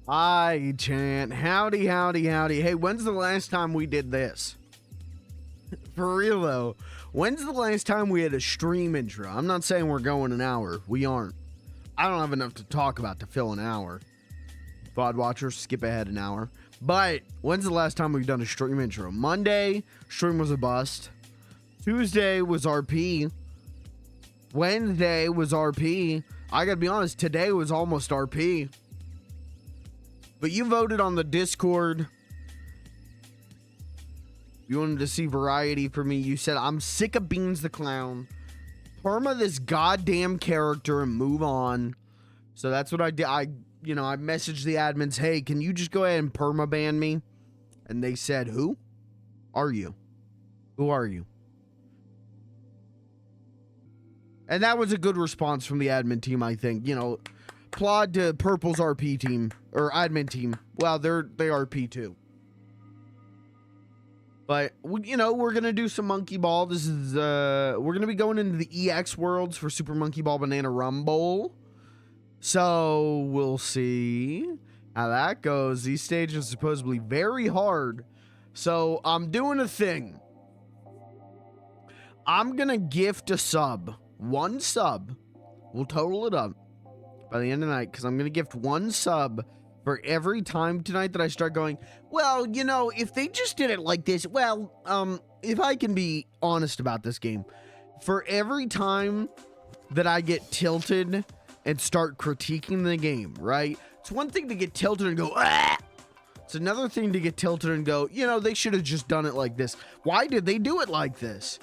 Hi, Chant. Howdy, howdy, howdy. Hey, when's the last time we did this? For real, though. When's the last time we had a stream intro? I'm not saying we're going an hour. We aren't. I don't have enough to talk about to fill an hour. VOD watchers, skip ahead an hour. But when's the last time we've done a stream intro? Monday, stream was a bust. Tuesday was RP. Wednesday was RP. I gotta be honest, today was almost RP. But you voted on the Discord. You wanted to see variety for me. You said, I'm sick of Beans the Clown. Perma this goddamn character and move on. So that's what I did. I messaged the admins, hey, can you just go ahead and perma ban me? And they said, who are you? Who are you? And that was a good response from the admin team, I think. You know, applaud to Purple's RP team, or admin team. Well, they RP too. But, you know, we're going to do some Monkey Ball. This is, we're going to be going into the EX worlds for Super Monkey Ball Banana Rumble. So, we'll see how that goes. These stages are supposedly very hard. So, I'm doing a thing. I'm going to gift a sub. One sub. We'll total it up by the end of the night, because I'm going to gift one sub for every time tonight that I start going, well, you know, if they just did it like this, well, if I can be honest about this game, for every time that I get tilted and start critiquing the game, right? It's one thing to get tilted and go, ah! It's another thing to get tilted and go, you know, they should have just done it like this. Why did they do it like this?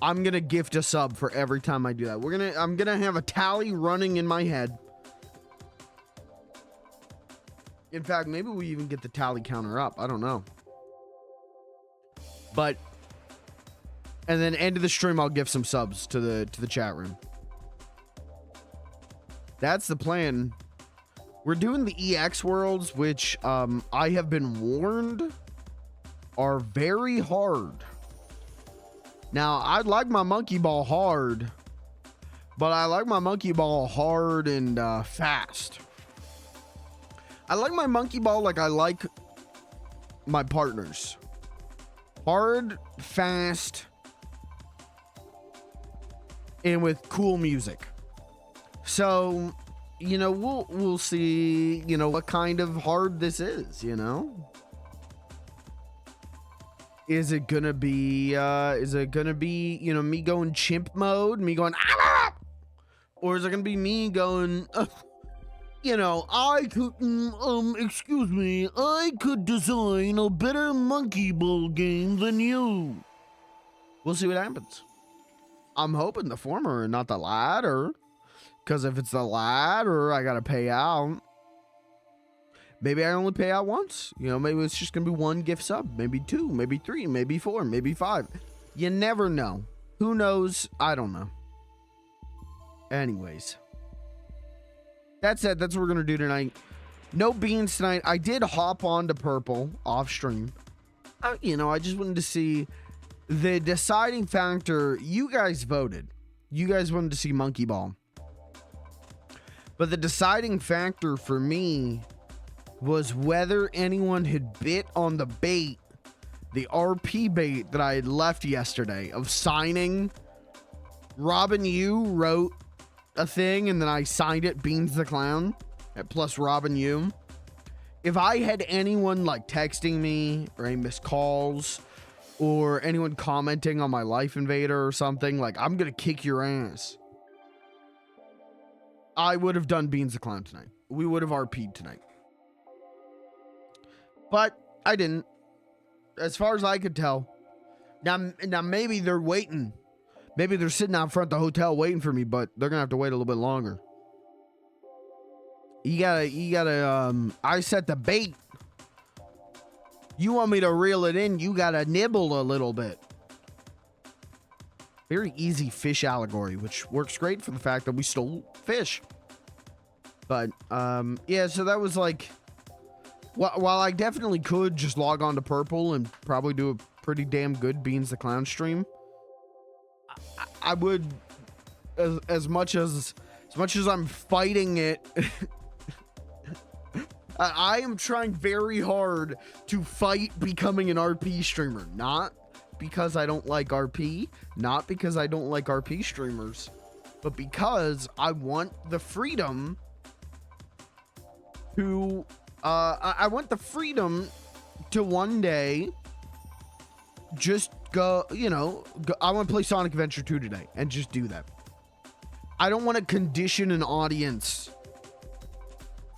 I'm going to gift a sub for every time I do that. I'm going to have a tally running in my head. In fact, maybe we even get the tally counter up. I don't know. But, and then end of the stream, I'll give some subs to the chat room. That's the plan. We're doing the EX worlds, which I have been warned are very hard. Now, I'd like my monkey ball hard, but I like my monkey ball hard and fast. I like my monkey ball like I like my partners. Hard, fast, and with cool music. So, you know, we'll see, you know, what kind of hard this is, you know? Is it gonna be, you know, me going chimp mode, me going, ah! Or is it gonna be me going, you know, I could, excuse me, I could design a better monkey ball game than you. We'll see what happens. I'm hoping the former and not the latter. Because if it's the latter, I gotta pay out. Maybe I only pay out once. You know, maybe it's just gonna be one gift sub. Maybe two, maybe three, maybe four, maybe five. You never know. Who knows? I don't know. Anyways. That's it. That's what we're going to do tonight. No beans tonight. I did hop on to Purple off stream. You know, I just wanted to see the deciding factor. You guys voted. You guys wanted to see Monkey Ball. But the deciding factor for me was whether anyone had bit on the bait, the RP bait that I had left yesterday of signing. Robin Yu wrote a thing and then I signed it, Beans the Clown, plus Robin Yu. If I had anyone like texting me or any missed calls or anyone commenting on my Life Invader or something, like, I'm gonna kick your ass, I would have done Beans the Clown tonight. We would have RP'd tonight. But I didn't. As far as I could tell. Now maybe they're waiting. Maybe they're sitting out front of the hotel waiting for me, but they're gonna have to wait a little bit longer. You gotta, I set the bait. You want me to reel it in, you gotta nibble a little bit. Very easy fish allegory, which works great for the fact that we stole fish. But, yeah, so that was like, while I definitely could just log on to Purple and probably do a pretty damn good Beans the Clown stream, I would, as much as I'm fighting it I am trying very hard to fight becoming an RP streamer. Not because I don't like RP, not because I don't like RP streamers, but because I want the freedom to, I want the freedom to one day just go, you know, I want to play Sonic Adventure 2 today and just do that. I don't want to condition an audience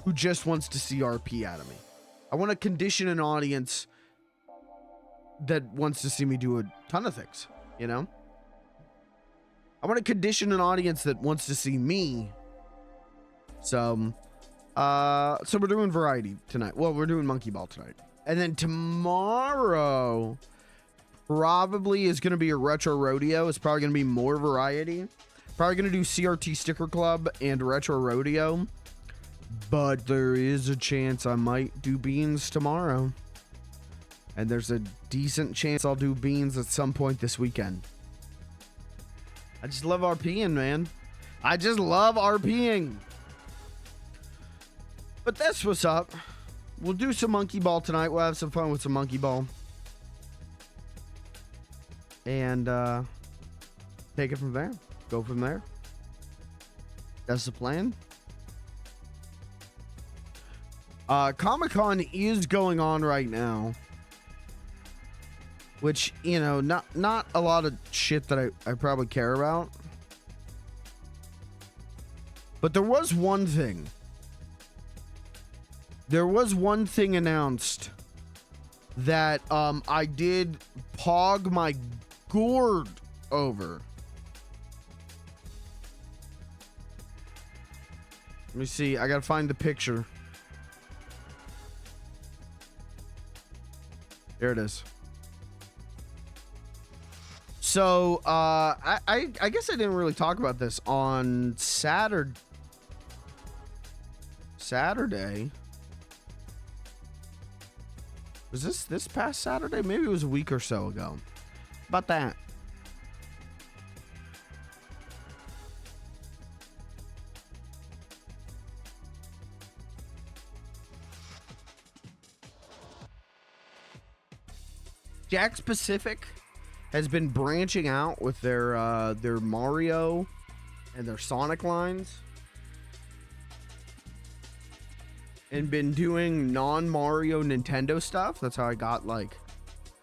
who just wants to see RP out of me. I want to condition an audience that wants to see me do a ton of things, you know? I want to condition an audience that wants to see me. So we're doing variety tonight. Well, we're doing Monkey Ball tonight. And then tomorrow probably is going to be a retro rodeo. It's probably going to be more variety. Probably going to do CRT Sticker Club and retro rodeo. But there is a chance I might do beans tomorrow. And there's a decent chance I'll do beans at some point this weekend. I just love RPing, man. I just love RPing. But that's what's up. We'll do some Monkey Ball tonight. We'll have some fun with some Monkey Ball. And take it from there. Go from there. That's the plan. Comic-Con is going on right now. Which, you know, not a lot of shit that I probably care about. But there was one thing. There was one thing announced that I did pog my gourd over. Let me see. I gotta find the picture. There it is. So, I guess I didn't really talk about this on Saturday. Was this past Saturday? Maybe it was a week or so ago. About that. Jack's Pacific has been branching out with their Mario and their Sonic lines, and been doing non-Mario Nintendo stuff. That's how I got like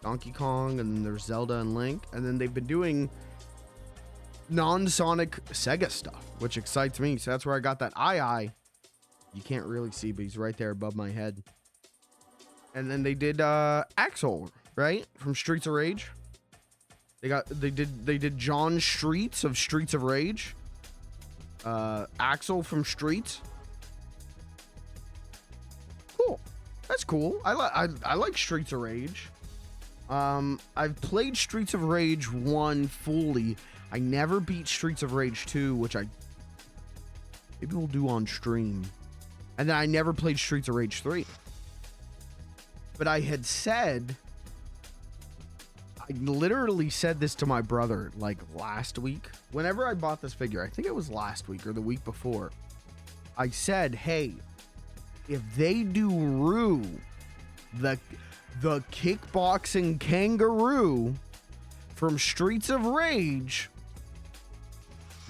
Donkey Kong, and then there's Zelda and Link, and then they've been doing non-Sonic Sega stuff, which excites me. So that's where I got that eye. You can't really see, but he's right there above my head. And then they did Axel, right, from Streets of Rage. They did John Streets of Streets of Rage. Axel from Streets. Cool. That's cool. I like Streets of Rage. I've played Streets of Rage 1 fully. I never beat Streets of Rage 2, which maybe we'll do on stream. And then I never played Streets of Rage 3. But I had said, I literally said this to my brother like last week. Whenever I bought this figure, I think it was last week or the week before. I said, hey, if they do Roo, the kickboxing kangaroo from Streets of Rage,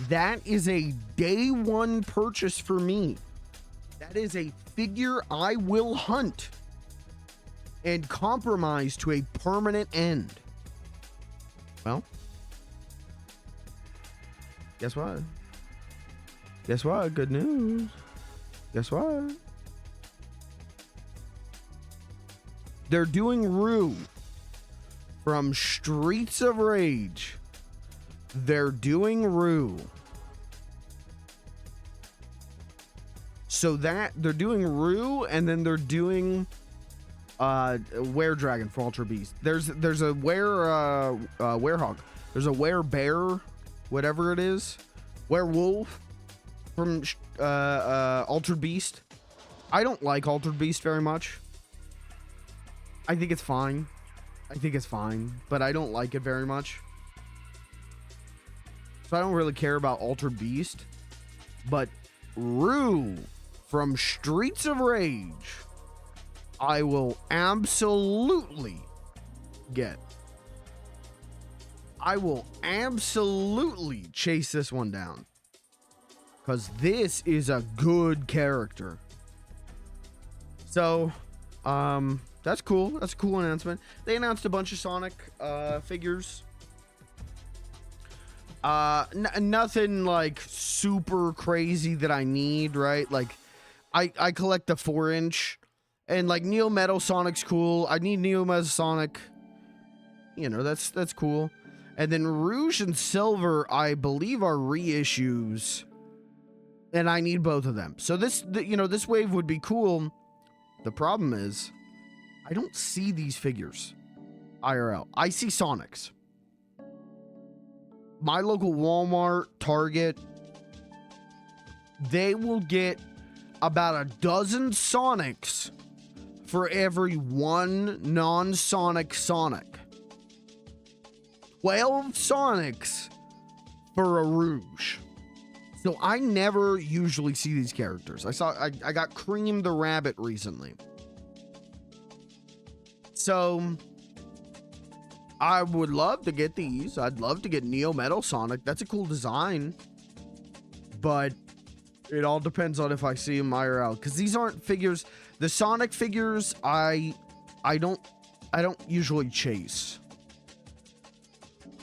that is a day one purchase for me. That is a figure I will hunt and compromise to a permanent end. Well, guess what? Guess what? Good news. Guess what? They're doing Roo from Streets of Rage. They're doing Roo. So that they're doing Roo, and then they're doing Were Dragon for Ultra Beast. There's a Werehog. There's a Werebear, whatever it is. Werewolf from Ultra Beast. I don't like Ultra Beast very much. I think it's fine. But I don't like it very much. So I don't really care about Ultra Beast. But Roo from Streets of Rage I will absolutely get. I will absolutely chase this one down, because this is a good character. So, that's cool. That's a cool announcement. They announced a bunch of Sonic figures. Nothing like super crazy that I need, right? Like, I collect the 4-inch, and like Neo Metal Sonic's cool. I need Neo Metal Sonic. You know, that's cool. And then Rouge and Silver, I believe, are reissues, and I need both of them. So this wave would be cool. The problem is, I don't see these figures IRL. I see Sonics. My local Walmart, Target, they will get about a dozen Sonics for every one non-Sonic Sonic. 12 Sonics for a Rouge. So I never usually see these characters. I got Cream the Rabbit recently. So I would love to get these. I'd love to get Neo Metal Sonic. That's a cool design. But it all depends on if I see them IRL, because these aren't figures. The Sonic figures I don't usually chase.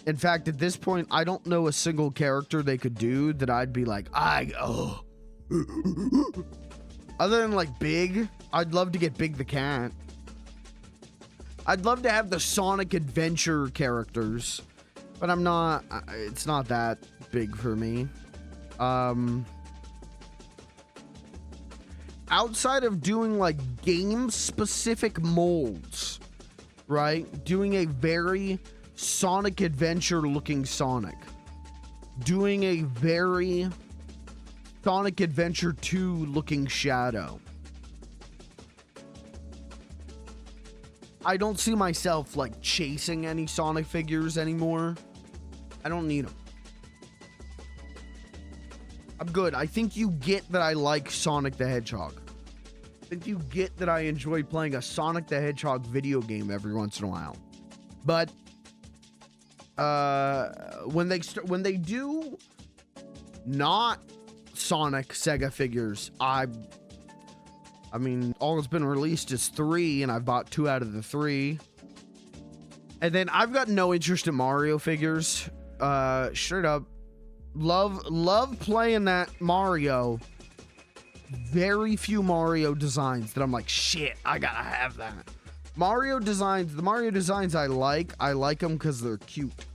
In fact, at this point, I don't know a single character they could do that I'd be like, other than like Big. I'd love to get Big the Cat. I'd love to have the Sonic Adventure characters, but I'm not, it's not that big for me. Outside of doing like game specific molds, right? Doing a very Sonic Adventure looking Sonic, doing a very Sonic Adventure 2 looking Shadow. I don't see myself like chasing any Sonic figures anymore. I don't need them. I'm good. I think you get that I like Sonic the Hedgehog. I think you get that I enjoy playing a Sonic the Hedgehog video game every once in a while. But when they do not Sonic Sega figures, I mean, all that's been released is 3, and I've bought 2 out of the 3. And then I've got no interest in Mario figures. Straight up, love playing that Mario. Very few Mario designs that I'm like, shit, I gotta have that. Mario designs, the Mario designs I like them because they're cute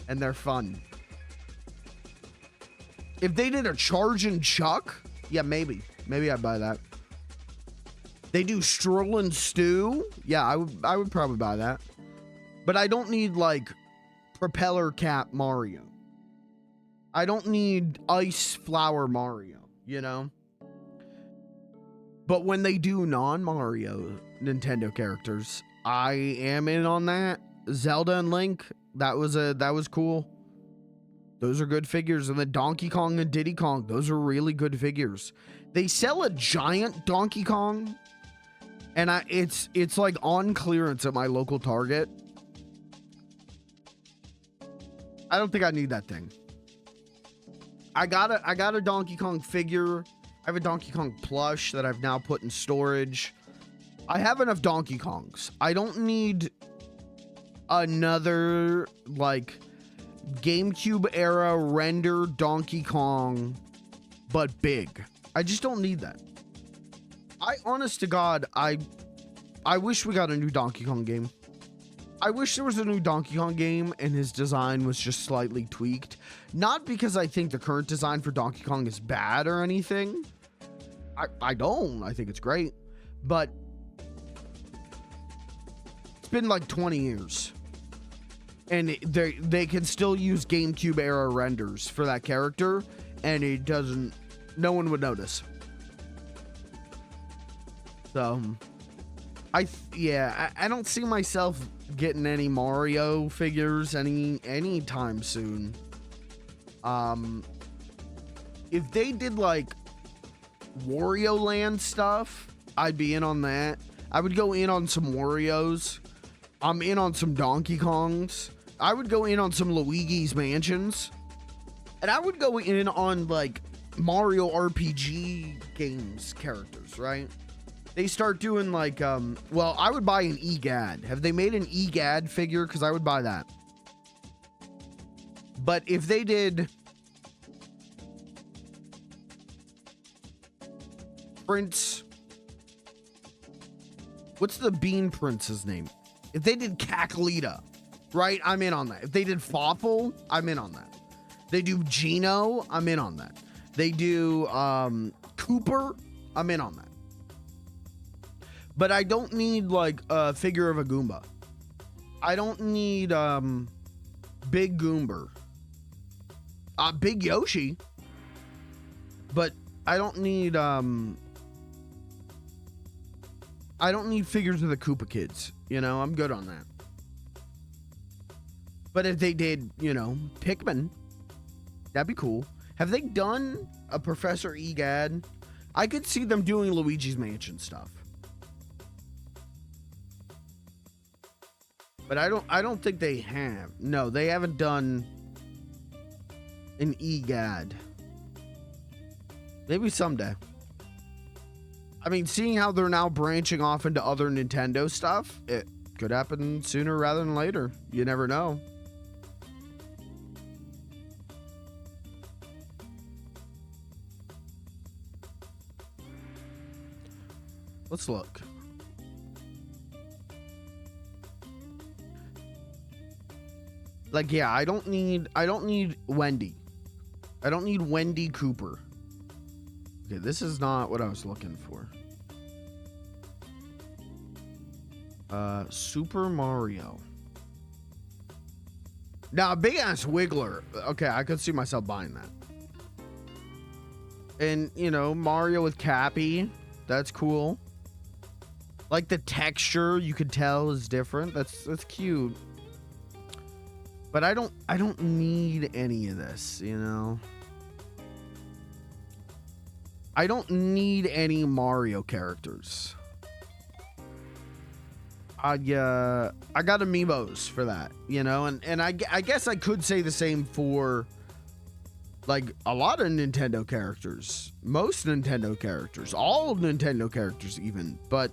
and they're fun. If they did a Chargin' Chuck, yeah, maybe I'd buy that. They do Strollin' Stew, yeah, I would probably buy that. But I don't need like Propeller Cap Mario. I don't need Ice Flower Mario, you know? But when they do non-Mario Nintendo characters, I am in on that. Zelda and Link, that was cool. Those are good figures. And the Donkey Kong and Diddy Kong, those are really good figures. They sell a giant Donkey Kong, and it's like on clearance at my local Target. I don't think I need that thing. I got a Donkey Kong figure. I have a Donkey Kong plush that I've now put in storage. I have enough Donkey Kongs. I don't need another like GameCube era render Donkey Kong, but big. I just don't need that. Honest to God, I wish we got a new Donkey Kong game. I wish there was a new Donkey Kong game and his design was just slightly tweaked. Not because I think the current design for Donkey Kong is bad or anything. I don't. I think it's great. But it's been like 20 years. And they can still use GameCube era renders for that character. And it doesn't... No one would notice. So... I don't see myself getting any Mario figures anytime soon. If they did like Wario Land stuff, I'd be in on that. I would go in on some Wario's. I'm in on some Donkey Kongs. I would go in on some Luigi's Mansions. And I would go in on like Mario RPG games characters, right? They start doing like, well, I would buy an EGAD. Have they made an EGAD figure? Because I would buy that. But if they did Prince, what's the Bean Prince's name? If they did Kakalita, right? I'm in on that. If they did Fawful, I'm in on that. They do Gino, I'm in on that. They do Cooper, I'm in on that. But I don't need like a figure of a Goomba. I don't need Big Goomba. Big Yoshi. But I don't need figures of the Koopa Kids. You know, I'm good on that. But if they did, you know, Pikmin, that'd be cool. Have they done a Professor EGAD? I could see them doing Luigi's Mansion stuff. But I don't think they have. No, they haven't done an EGAD. Maybe someday. I mean, seeing how they're now branching off into other Nintendo stuff, it could happen sooner rather than later. You never know. Let's look. Like, yeah, I don't need Wendy. I don't need Wendy Cooper. Okay, this is not what I was looking for. Super Mario. Now, a big ass Wiggler. Okay, I could see myself buying that. And, you know, Mario with Cappy. That's cool. Like the texture, you could tell is different. That's cute. But I don't need any of this, you know. I don't need any Mario characters. I got amiibos for that, you know, and I guess I could say the same for like a lot of Nintendo characters, most Nintendo characters, all Nintendo characters even, but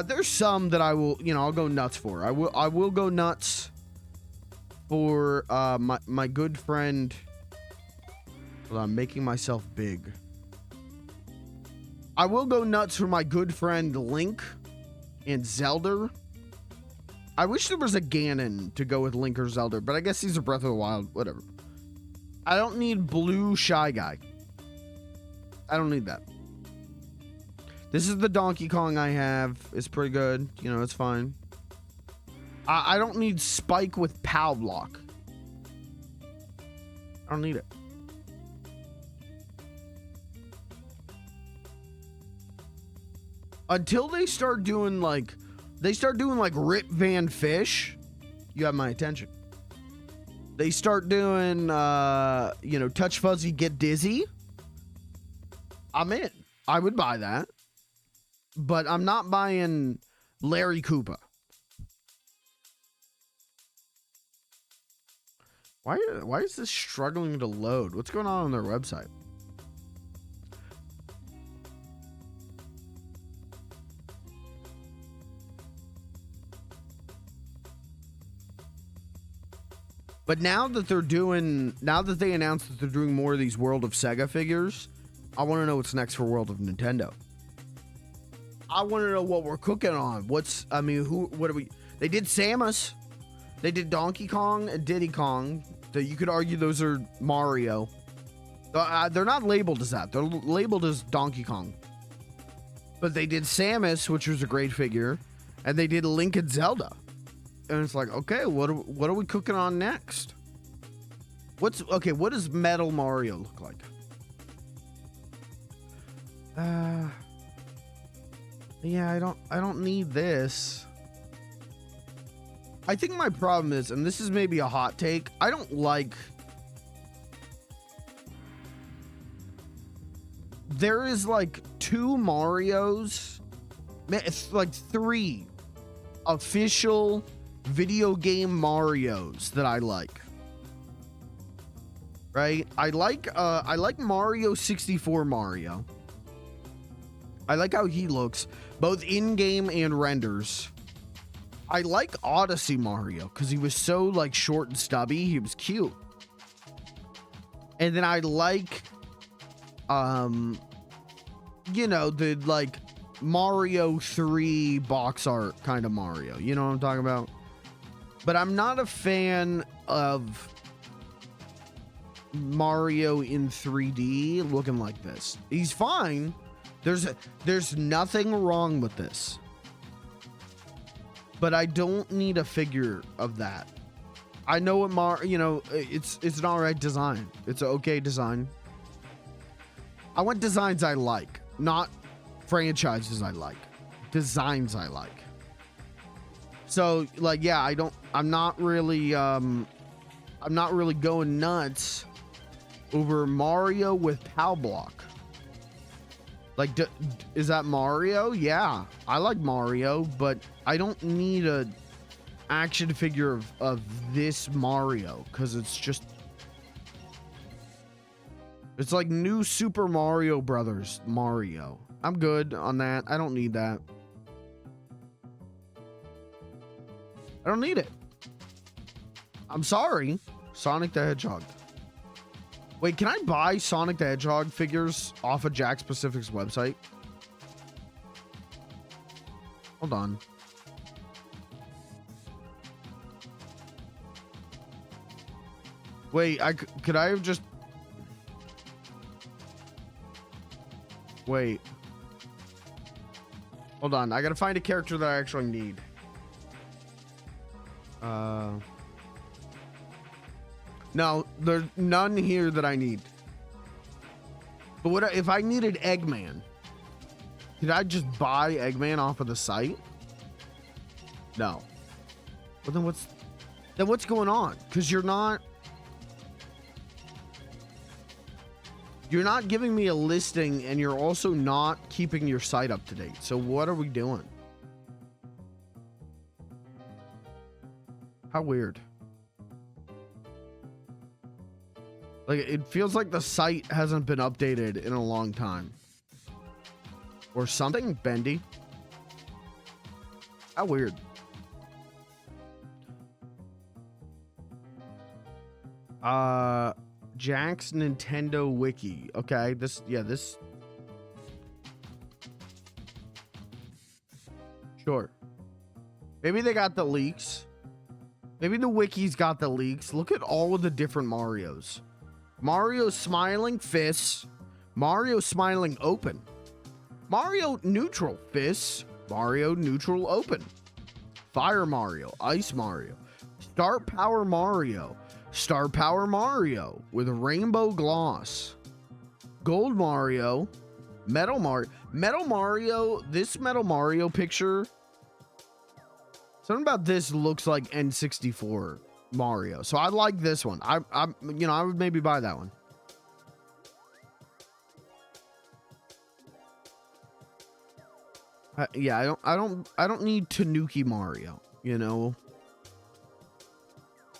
there's some that I will, you know, I'll go nuts for. I will go nuts for my good friend. Well, I'm making myself big. I will go nuts for my good friend Link and Zelda. I wish there was a Ganon to go with Link or Zelda, but I guess these are Breath of the Wild, whatever. I don't need Blue Shy Guy. I don't need that. This is the Donkey Kong I have. It's pretty good. You know, it's fine. I don't need Spike with POW block. I don't need it. Until they start doing like Rip Van Fish, you have my attention. They start doing, you know, Touch Fuzzy Get Dizzy. I'm in. I would buy that. But I'm not buying Larry Koopa. Why is this struggling to load? What's going on their website? But now that they announced that they're doing more of these World of Sega figures, I want to know what's next for World of Nintendo. I want to know what we're cooking on. What are we? They did Samus. They did Donkey Kong and Diddy Kong. You could argue those are Mario. They're not labeled as that. They're labeled as Donkey Kong. But they did Samus, which was a great figure, and they did Link and Zelda. And it's like, okay, what are we cooking on next? What does Metal Mario look like? Yeah, I don't need this. I think my problem is, and this is maybe a hot take, I don't like... There is like 2 Marios It's like 3 official video game Marios that I like. Right? I like Mario 64 Mario. I like how he looks, both in-game and renders. I like Odyssey Mario because he was so like short and stubby. He was cute. And then I like, you know, the like Mario 3 box art kind of Mario. You know what I'm talking about? But I'm not a fan of Mario in 3D looking like this. He's fine. There's nothing wrong with this. But I don't need a figure of that. I know what you know, it's an alright design. It's an okay design. I want designs I like, not franchises I like. Designs I like. So like, yeah, I'm not really going nuts over Mario with POW block. Like, is that Mario? Yeah, I like Mario, but I don't need a action figure of this Mario because it's like new Super Mario Brothers Mario. I'm good on that. I don't need that. I don't need it. I'm sorry. Sonic the Hedgehog. Wait, can I buy Sonic the Hedgehog figures off of Jack Pacific's website? Hold on. Wait, could I have just... Wait. Hold on, I gotta find a character that I actually need. No, there's none here that I need. But what if I needed Eggman? Could I just buy Eggman off of the site? No. Well, then what's going on? Because you're not giving me a listing, and you're also not keeping your site up to date. So what are we doing? How weird. Like, it feels like the site hasn't been updated in a long time. Or something, Bendy. How weird. Jack's Nintendo Wiki. Okay, this... Sure. Maybe they got the leaks. Maybe the wiki's got the leaks. Look at all of the different Marios. Mario smiling fists. Mario smiling open. Mario neutral fists. Mario neutral open. Fire Mario. Ice Mario. Star Power Mario. Star Power Mario with a rainbow gloss. Gold Mario. Metal Mario. Metal Mario. This Metal Mario picture. Something about this looks like N64 Mario. So I like this one. I would maybe buy that one. Yeah, I don't need Tanuki Mario, you know.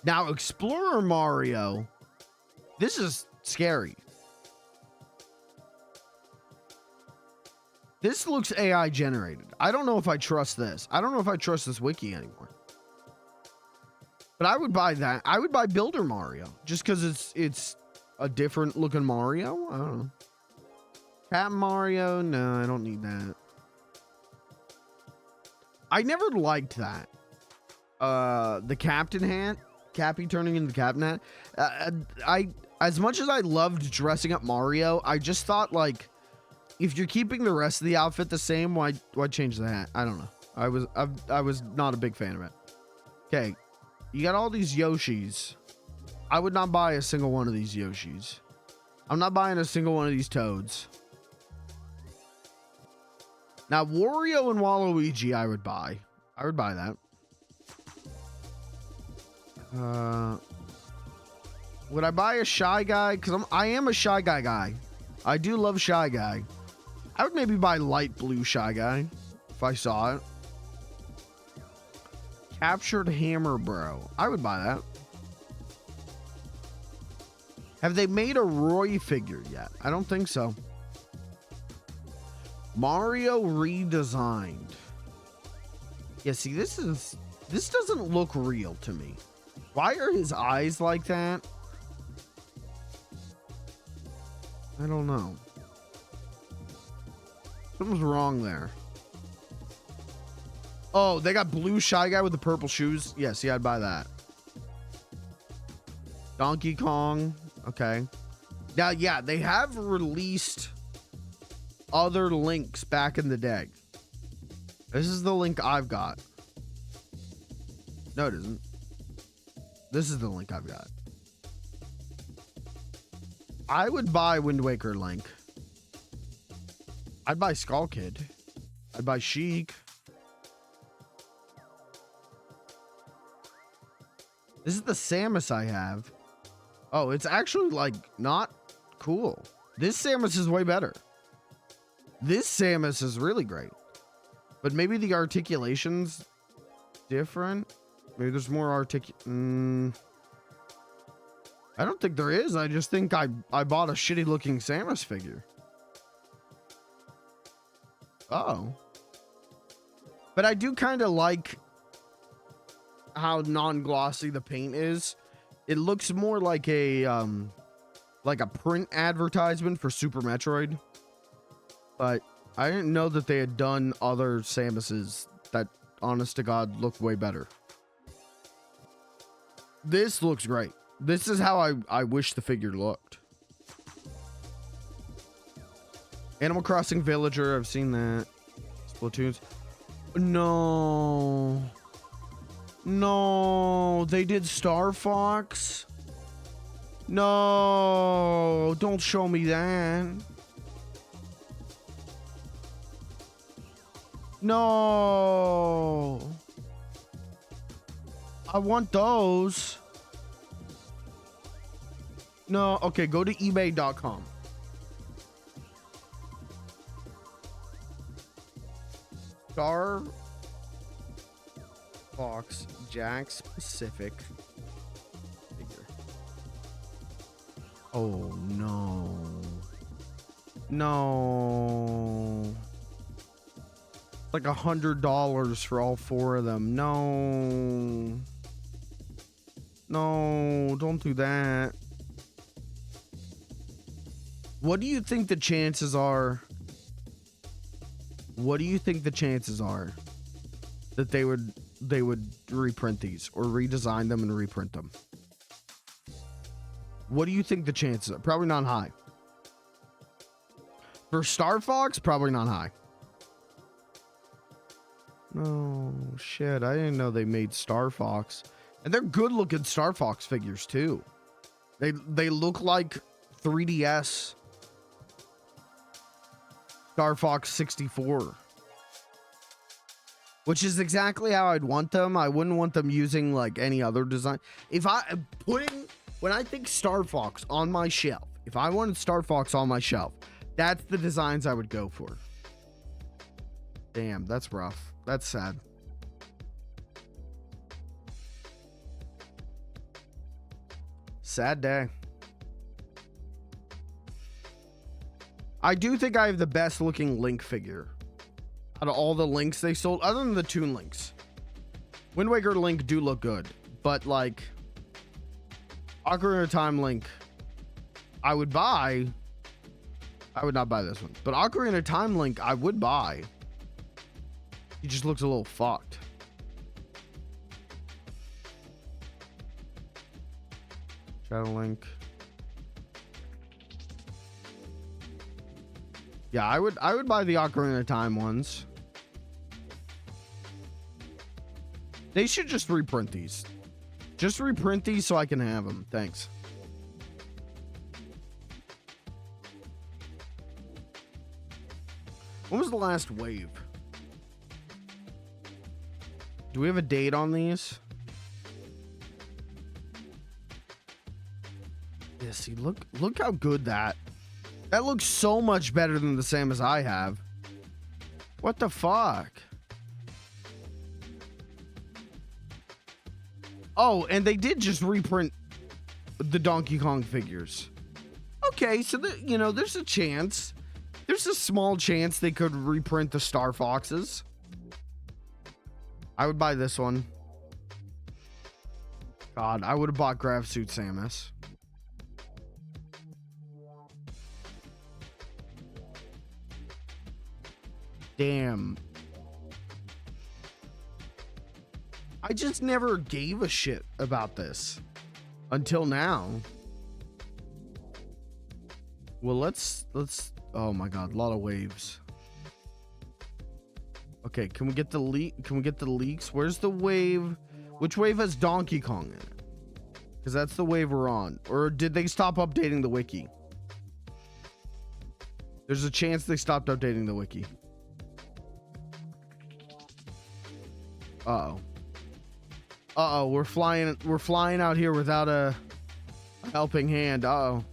Now Explorer Mario, this is scary. This looks AI generated. I don't know if I trust this. I don't know if I trust this wiki anymore. But I would buy that. I would buy Builder Mario just because it's a different looking Mario. I don't know. Cat Mario, no, I don't need that. I never liked that. The captain hat, Cappy turning into the captain hat. As much as I loved dressing up Mario, I just thought, like, if you're keeping the rest of the outfit the same, why change the hat? I don't know. I was not a big fan of it. Okay, you got all these Yoshis. I would not buy a single one of these Yoshis. I'm not buying a single one of these Toads. Now, Wario and Waluigi, I would buy. I would buy that. Would I buy a Shy Guy? Because I am a Shy Guy guy. I do love Shy Guy. I would maybe buy light blue Shy Guy. if I saw it. Captured Hammer Bro. I would buy that. Have they made a Roy figure yet? I don't think so. Mario redesigned. Yeah, see, this doesn't look real to me. Why are his eyes like that? I don't know. Something's wrong there. Oh, they got blue Shy Guy with the purple shoes. Yes, yeah, I'd buy that. Donkey Kong. Okay. Now, yeah, they have released other links back in the day. This is the link I've got. No, it isn't. This is the link I've got. I would buy Wind Waker Link. I'd buy Skull Kid. I'd buy Sheik. This is the Samus I have. Oh, it's actually like not cool. This Samus is way better. This Samus is really great. But maybe the articulation's different. Maybe there's more I don't think there is. I just think I bought a shitty looking Samus figure. Oh. But I do kind of like how non-glossy the paint is. It looks more like a print advertisement for Super Metroid. But I didn't know that they had done other Samuses that, honest to God, look way better. This looks great. This is how I wish the figure looked. Animal Crossing Villager, I've seen that. Splatoons. No. No, they did Star Fox. No, don't show me that. No. I want those. No, okay, go to ebay.com. Star Fox Jack Pacific figure. Oh no. No. Like $100 for all four of them. No. No, don't do that. What do you think the chances are? What do you think the chances are that they would reprint these or redesign them and reprint them? What do you think the chances are? Probably not high. For Star Fox, probably not high. No, shit. I didn't know they made Star Fox. And they're good looking Star Fox figures too. They look like 3DS Star Fox 64. Which is exactly how I'd want them. I wouldn't want them using like any other design. When I think Star Fox on my shelf, if I wanted Star Fox on my shelf, that's the designs I would go for. Damn, that's rough. That's sad. Sad day. I do think I have the best looking Link figure out of all the Links they sold, other than the Toon Links. Wind Waker Link do look good, but like Ocarina of Time Link, I would buy. I would not buy this one, but Ocarina of Time Link, I would buy. He just looks a little fucked. Shadow Link. Yeah, I would buy the Ocarina of Time ones. They should just reprint these. Just reprint these so I can have them. Thanks. When was the last wave? Do we have a date on these? Yeah, see, look how good that looks so much better than the Samus I have. What the fuck? Oh, and they did just reprint the Donkey Kong figures. Okay, so you know, there's a chance. There's a small chance they could reprint the Star Foxes. I would buy this one. God, I would have bought Grav Suit Samus. Damn. I just never gave a shit about this until now. Well, let's oh my god, a lot of waves. Okay, can we get the leak? Can we get the leaks? Where's the wave? Which wave has Donkey Kong in it? Because that's the wave we're on. Or did they stop updating the wiki? There's a chance they stopped updating the wiki. Uh-oh. Uh-oh, we're flying out here without a helping hand. Uh-oh.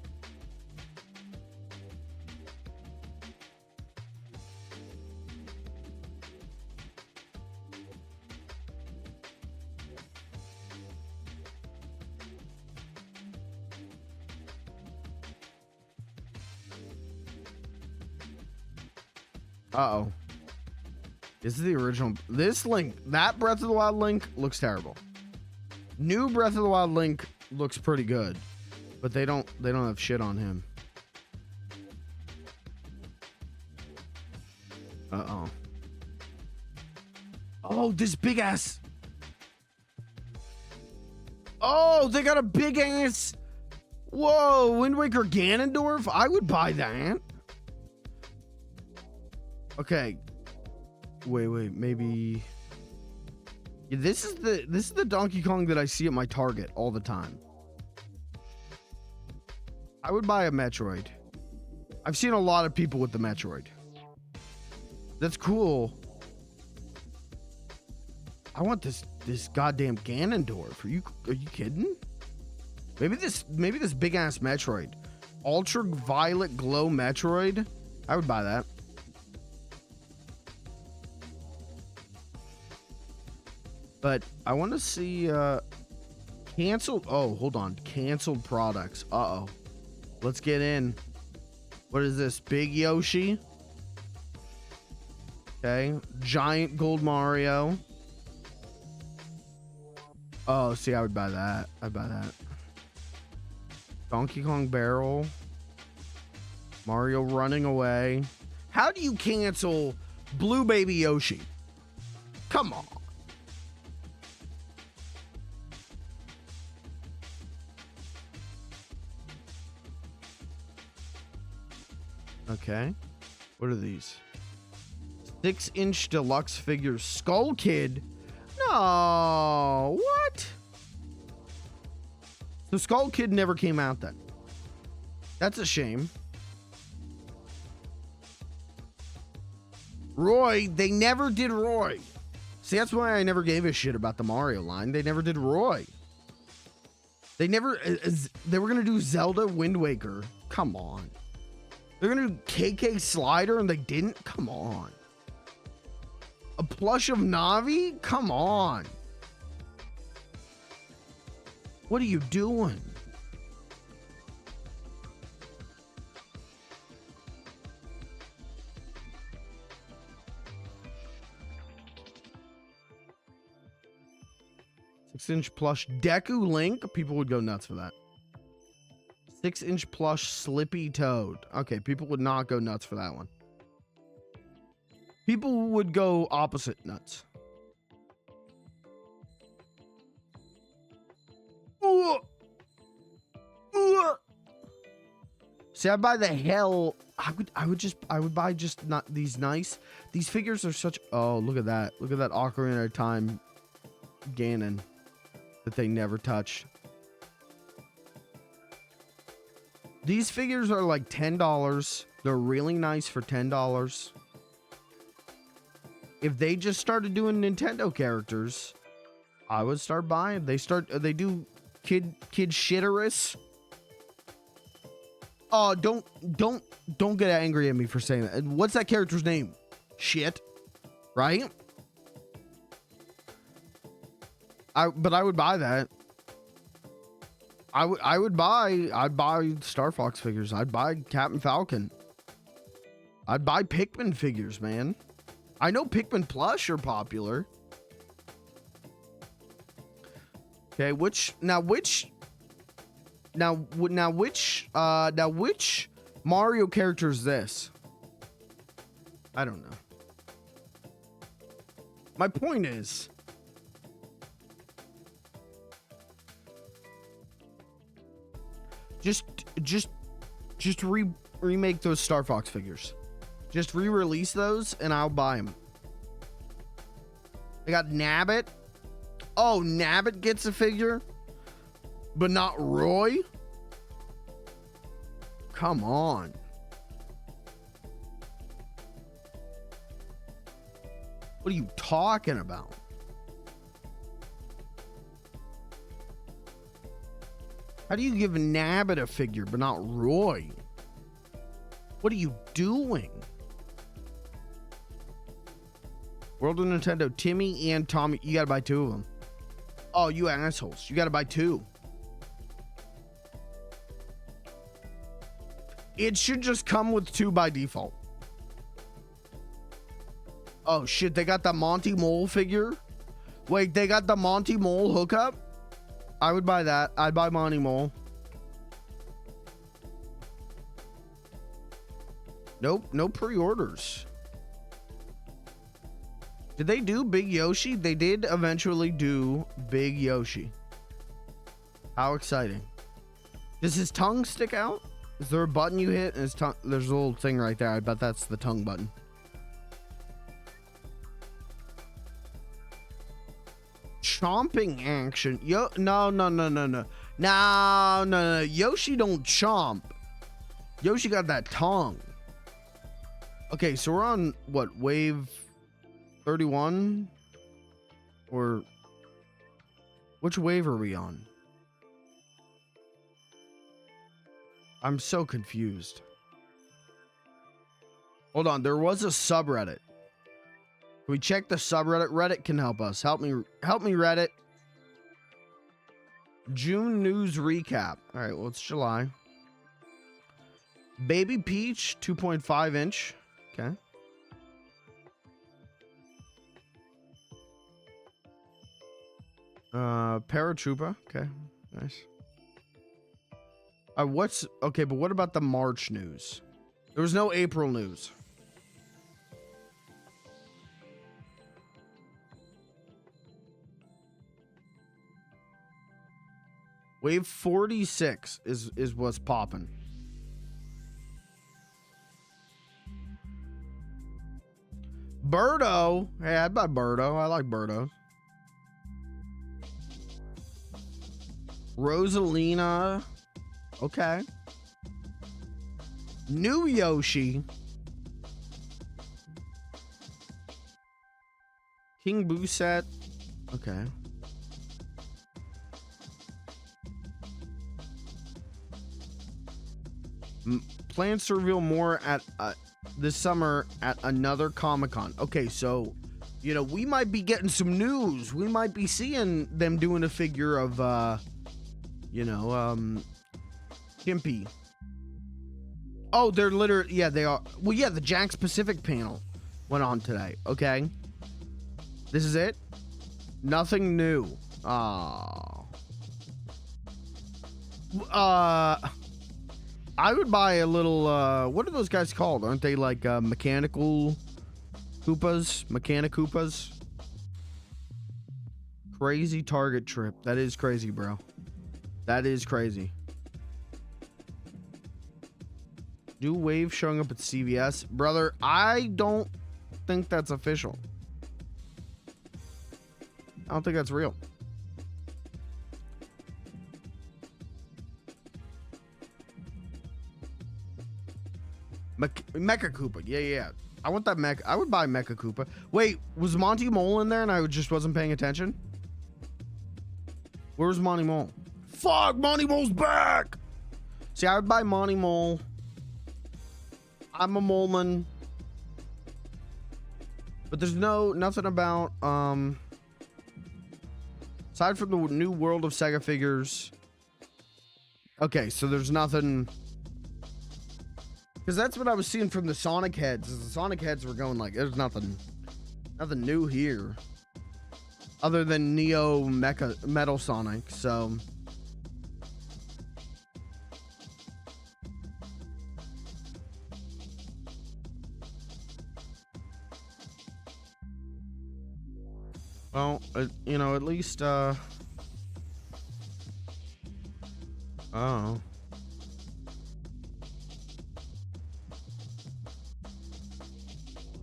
Uh-oh. This is the original. This Link, that Breath of the Wild Link looks terrible. New Breath of the Wild Link looks pretty good, but they don't have shit on him. Uh-oh. Oh, this big ass. Oh, they got a big ass. Whoa, Wind Waker Ganondorf? I would buy that. Okay. Wait, maybe. Yeah, this is the Donkey Kong that I see at my Target all the time. I would buy a Metroid. I've seen a lot of people with the Metroid. That's cool. I want this goddamn Ganondorf. Are you kidding? Maybe this big ass Metroid. Ultraviolet Glow Metroid. I would buy that. But I want to see canceled. Oh, hold on. Canceled products. Uh-oh. Let's get in. What is this? Big Yoshi. Okay. Giant Gold Mario. Oh, see, I would buy that. I'd buy that. Donkey Kong Barrel. Mario running away. How do you cancel Blue Baby Yoshi? Come on. Okay. What are these? 6-inch deluxe figures. Skull Kid? No. What? The Skull Kid never came out then. That's a shame. Roy, they never did Roy. See, that's why I never gave a shit about the Mario line. They never did Roy. They never... They were going to do Zelda Wind Waker. Come on. They're going to do KK Slider and they didn't? Come on. A plush of Navi? Come on. What are you doing? Six-inch plush Deku Link. People would go nuts for that. 6-inch plush Slippy Toad. Okay, people would not go nuts for that one. People would go opposite nuts. See, I'd buy the hell. I would buy just not these nice. These figures are such. Oh, look at that. Look at that Ocarina of Time Ganon that they never touch. These figures are like $10. They're really nice for $10. If they just started doing Nintendo characters, I would start buying. They do Kid Shitterus. Oh, don't get angry at me for saying that. What's that character's name? Shit. right? But I would buy that. I'd buy Star Fox figures. I'd buy Captain Falcon. I'd buy Pikmin figures, man. I know Pikmin plush are popular. Okay, which Mario character is this? I don't know. My point is, just remake those Star Fox figures. Just re-release those and I'll buy them. I got Nabbit. Oh, Nabbit gets a figure, but not Roy? Come on. What are you talking about? How do you give Nabbit a figure, but not Roy? What are you doing? World of Nintendo, Timmy and Tommy. You gotta buy two of them. Oh, you assholes. You gotta buy two. It should just come with two by default. Oh shit, they got the Monty Mole figure? Wait, they got the Monty Mole hookup? I would buy that. I'd buy Monty Mole. Nope, no pre-orders. Did they do Big Yoshi? They did eventually do Big Yoshi. How exciting. Does his tongue stick out? Is there a button you hit and his tongue? There's a little thing right there. I bet that's the tongue button. Chomping action. No. Yoshi don't chomp. Yoshi got that tongue. Okay, so we're on what, wave 31? Or which wave are we on? I'm so confused. Hold on, there was a subreddit. Can we check the subreddit? Reddit can help us. Help me, Reddit. June news recap. All right, well, it's July. Baby Peach, 2.5 inch. Okay. Paratroopa. Okay, nice. Okay, but what about the March news? There was no April news. Wave 46 is what's popping. Birdo. Hey, I'd buy Birdo. I like Birdo. Rosalina. Okay. New Yoshi. King Boo set. Okay. Plans to reveal more at this summer at another Comic-Con. Okay, so you know, we might be getting some news. We might be seeing them doing a figure of Kimpy. Oh, they're literally, yeah, they are. Well, yeah, the Jack's Pacific panel went on today. Okay, this is it. Nothing new. I would buy a little, what are those guys called? Aren't they like mechanical Koopas? Mechanic Koopas? Crazy Target trip. That is crazy, bro. That is crazy. New wave showing up at CVS. Brother, I don't think that's official. I don't think that's real. Mecha Koopa. Yeah. I want that Mecha. I would buy Mecha Koopa. Wait, was Monty Mole in there and I just wasn't paying attention? Where's Monty Mole? Fuck, Monty Mole's back! See, I would buy Monty Mole. I'm a moleman. But there's nothing about aside from the new World of Sega figures. Okay, so there's nothing, because that's what I was seeing from the Sonic heads. Is the Sonic heads were going like, there's nothing new here other than Neo Metal Sonic. So well, you know, at least oh, at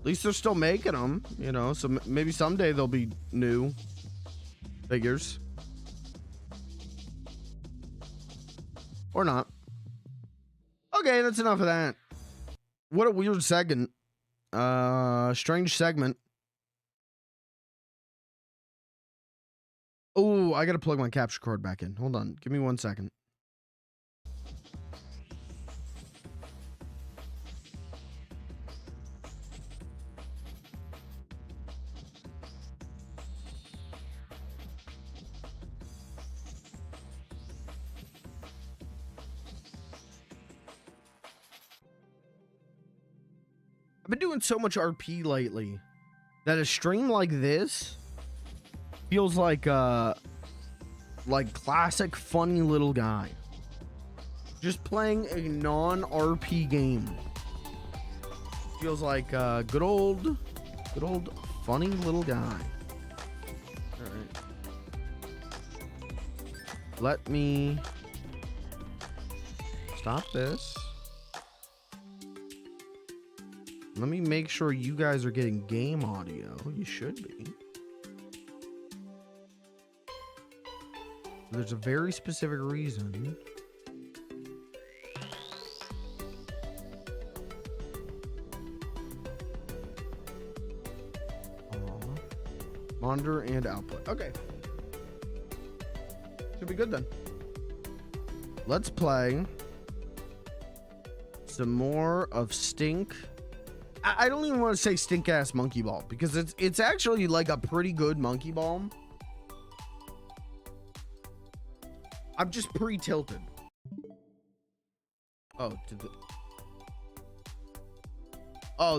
least they're still making them, you know, so maybe someday they'll be new figures. Or not. Okay, that's enough of that. What a weird segment. Strange segment. Oh, I gotta plug my capture card back in. Hold on. Give me 1 second. I've been doing so much RP lately that a stream like this feels like classic funny little guy just playing a non-RP game. Feels like good old funny little guy. All right, let me stop this. Let me make sure you guys are getting game audio. You should be. There's a very specific reason. Monitor and output. Okay. Should be good then. Let's play some more of Stink. I don't even want to say stink ass monkey ball because it's actually like a pretty good monkey ball. I'm just pre-tilted. Oh,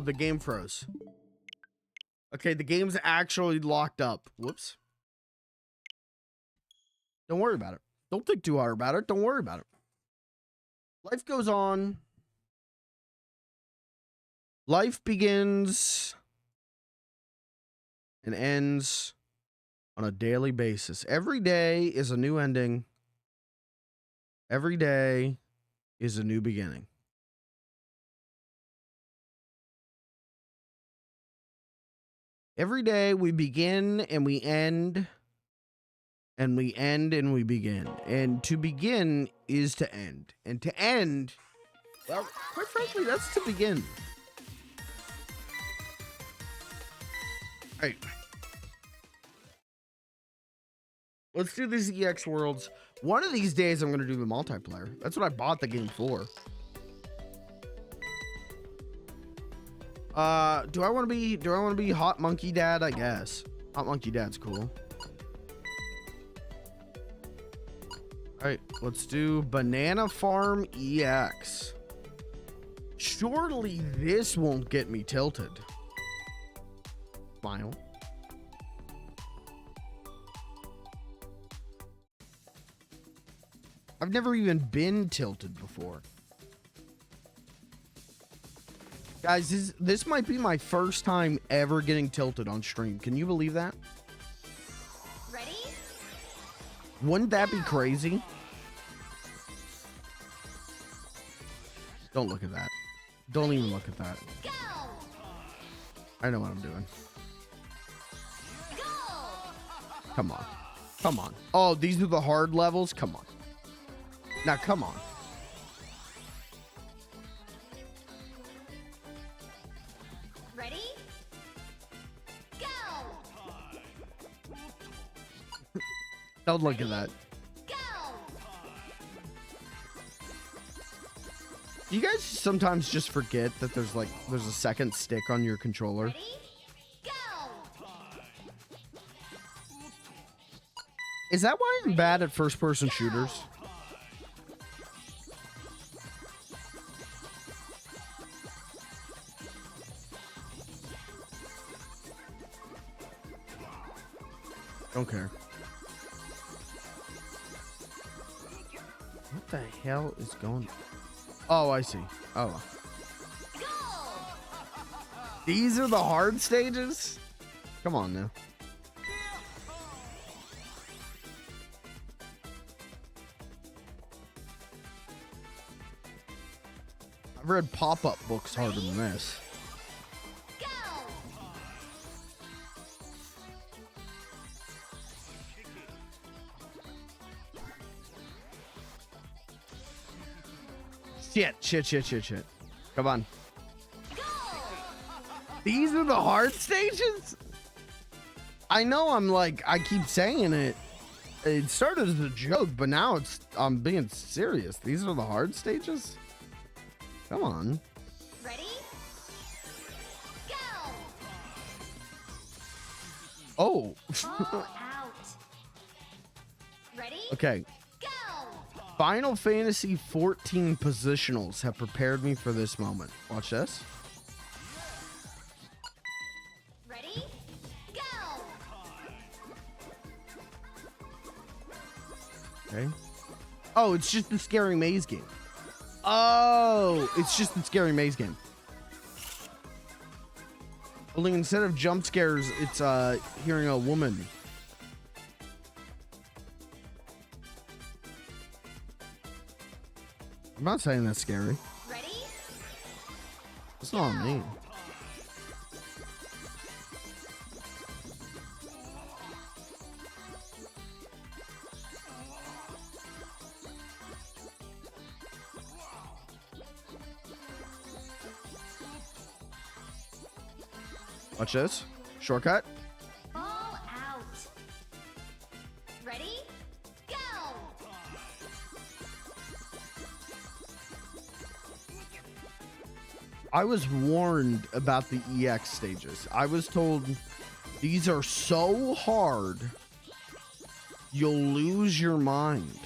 the game froze. Okay, the game's actually locked up. Whoops. Don't worry about it. Don't think too hard about it. Don't worry about it. Life goes on. Life begins and ends on a daily basis. Every day is a new ending. Every day is a new beginning. Every day we begin and we end, and we end and we begin. And to begin is to end. And to end, well, quite frankly, that's to begin. All right. Let's do these EX worlds. One of these days, I'm going to do the multiplayer. That's what I bought the game for. Do I want to be Hot Monkey Dad? I guess. Hot Monkey Dad's cool. All right, let's do Banana Farm EX. Surely this won't get me tilted. Smile. I've never even been tilted before. Guys, this might be my first time ever getting tilted on stream. Can you believe that? Ready? Wouldn't that be crazy? Don't look at that. Don't even look at that. Go! I know what I'm doing. Go! Come on. Come on. Oh, these are the hard levels? Come on. Now, come on. Ready? Go! Don't look at that. Go! You guys sometimes just forget that there's a second stick on your controller. Ready? Go! Is that why I'm bad at first-person shooters? Don't care. What the hell is going? Oh, I see. Oh. These are the hard stages? Come on now. I've read pop-up books harder than this. Shit. Come on. These are the hard stages? I know I keep saying it. It started as a joke, but now I'm being serious. These are the hard stages? Come on. Ready? Go! Oh. All out. Ready? Okay. Go! Final Fantasy 14 positionals have prepared me for this moment. Watch this. Ready? Go! Okay. Oh, it's just the Scary Maze game. Oh, it's just the Scary Maze game. Only instead of jump scares, it's hearing a woman. I'm not saying that's scary. Ready? It's not me. Watch this. Shortcut. All out. Ready? Go! I was warned about the EX stages. I was told these are so hard, you'll lose your mind.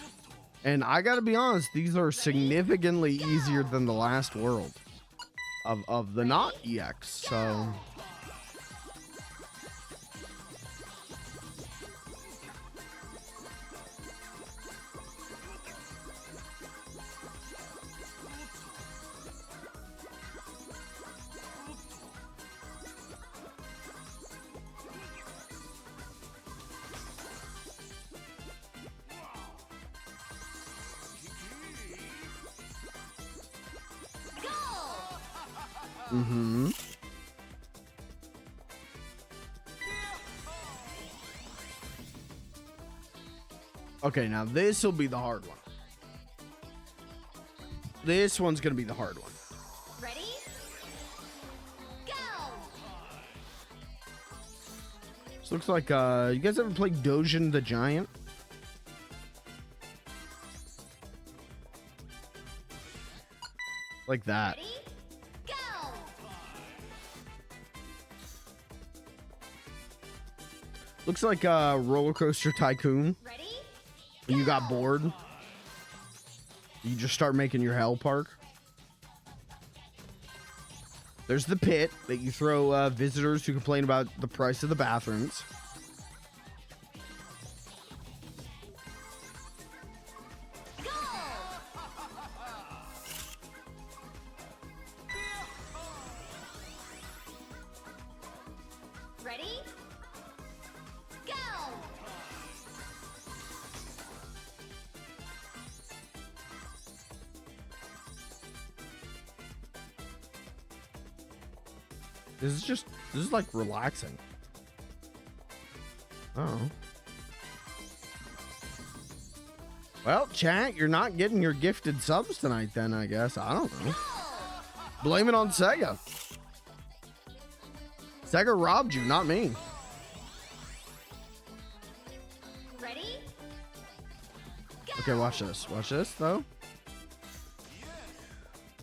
And I gotta be honest, these are significantly easier than the last world of the not EX. So okay, now this will be the hard one. This one's gonna be the hard one. Ready? Go! This looks like you guys ever played Dojin the Giant? Like that. Ready? Go! Looks like Roller Coaster Tycoon. Ready? When you got bored, you just start making your hell park. There's the pit that you throw visitors who complain about the price of the bathrooms. Ready? Go! This is like relaxing. Oh. Well, chat, you're not getting your gifted subs tonight then, I guess. I don't know. Blame it on Sega. Sega robbed you, not me. Ready? Go! Okay, watch this. Watch this, though.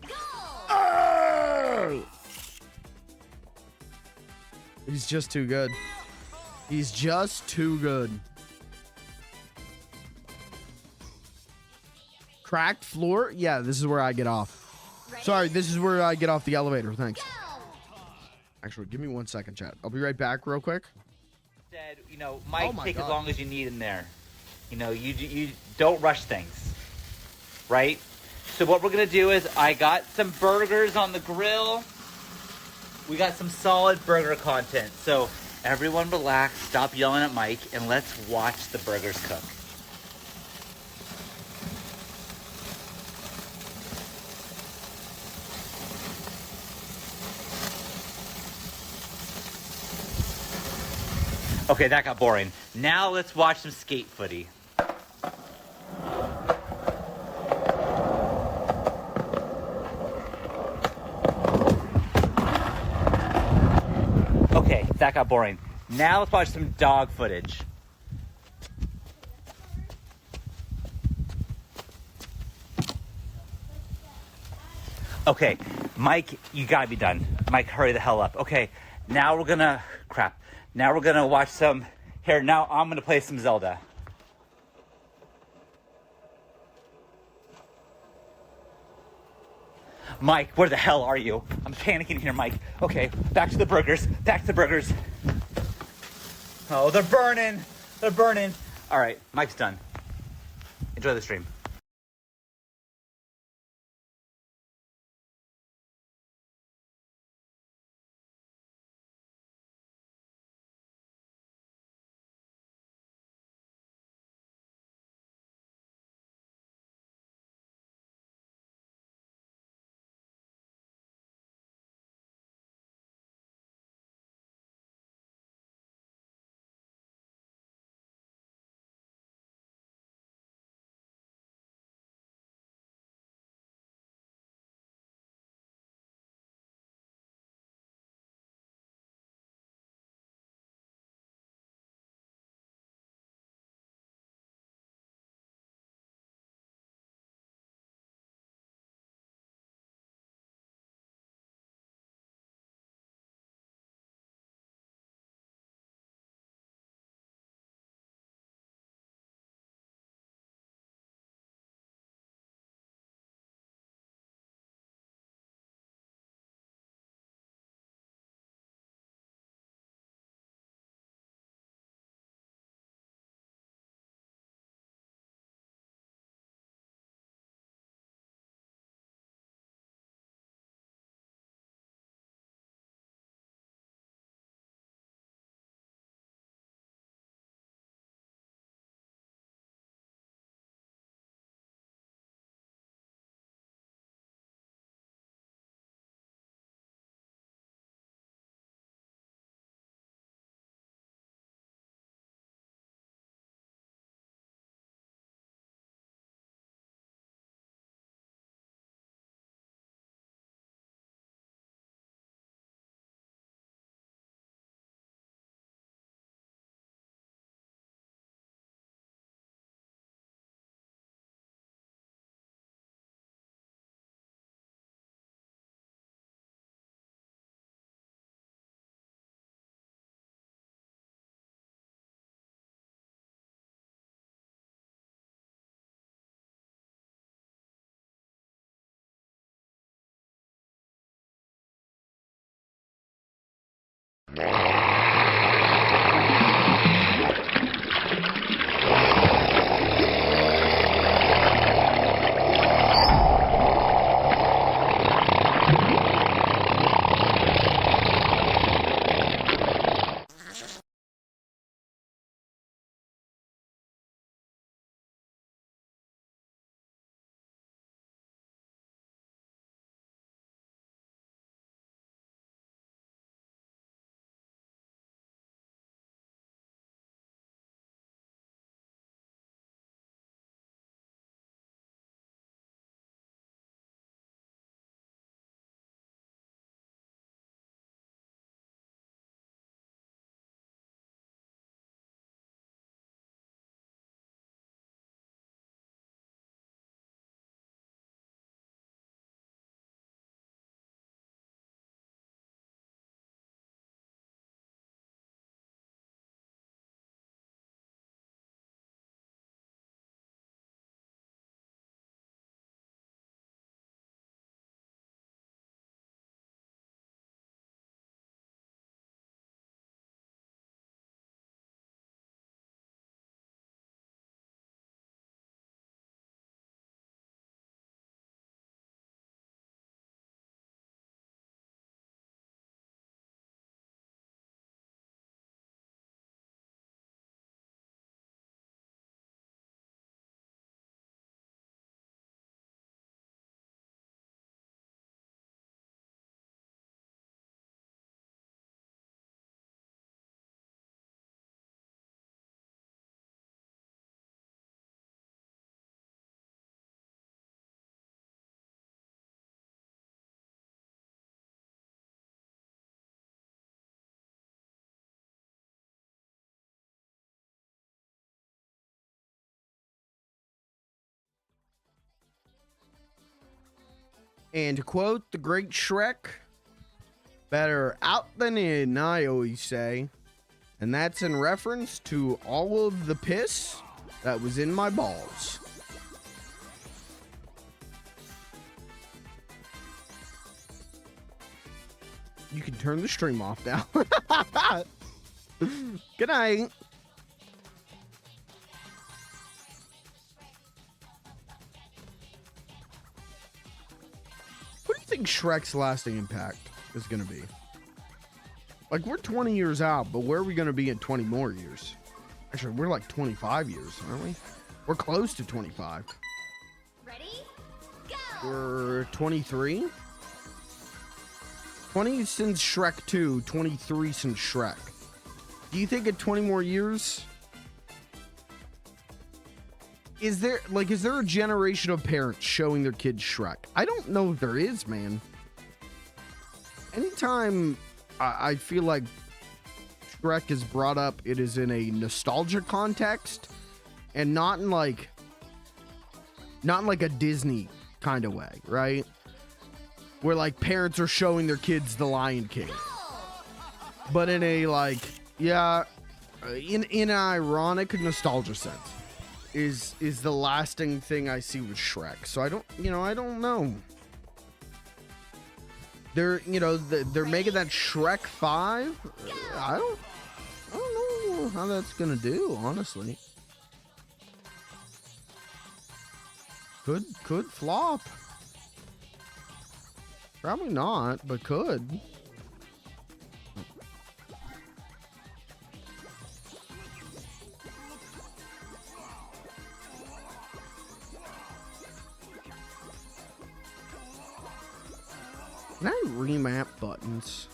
Go! Oh! He's just too good. He's just too good. Cracked floor? Yeah, this is where I get off. Ready? Sorry, this is where I get off the elevator. Thanks. Go! Actually, give me 1 second, chat. I'll be right back real quick. Said, Mike, Oh my take God. as long as you need in there. You don't rush things, right? So what we're gonna do is I got some burgers on the grill. We got some solid burger content. So everyone relax, stop yelling at Mike, and let's watch the burgers cook. Okay, that got boring. Now let's watch some skate footy. Okay, that got boring. Now let's watch some dog footage. Okay, Mike, you gotta be done. Mike, hurry the hell up. Okay, now we're gonna, crap. Now we're gonna watch some, here, now I'm gonna play some Zelda. Mike, where the hell are you? I'm panicking here, Mike. Okay, back to the burgers, back to the burgers. Oh, they're burning, they're burning. All right, Mike's done. Enjoy the stream. And to quote the great Shrek, better out than in, I always say. And that's in reference to all of the piss that was in my balls. You can turn the stream off now. Good night. What do you think Shrek's lasting impact is going to be? Like, we're 20 years out, but where are we going to be in 20 more years? Actually, we're like 25 years, aren't we? We're close to 25. Ready? Go! We're 23. 20 since Shrek 2, 23 since Shrek. Do you think in 20 more years, is there a generation of parents showing their kids Shrek? I don't know if there is, man. Anytime I feel like Shrek is brought up, it is in a nostalgia context and not in like a Disney kind of way, right? Where like parents are showing their kids The Lion King, but in a like, yeah, in an ironic nostalgia sense is the lasting thing I see with Shrek. So I don't know. They're making that Shrek 5. I don't know how that's gonna do, honestly. Could flop. Probably not, but could. Can I remap buttons?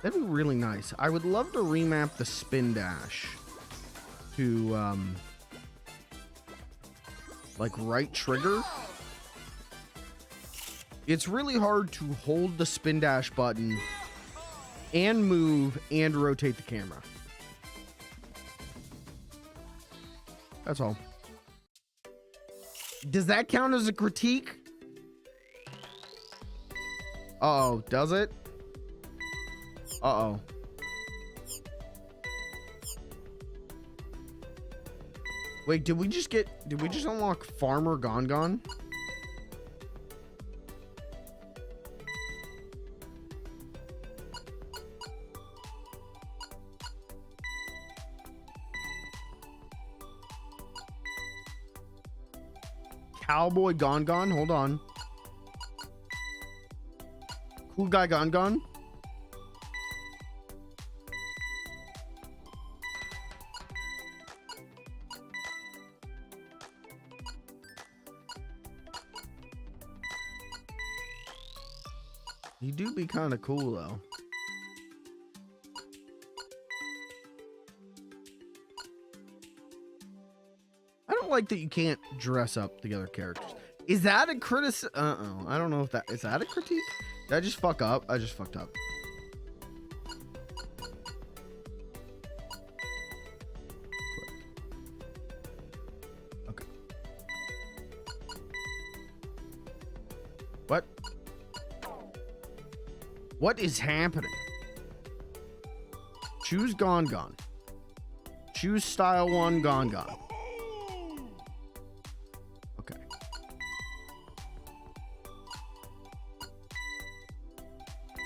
That'd be really nice. I would love to remap the spin dash to like right trigger. It's really hard to hold the spin dash button and move and rotate the camera. That's all. Does that count as a critique? Uh-oh, does it? Uh-oh. Wait, did we just unlock Farmer Gongon? Cowboy Gongon, hold on. Cool guy Gongon. He do be kind of cool though. I don't like that you can't dress up the other characters. Is that a criticism? I don't know if that is that a critique. Did I just fuck up? I just fucked up. Okay. What? What is happening? Choose Gongon. Choose style 1 Gongon. Okay.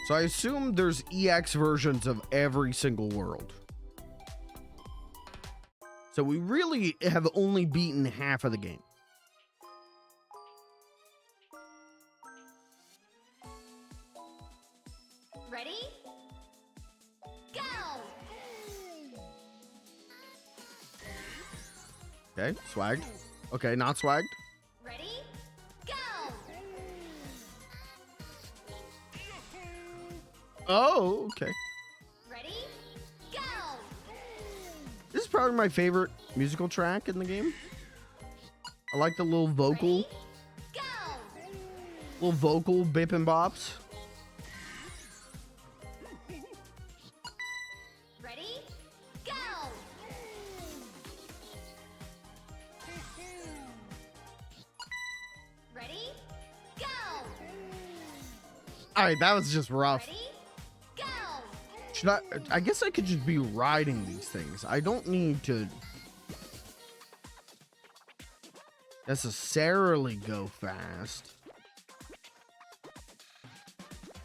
So I assume there's EX versions of every single world. So we really have only beaten half of the game. Ready? Go! Okay, swagged. Okay, not swagged. Ready? Go! Oh, okay. Ready? Go! This is probably my favorite musical track in the game. I like the little vocal, Ready? Go! little vocal bip and bops. Ready? Go! Ready? Go! right, that was just rough. Ready? Go! Should I guess I could just be riding these things. I don't need to necessarily go fast.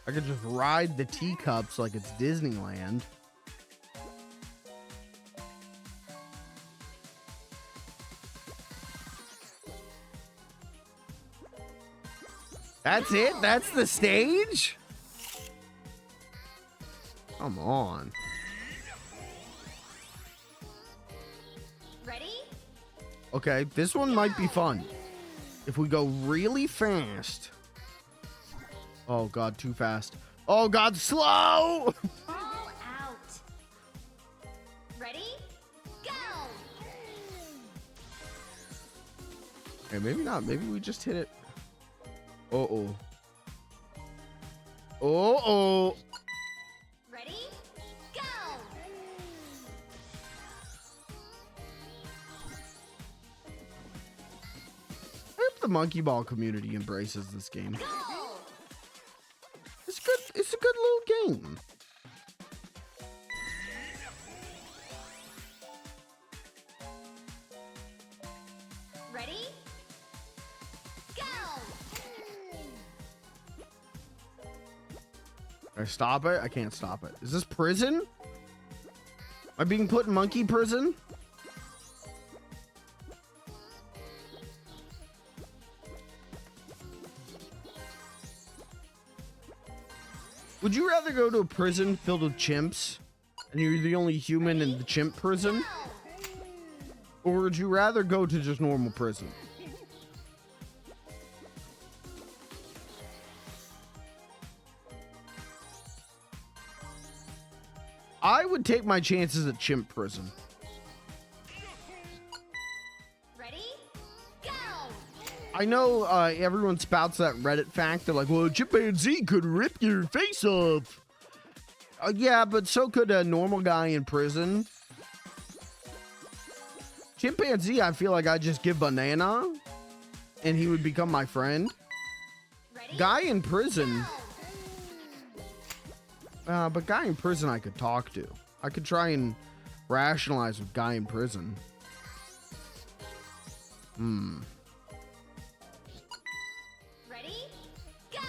I could just ride the teacups like it's Disneyland. That's it? That's the stage? Come on. Ready? Okay, this one might be fun. If we go really fast. Oh god, too fast. Oh god, slow! All out. Ready? Go! Okay, maybe not. Maybe we just hit it. Uh-oh. Uh-oh. Ready? Go! I hope the monkey ball community embraces this game. Go! It's good. It's a good little game. Ready? Go! Can I stop it? I can't stop it. Is this prison? Am I being put in monkey prison? Would you rather go to a prison filled with chimps and you're the only human in the chimp prison? Or would you rather go to just normal prison? I would take my chances at chimp prison. Ready? Go! I know everyone spouts that Reddit fact. They're like, well, a chimpanzee could rip your face off. Yeah, but so could a normal guy in prison. Chimpanzee, I feel like I just give banana and he would become my friend. Ready? Guy in prison. Go! But guy in prison I could talk to. I could try and rationalize with guy in prison. Ready? Go!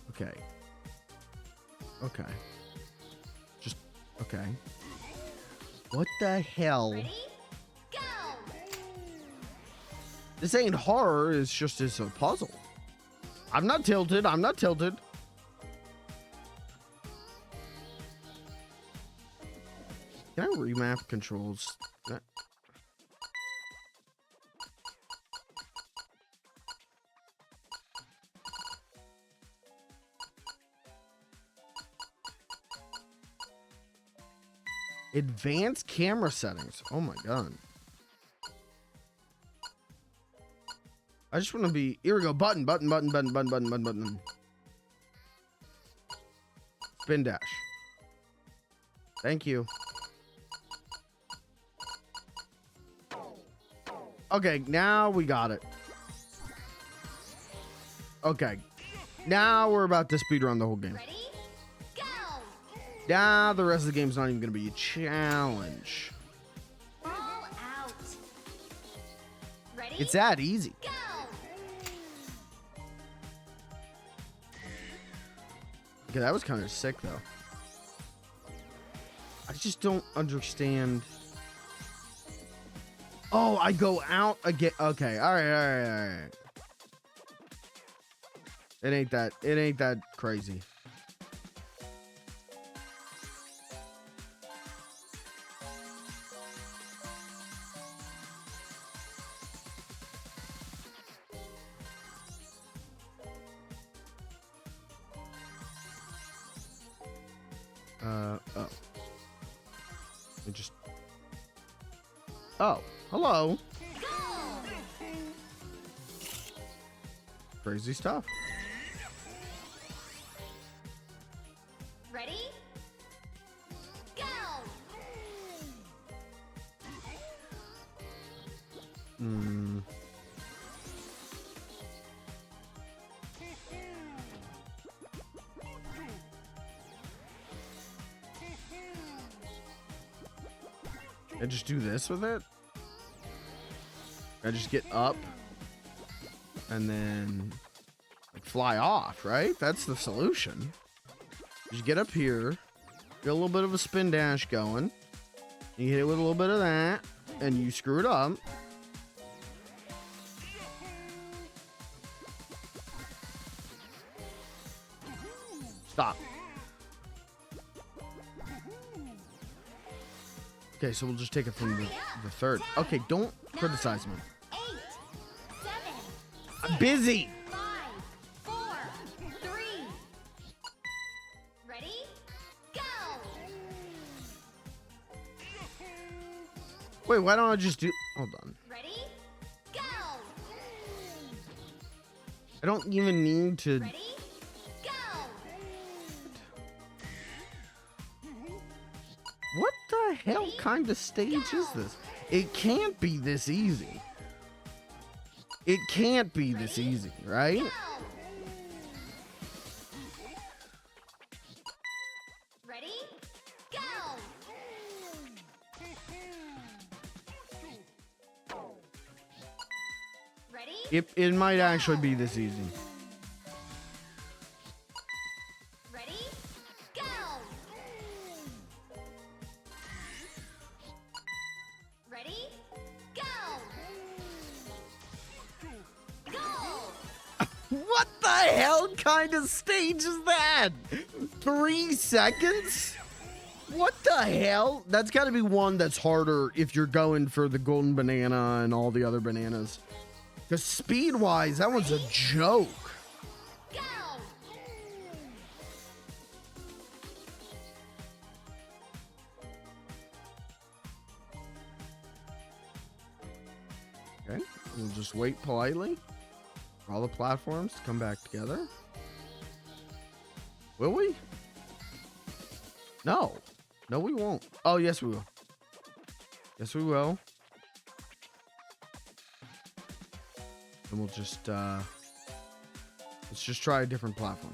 Okay. Okay. Just, okay. What the hell? Ready? Go! This ain't horror, it's just it's a puzzle. I'm not tilted, I'm not tilted. Can I remap controls? Advanced camera settings. Oh my god. I just want to be. Here we go. Button. Spin dash. Thank you. Okay, now we got it. Okay. Now we're about to speedrun the whole game. Ready? Go! Now the rest of the game's not even going to be a challenge. All out. Ready? It's that easy. Go! Okay, that was kind of sick, though. I just don't understand. Oh, I go out again. Okay, all right. It ain't that crazy. Oh. It just. Oh, hello. Crazy stuff. Ready? Go! I just do this with it? I just get up and then like fly off, right? That's the solution. Just get up here, get a little bit of a spin dash going. You hit it with a little bit of that, and you screw it up. Stop. Okay, so we'll just take it from the third. Okay, don't criticize me. 8, 7, I'm busy. 5, 4, 3. Ready? Go! Wait, why don't I just do... Hold on. Ready? Go! I don't even need to... Ready? Go! What the hell kind of stage is this? It can't be this easy. It can't be this easy, right? Go! Ready? Go! Ready? It might actually be this easy. Ready? Go! Ready? Go! Go! What the hell kind of stage is that? 3 seconds? What the hell? That's got to be one that's harder if you're going for the golden banana and all the other bananas. Because speed-wise, that one's a joke. Go! Okay, we'll just wait politely for all the platforms to come back together. Will we? No. No, we won't. Oh, yes, we will. Yes, we will. And we'll just, let's just try a different platform.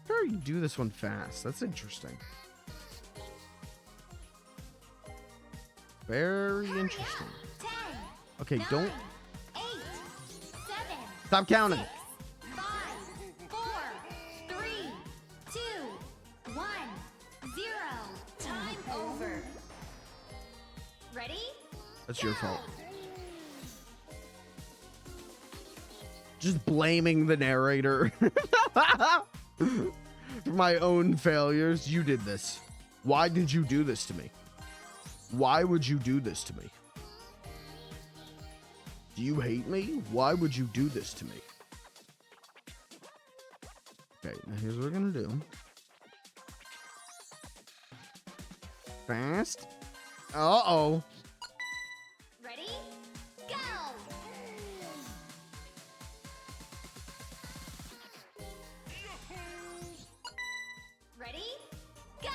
Sure, you do this one fast. That's interesting. Very interesting. 10, Okay, 9, don't 8, 7, stop counting. 5, 4, 3, 2, 1, 0. Time over. Ready? That's your fault. Just blaming the narrator for my own failures. You did this. Why did you do this to me? Why would you do this to me? Do you hate me? Why would you do this to me? Okay, now here's what we're gonna do. Fast. Uh-oh. Ready? Go! Ready? Go!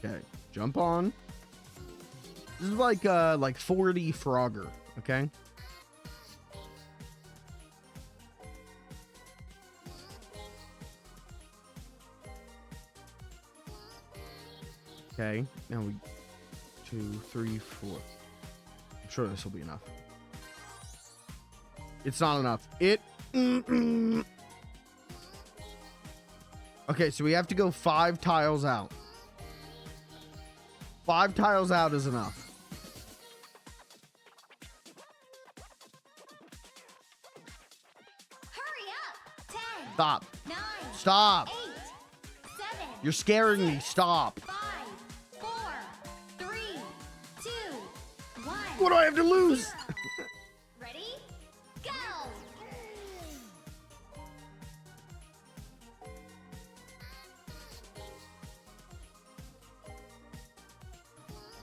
Okay, jump on. This is like 40 Frogger, okay? Okay, now we 2, 3, 4. I'm sure this will be enough. It's not enough. Okay, so we have to go 5 tiles out. 5 tiles out is enough. Hurry up! 10, Stop. 9, Stop. 8, 7, You're scaring me. Stop. 5, 4, 3, 2, 1. What do I have to lose? Ready? Go!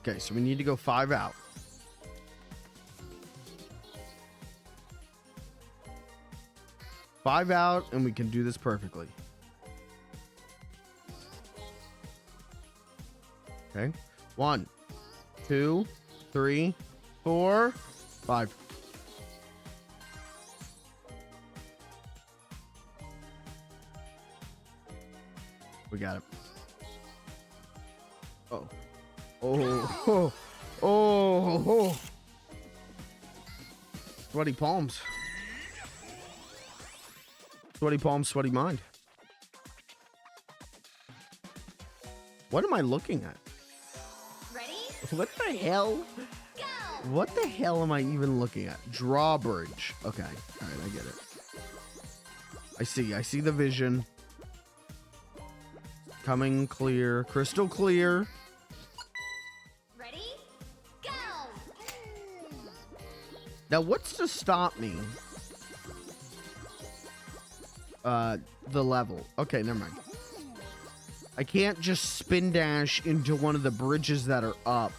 Okay, so we need to go 5 out. 5 out, and we can do this perfectly. Okay. 1, 2, 3, 4, 5. We got it. Oh. Oh. Oh. Oh. Oh. Sweaty palms. Sweaty palms, sweaty mind. What am I looking at? Ready? What the hell? Go! What the hell am I even looking at? Drawbridge. Okay. All right, I get it. I see the vision. Coming clear. Crystal clear. Ready? Go! Now, what's to stop me? The level. Okay, never mind. I can't just spin dash into one of the bridges that are up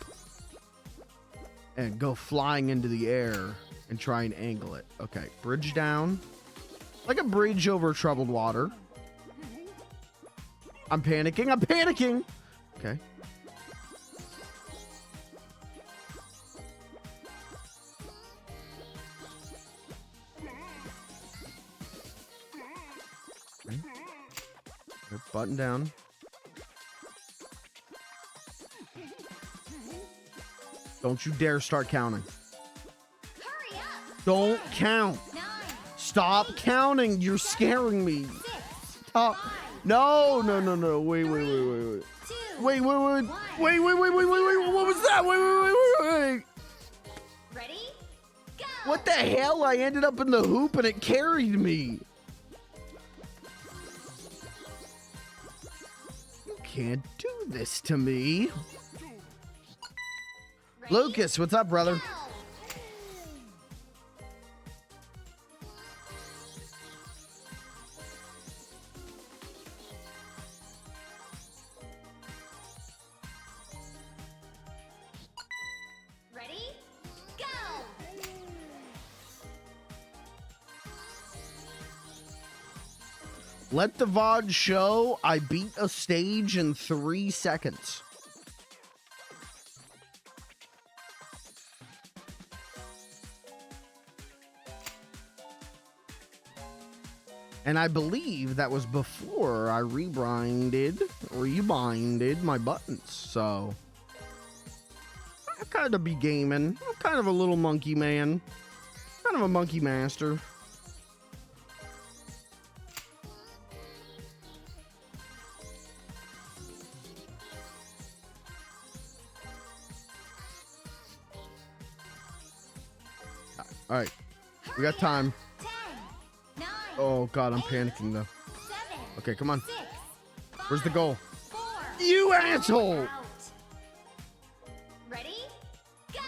and go flying into the air and try and angle it. Okay, bridge down. Like a bridge over troubled water. I'm panicking. I'm panicking. Okay. Button down. Don't you dare start counting. Hurry up! Don't count. 9, Stop counting. You're scaring me. 6, Stop. 5, No, no, no, no. Wait, wait, wait, wait, wait. 2, Wait, wait, wait. 1. Wait, wait, wait, wait, wait, wait. What was that? Wait, wait, wait, wait, wait. Ready? Go! What the hell? I ended up in the hoop and it carried me. You can't do this to me. Ready? Lucas, what's up, brother? Go! Ready? Go! Let the VOD show I beat a stage in 3 seconds. And I believe that was before I rebinded my buttons. So I kind of be gaming. I'm kind of a little monkey man. Kind of a monkey master. All right, we got time. 10, 9, Oh God, I'm panicking though. 7, Okay, come on. 6, Where's the goal? 4, You asshole! out. Ready? Go!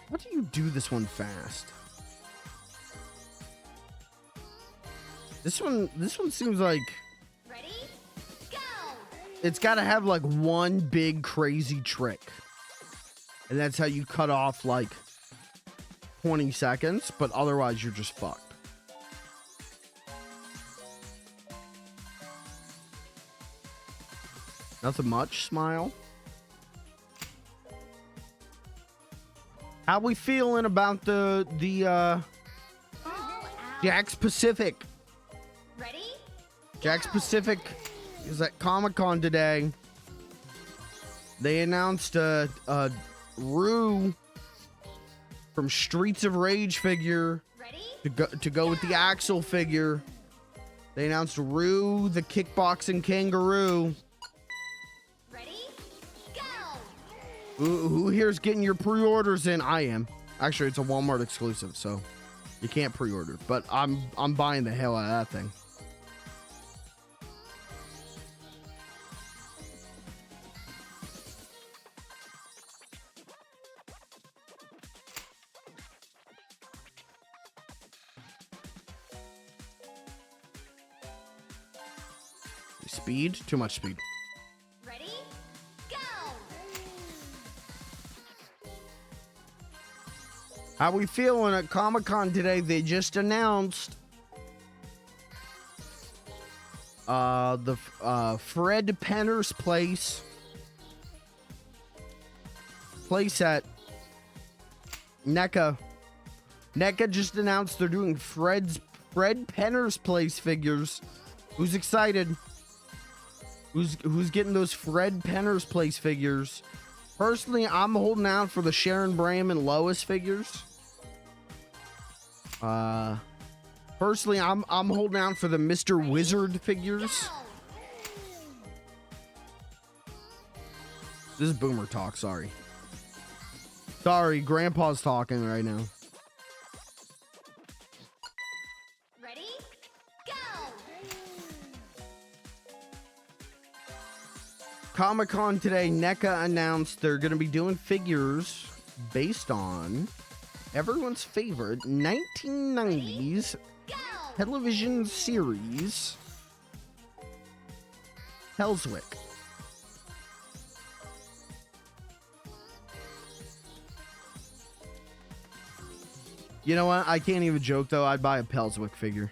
How do you do this one fast? This one seems like Ready? Go! it's got to have like one big crazy trick. And that's how you cut off like 20 seconds, but otherwise you're just fucked. Nothing much, smile. How we feeling about the All out. Jack's Pacific? Ready? Jack's Go! Pacific is at Comic-Con today. They announced a Rue from Streets of Rage figure Ready? to go with the Axel figure. They announced Rue, the kickboxing kangaroo. Ready? Go! Who here's getting your pre-orders in? I am. Actually, it's a Walmart exclusive, so you can't pre-order. But I'm buying the hell out of that thing. Speed? Too much speed. Ready? Go! How we feeling at Comic-Con today? They just announced the Fred Penner's place at NECA. NECA just announced they're doing Fred Penner's place figures. Who's excited? Who's getting those Fred Penner's place figures? Personally, I'm holding out for the Sharon Bram and Lois figures. Personally, I'm holding out for the Mr. Wizard figures. This is Boomer talk, sorry. Sorry, Grandpa's talking right now. Ready? Go! Comic-Con today, NECA announced they're going to be doing figures based on everyone's favorite 1990s television series, Hellswick. You know what? I can't even joke though. I'd buy a Pelswick figure.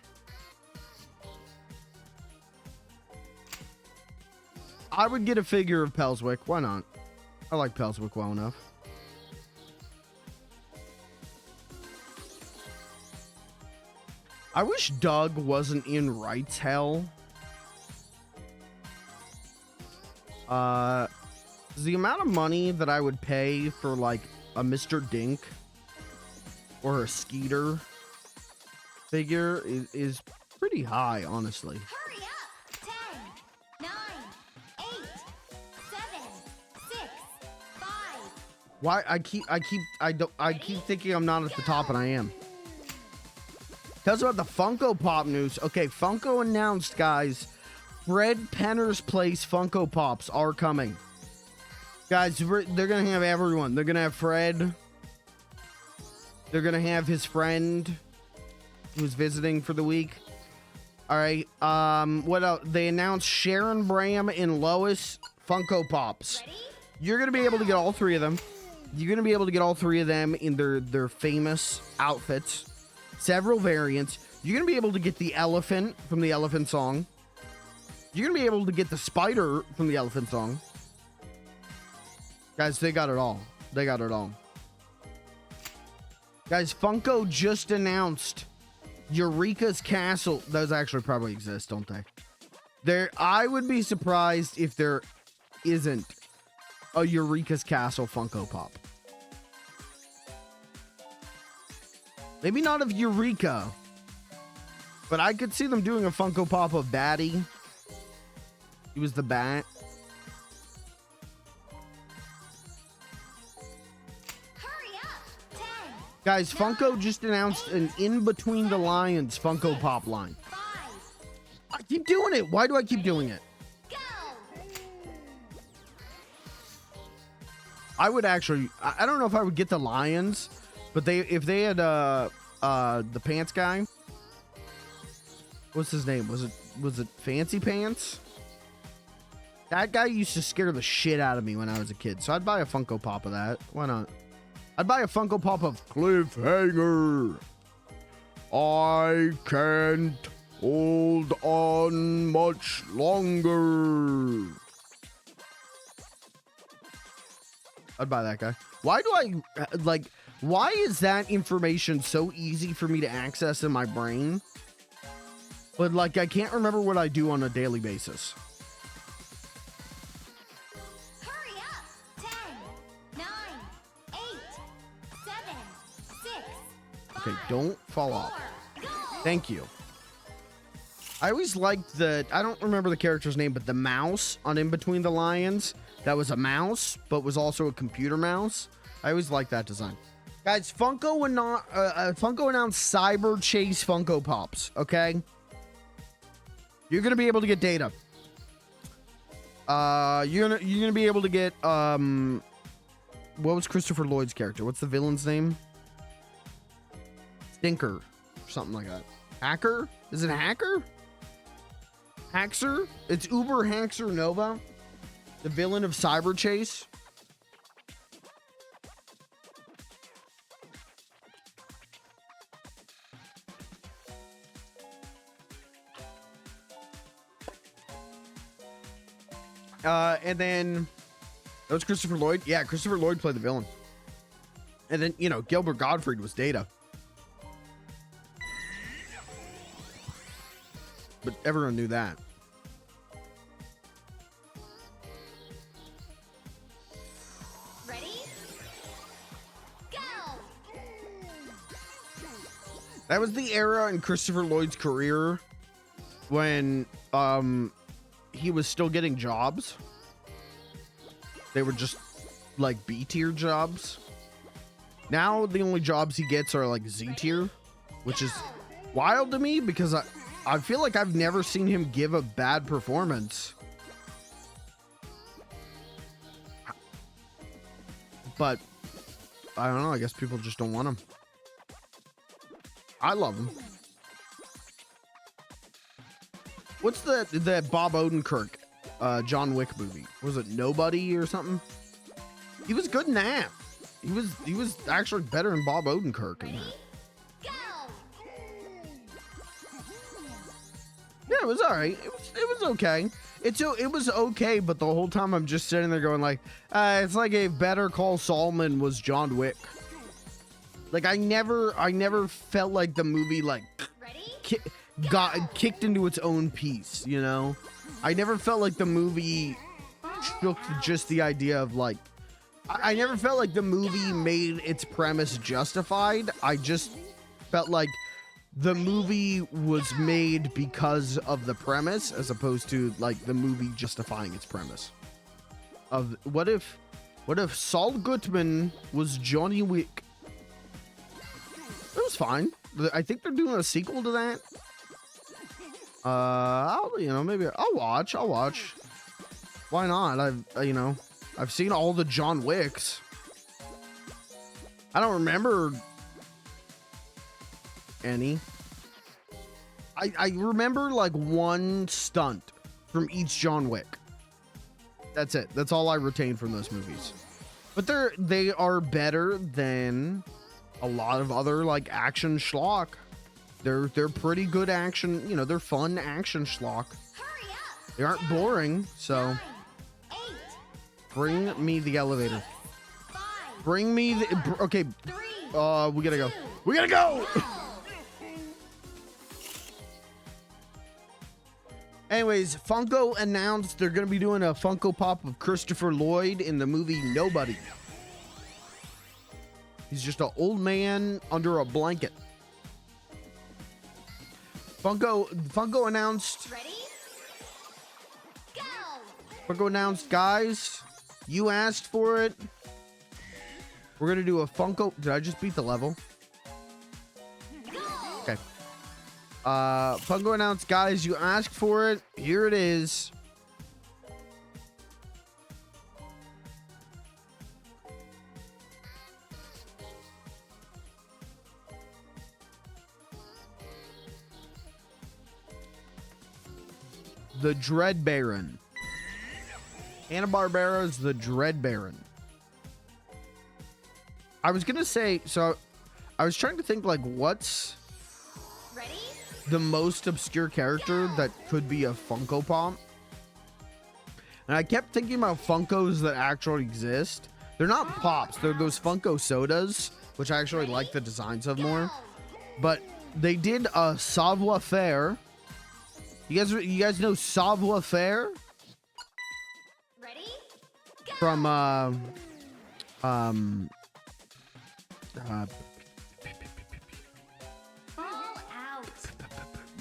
I would get a figure of Pelswick. Why not? I like Pelswick well enough. I wish Doug wasn't in Rights Hell. The amount of money that I would pay for like a Mr. Dink or a Skeeter figure is pretty high, honestly. Hurry up! 10, 9, 8, 7, 6, 5. Why I keep thinking I'm not at the top and I am. Tell us about the Funko Pop news. Okay, Funko announced, guys, Fred Penner's place Funko Pops are coming. Guys, they're gonna have everyone. They're gonna have Fred. They're gonna have his friend who's visiting for the week. All right. What else? They announced Sharon Bram and Lois Funko Pops. Ready? You're gonna be able to get all three of them. You're gonna be able to get all three of them in their famous outfits. Several variants. You're gonna be able to get the elephant from the Elephant Song. You're gonna be able to get the spider from the Elephant Song. Guys, they got it all. They got it all. Guys, Funko just announced Eureka's Castle. Those actually probably exist, don't they? I would be surprised if there isn't a Eureka's Castle Funko Pop. Maybe not of Eureka, but I could see them doing a Funko Pop of Batty. He was the bat. Hurry up! 10, Guys, Funko just announced an In Between the Lions Funko Pop line. 5, I keep doing it. Why do I keep doing it? go! I would actually, I don't know if I would get the Lions, but if they had the pants guy. What's his name? Was it Fancy Pants? That guy used to scare the shit out of me when I was a kid. So I'd buy a Funko Pop of that. Why not? I'd buy a Funko Pop of Cliffhanger. I can't hold on much longer. I'd buy that guy. Why do I, like, why is that information so easy for me to access in my brain? But, like, I can't remember what I do on a daily basis. Hurry up! 10, 9, 8, 7, 6, 5, Okay, don't fall off. 4, go! Thank you. I always liked I don't remember the character's name, but the mouse on In Between the Lions, that was a mouse, but was also a computer mouse. I always liked that design. Guys, Funko announced Cyber Chase Funko Pops, okay? You're gonna be able to get data. You're gonna be able to get what was Christopher Lloyd's character? What's the villain's name? Stinker, or something like that. Hacker? Is it Hacker? Haxer? It's Uber Haxer Nova, the villain of Cyber Chase. And then that was Christopher Lloyd. Yeah, Christopher Lloyd played the villain. And then, you know, Gilbert Gottfried was Data. But everyone knew that. Ready? Go! That was the era in Christopher Lloyd's career when he was still getting jobs. They were just like B tier jobs. Now the only jobs he gets are like Z tier, which is wild to me because I feel like I've never seen him give a bad performance. But I don't know, I guess people just don't want him. I love him. What's the Bob Odenkirk John Wick movie? Was it Nobody or something? He was good in that. He was actually better than Bob Odenkirk in that. Go! Yeah, it was all right. It was okay. It was okay, but the whole time I'm just sitting there going like, it's like a Better Call Saul was John Wick. Like I never felt like the movie like Ready? got kicked into its own piece, you know? I never felt like the movie took just the idea of like, I never felt like the movie made its premise justified. I just felt like the movie was made because of the premise as opposed to like the movie justifying its premise. Of what if Saul Goodman was Johnny Wick? It was fine. I think they're doing a sequel to that. Maybe I'll watch. Why not? I've seen all the John Wicks. I don't remember any. I remember like one stunt from each John Wick. That's it. That's all I retain from those movies. But they are better than a lot of other like action schlock. They're pretty good action, they're fun action schlock. Hurry up! They aren't boring, so 9, 8, bring me the elevator. 5, Bring me the okay. 3, We gotta go. 2, We gotta go. Anyways, Funko announced they're gonna be doing a Funko Pop of Christopher Lloyd in the movie Nobody. He's just an old man under a blanket. Funko announced. Ready? Go! Funko announced, guys. You asked for it. We're gonna do a Funko. Did I just beat the level? Go! Okay. Funko announced, guys. You asked for it. Here it is. The Dread Baron. Hanna-Barbera's The Dread Baron. I was gonna say, so I was trying to think like what's Ready? the most obscure character that could be a Funko Pop. And I kept thinking about Funkos that actually exist. They're not pops, they're those Funko sodas, which I actually like the designs of more. But they did a Savoir Faire. You guys know Savoir Faire? Ready? Go! From All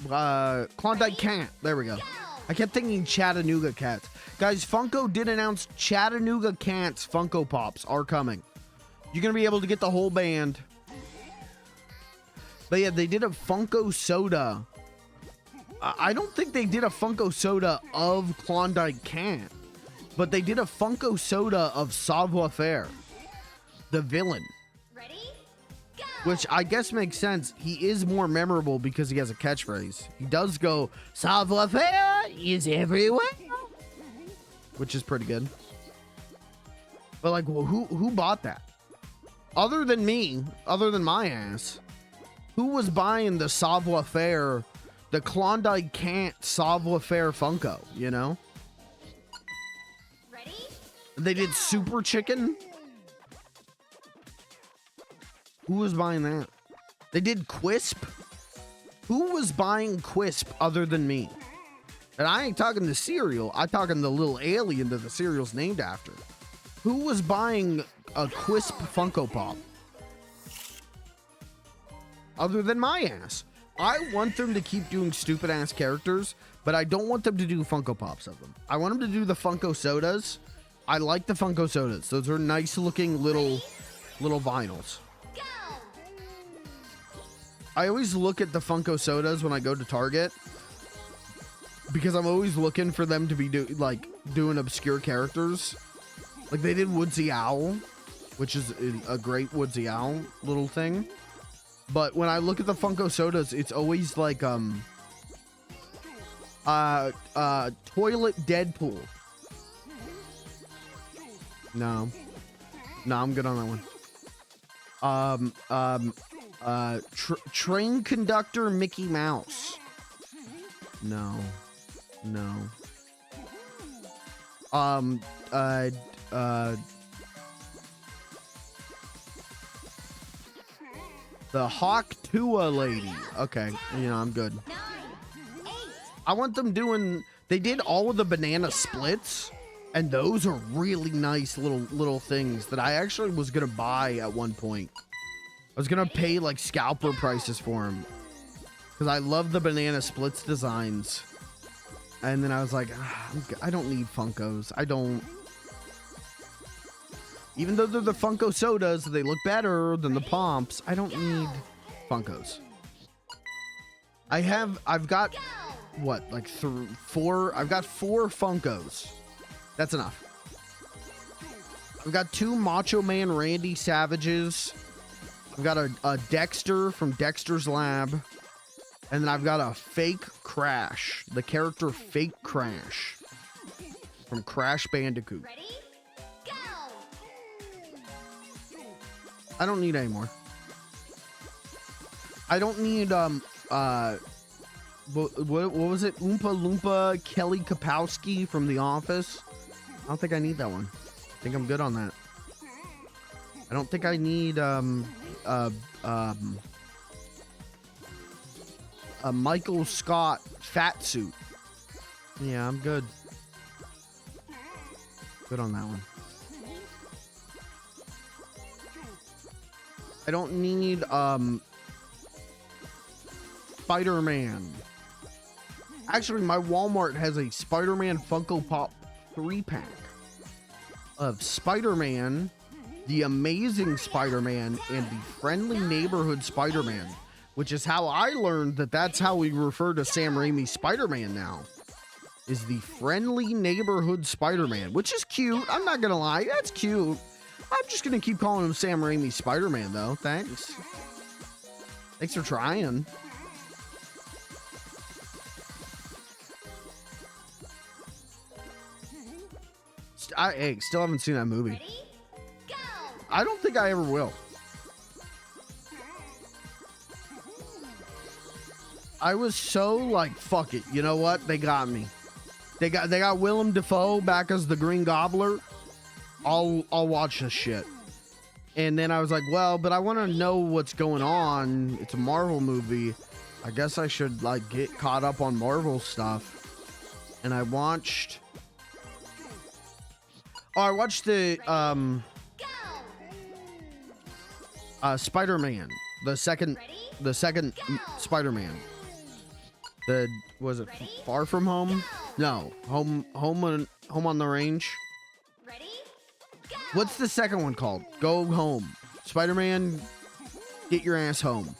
out. Klondike Cat. There we go. Go! I kept thinking Chattanooga Cats. Guys, Funko did announce Chattanooga Cats Funko Pops are coming. You're going to be able to get the whole band. But yeah, they did a Funko soda. I don't think they did a Funko soda of Klondike Cat. But they did a Funko soda of Savoir Faire, the villain. Ready? Go! Which I guess makes sense. He is more memorable because he has a catchphrase. He does go, Savoir Faire is everywhere. Which is pretty good. But like, well, who bought that? Other than me, other than my ass. Who was buying the Savoir Faire, the Klondike Cat Savoir Faire Funko, you know? They did Super Chicken. Who was buying that? They did Quisp. Who was buying Quisp other than me? And I ain't talking the cereal. I'm talking the little alien that the cereal's named after. Who was buying a Quisp Funko Pop? Other than my ass. I want them to keep doing stupid ass characters, but I don't want them to do Funko Pops of them. I want them to do the Funko Sodas. I like the Funko Sodas. Those are nice looking little vinyls. Go! I always look at the Funko Sodas when I go to Target because I'm always looking for them to be doing obscure characters. Like they did Woodsy Owl, which is a great Woodsy Owl little thing. But when I look at the Funko Sodas, it's always like Toilet Deadpool. No, I'm good on that one. Train Conductor Mickey Mouse. No. The Hawk Tua lady. Okay, I'm good. 9, 8, I want them doing. They did all of the banana splits, and those are really nice little things that I actually was gonna buy at one point. I was gonna pay like scalper prices for them because I love the banana splits designs. And then I was like, I don't need Funkos. I don't. Even though they're the Funko Sodas, they look better than the Pomps. I don't need Funkos. I've got what, like 4? I've got 4 Funkos. That's enough. I've got 2 Macho Man Randy Savages. I've got a Dexter from Dexter's Lab. And then I've got a fake Crash. The character Fake Crash. From Crash Bandicoot. ready, go! I don't need any more. I don't need, what was it? Oompa Loompa Kelly Kapowski from The Office. I don't think I need that one. I think I'm good on that. I don't think I need, a Michael Scott fat suit. Yeah, I'm good. Good on that one. I don't need, Spider-Man. Actually, my Walmart has a Spider-Man Funko Pop 3-pack of Spider-Man, the Amazing Spider-Man, and the Friendly Neighborhood Spider-Man, which is how I learned that that's how we refer to Sam Raimi's Spider-Man now, is the Friendly Neighborhood Spider-Man, which is cute. I'm not gonna lie, that's cute. I'm just gonna keep calling him Sam Raimi's Spider-Man, though. Thanks. Thanks for trying. I still haven't seen that movie. Ready, go! I don't think I ever will. I was so like, fuck it. You know what? They got me. They got Willem Dafoe back as the Green Gobbler. I'll watch this shit. And then I was like, well, but I want to know what's going on. It's a Marvel movie. I guess I should like get caught up on Marvel stuff. And I watched. Oh, I watched the Spider-Man, the second Spider-Man. Was it Far From Home? No, Home on the Range. Ready, go! What's the second one called? Go Home. Spider-Man, Get Your Ass Home.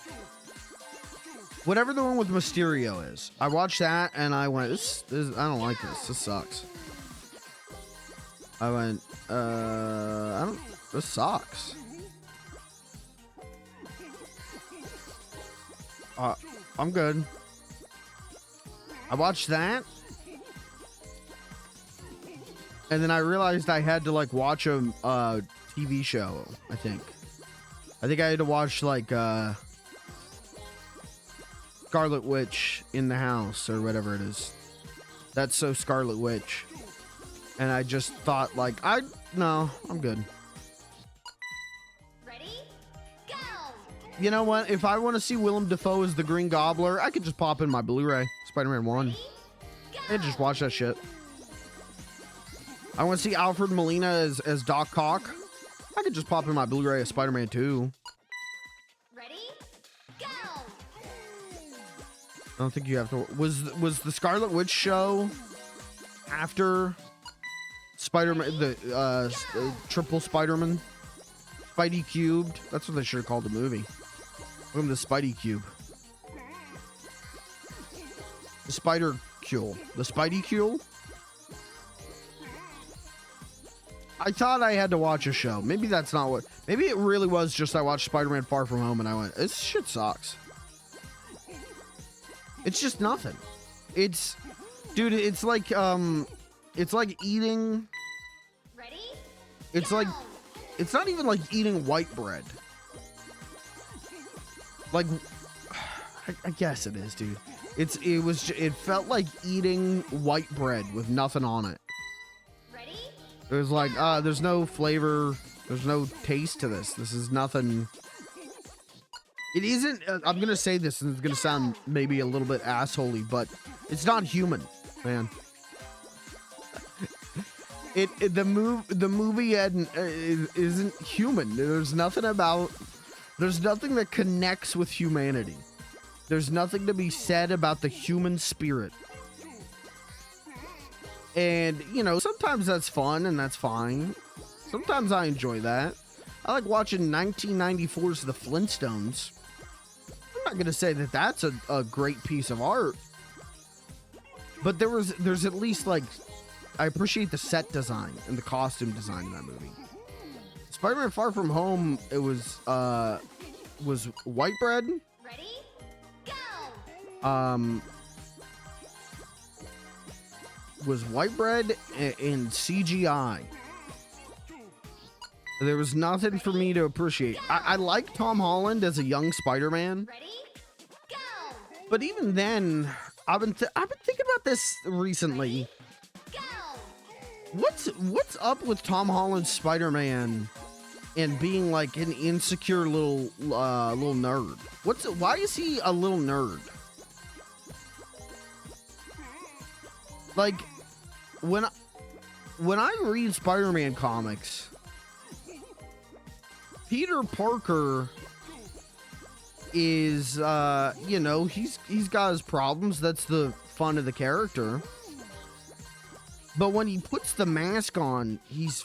Whatever the one with Mysterio is. I watched that and I went, this I don't like this. This sucks. I went, this sucks. I'm good. I watched that. And then I realized I had to like watch a TV show, I think I had to watch like Scarlet Witch in the House or whatever it is. That's So Scarlet Witch. And I just thought like No, I'm good. Ready? Go! You know what? If I want to see Willem Dafoe as the Green Gobbler, I could just pop in my Blu-ray, Spider-Man 1, Ready? Go! and just watch that shit. I want to see Alfred Molina as Doc Ock. I could just pop in my Blu-ray of Spider-Man 2. Ready? Go! I don't think you have to. Was the Scarlet Witch show after Spider-Man, the triple Spider-Man? Spidey Cubed? That's what they should have called the movie. From the Spidey Cube. The Spider Cule. The Spidey Cule? I thought I had to watch a show. Maybe that's not what. Maybe it really was just I watched Spider-Man Far From Home and I went, this shit sucks. It's just nothing. It's, dude, it's like eating. Ready? It's Go! like, it's not even like eating white bread. Like, I guess it is, dude. It felt like eating white bread with nothing on it. Ready? It was like, there's no flavor, there's no taste to this. This is nothing. It isn't, I'm gonna say this and it's gonna sound maybe a little bit assholey, but it's not human, man. The movie isn't human. There's nothing that connects with humanity. There's nothing to be said about the human spirit. And, you know, sometimes that's fun and that's fine. Sometimes I enjoy that. I like watching 1994's The Flintstones. I'm not going to say that that's a great piece of art. But there's at least, like, I appreciate the set design and the costume design in that movie. Spider-Man Far From Home, it was white bread. Ready? Go! Was white bread and CGI. There was nothing for me to appreciate. I like Tom Holland as a young Spider-Man, Ready? Go! but even then, I've been thinking about this recently. Go! What's up with Tom Holland's Spider-Man and being like an insecure little nerd? Why is he a little nerd? Like, when I read Spider-Man comics, Peter Parker is, you know, he's got his problems. That's the fun of the character. But when he puts the mask on, he's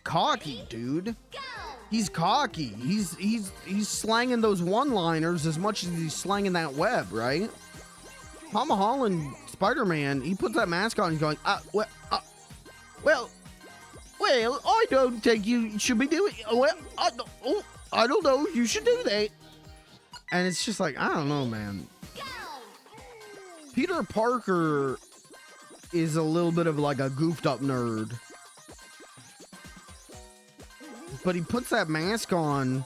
cocky, dude. Go! He's cocky. He's slanging those one-liners as much as he's slanging that web, right? Tom Holland, Spider-Man, he puts that mask on and going, well, I don't think you should be doing, I don't know if you should do that. And it's just like, I don't know, man. Go! Peter Parker is a little bit of like a goofed up nerd. But he puts that mask on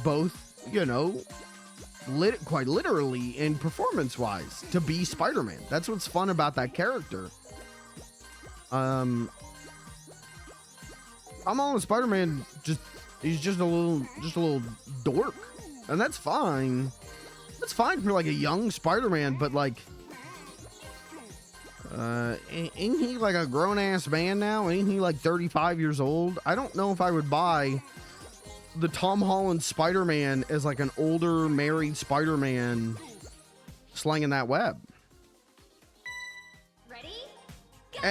both, you know, quite literally and performance-wise to be Spider-Man. That's what's fun about that character. I'm on Spider-Man. He's just a little dork, and that's fine. That's fine for like a young Spider-Man, but like, ain't he like a grown-ass man now? Ain't he like 35 years old? I don't know if I would buy the Tom Holland Spider-Man as like an older married Spider-Man slanging that web. Ready?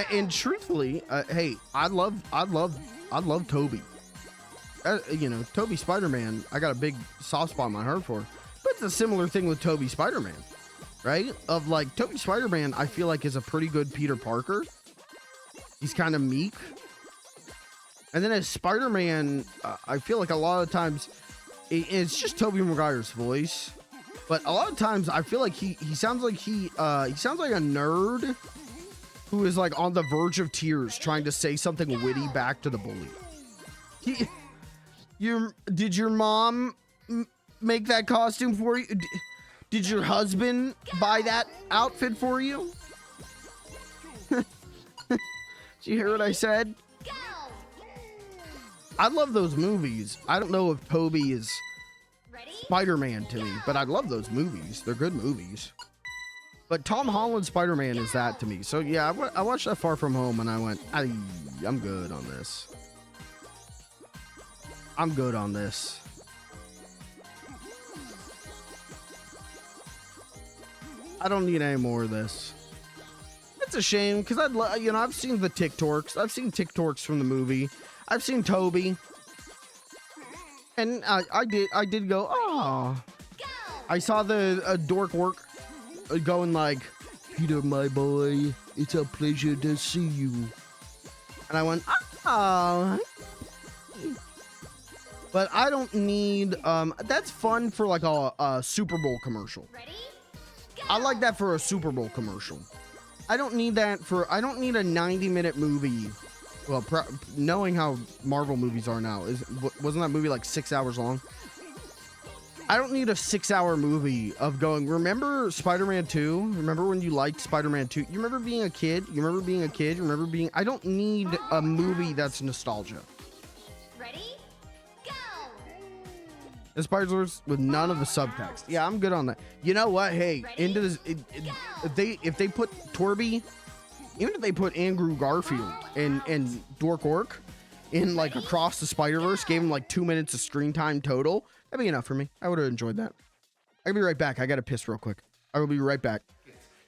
And truthfully, hey, I love Toby. You know, Toby Spider-Man, I got a big soft spot in my heart for. But it's a similar thing with Toby Spider-Man, right? Of like, Toby Spider-Man, I feel like is a pretty good Peter Parker. He's kind of meek. And then as Spider-Man, I feel like a lot of times, it's just Tobey Maguire's voice. But a lot of times, I feel like he sounds like he sounds like a nerd who is like on the verge of tears trying to say something witty back to the bully. Did your mom make that costume for you? Did your husband buy that outfit for you? Did you hear what I said? I love those movies. I don't know if Toby is Ready? Spider-Man to me, but I love those movies. They're good movies. But Tom Holland's Spider-Man is that to me. So yeah, I watched that Far From Home and I went, I'm good on this. I'm good on this. I don't need any more of this. It's a shame because I've seen the TikToks. I've seen TikToks from the movie. I've seen Toby, and I did go, oh. Go! I saw the dork work going like, Peter, my boy, it's a pleasure to see you, and I went, oh. But I don't need that's fun for like a Super Bowl commercial. Ready? I like that for a Super Bowl commercial. I don't need that for, I don't need a 90-minute movie. Well, knowing how Marvel movies are now, wasn't that movie like 6 hours long? I don't need a 6-hour movie of going, remember Spider-Man 2? Remember when you liked Spider-Man 2? You remember being a kid? You remember being a kid? You remember being, I don't need a movie that's nostalgia. Ready? Go! Spider-Verse with none of the subtext. Yeah, I'm good on that. You know what? Hey, into this, if they put Torby, even if they put Andrew Garfield and Dork Ork in like Across the Spider-Verse, gave him like 2 minutes of screen time total, that'd be enough for me. I would have enjoyed that. I'll be right back. I gotta piss real quick. I will be right back.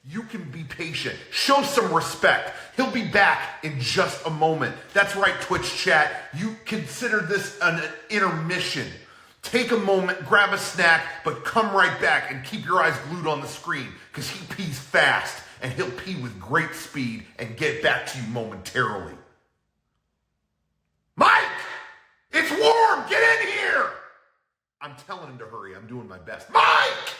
You can be patient. Show some respect. He'll be back in just a moment. That's right, Twitch chat. You consider this an intermission. Take a moment, grab a snack, but come right back and keep your eyes glued on the screen because he pees fast and he'll pee with great speed and get back to you momentarily. Mike! It's warm! Get in here! I'm telling him to hurry. I'm doing my best. Mike!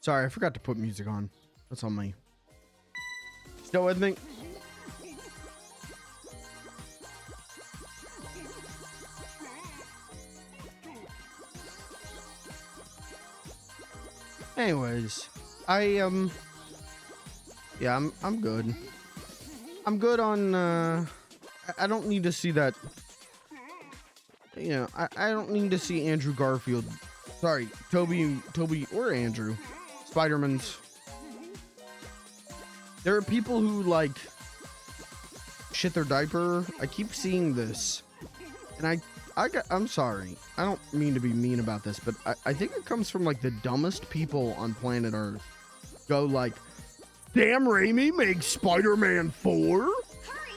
Sorry, I forgot to put music on. That's on me. Still with me? Anyways, yeah, I'm good. I'm good on, I don't need to see that. You know, I don't need to see Andrew Garfield. Sorry, Toby or Andrew. Spider-Man's. There are people who, like, shit their diaper. I keep seeing this. And I'm sorry. I don't mean to be mean about this, but I think it comes from, like, the dumbest people on planet Earth. Go, like, Sam Raimi makes Spider-Man 4? Hurry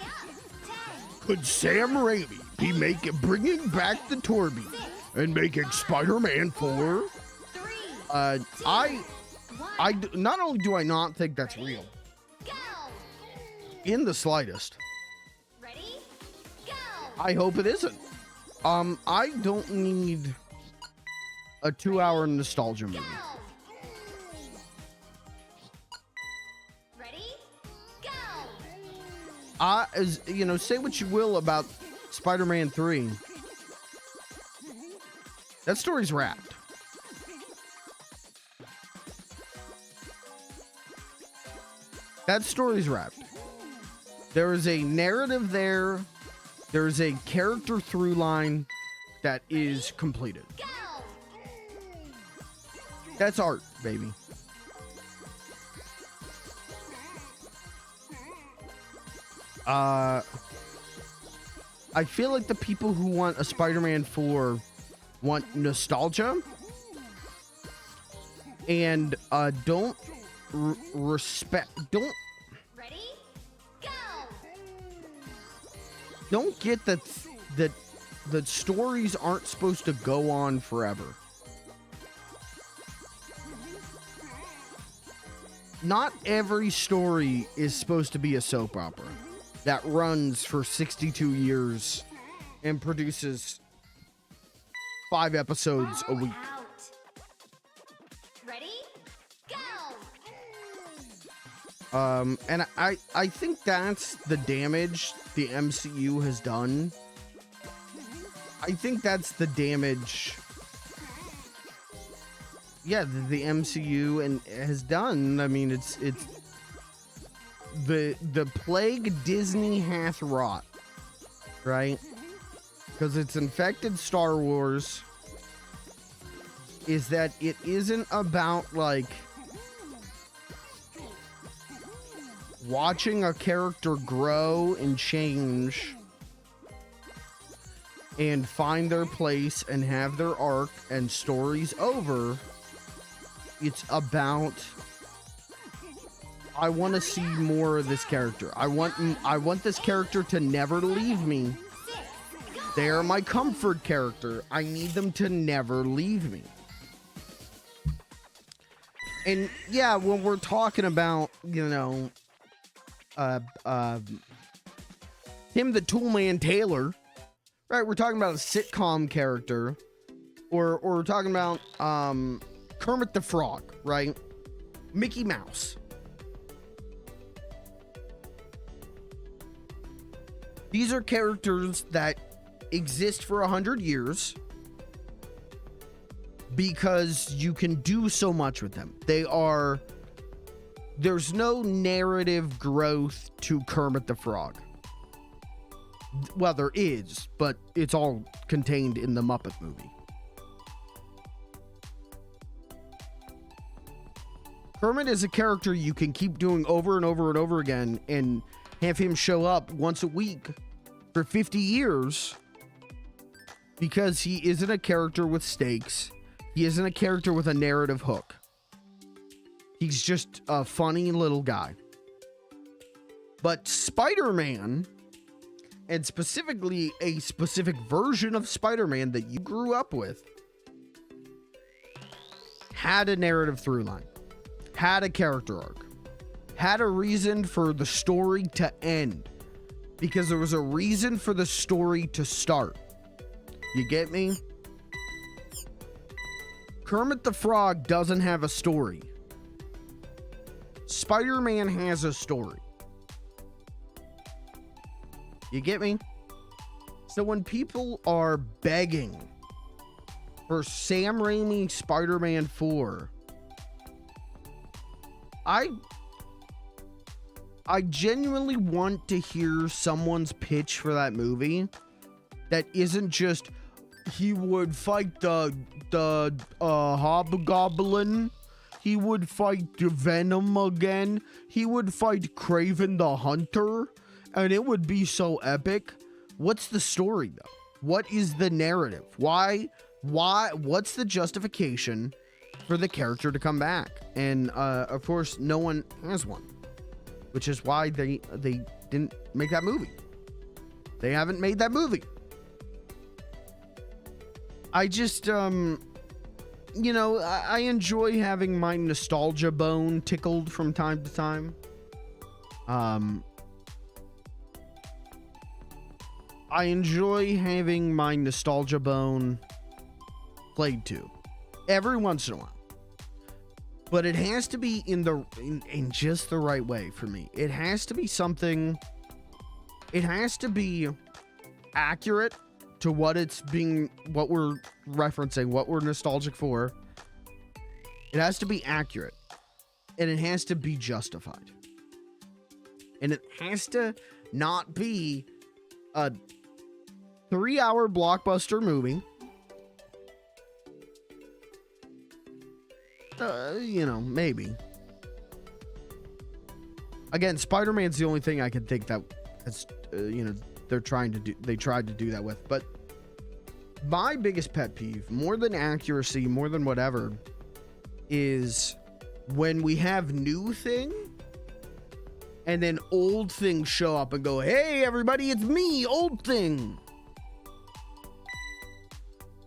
up! 10, Could Sam Raimi be bringing back the Torby and making Spider-Man 4? 3, Not only do I not think that's real, go! in the slightest, Ready? Go! I hope it isn't. I don't need a 2-hour nostalgia movie. Go! Ready? Go! As you know, say what you will about Spider-Man 3. That story's wrapped. That story's wrapped. There is a narrative there. There is a character through line that is completed. Go! That's art, baby. I feel like the people who want a Spider-Man 4 want nostalgia and don't respect, don't Ready? Go! get that the stories aren't supposed to go on forever. Not every story is supposed to be a soap opera that runs for 62 years and produces 5 episodes a week. Out. Ready? Go! And I think that's the damage the MCU has done. I think that's the damage, yeah, the MCU and has done. I mean, it's the plague Disney hath wrought, right? Because it's infected Star Wars, is that it isn't about, like, watching a character grow and change and find their place and have their arc and stories over. It's about, I want to see more of this character. I want this character to never leave me. They are my comfort character. I need them to never leave me. And yeah, when we're talking about, you know, Tim the Toolman Taylor, right? We're talking about a sitcom character, or we're talking about Kermit the Frog, right? Mickey Mouse. These are characters that exist for 100 years because you can do so much with them. There's no narrative growth to Kermit the Frog. Well, there is, but it's all contained in the Muppet movie. Kermit is a character you can keep doing over and over and over again and have him show up once a week for 50 years because he isn't a character with stakes. He isn't a character with a narrative hook. He's just a funny little guy. But Spider-Man, and specifically a specific version of Spider-Man that you grew up with, had a narrative through line, had a character arc, had a reason for the story to end, because there was a reason for the story to start. You get me? Kermit the Frog doesn't have a story. Spider-Man has a story. You get me? So when people are begging for Sam Raimi Spider-Man 4, I genuinely want to hear someone's pitch for that movie that isn't just he would fight the Hobgoblin, he would fight the Venom again, he would fight Kraven the Hunter, and it would be so epic. What's the story though? What is the narrative? Why what's the justification for the character to come back? And of course no one has one, which is why they didn't make that movie. They haven't made that movie. I just you know, I enjoy having my nostalgia bone tickled from time to time. I enjoy having my nostalgia bone played to every once in a while, but it has to be in just the right way for me. It has to be something, it has to be accurate to what we're referencing, what we're nostalgic for. It has to be accurate, and it has to be justified, and it has to not be a 3-hour blockbuster movie. You know, maybe. Again, Spider-Man's the only thing I can think that's you know, they tried to do that with. But my biggest pet peeve, more than accuracy, more than whatever, is when we have new thing and then old things show up and go, hey everybody, it's me, old thing.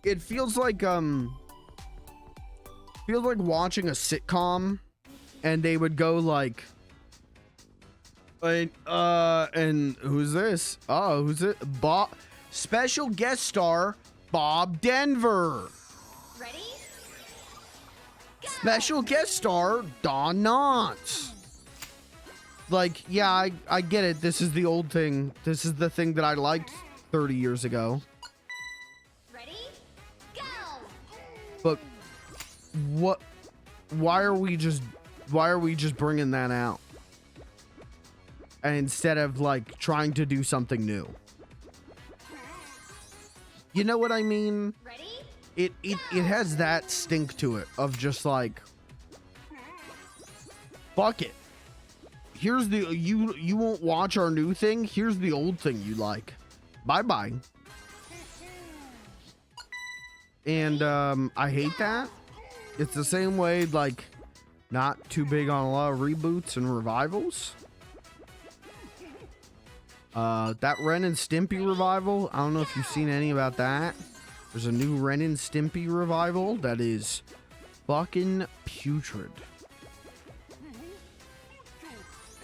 It feels like watching a sitcom and they would go like, and who's this? Oh, who's it? Bob, special guest star Bob Denver. Ready? Special guest star Don Knotts. Like, yeah, I get it. This is the old thing. This is the thing that I liked 30 years ago. Ready? Go! But why are we just bringing that out? And instead of like trying to do something new. You know what I mean? Ready? It has that stink to it of just like, fuck it. Here's the you won't watch our new thing. Here's the old thing you like. Bye-bye. And I hate that. It's the same way, like, not too big on a lot of reboots and revivals. That Ren and Stimpy revival, I don't know if you've seen any about that. There's a new Ren and Stimpy revival that is fucking putrid.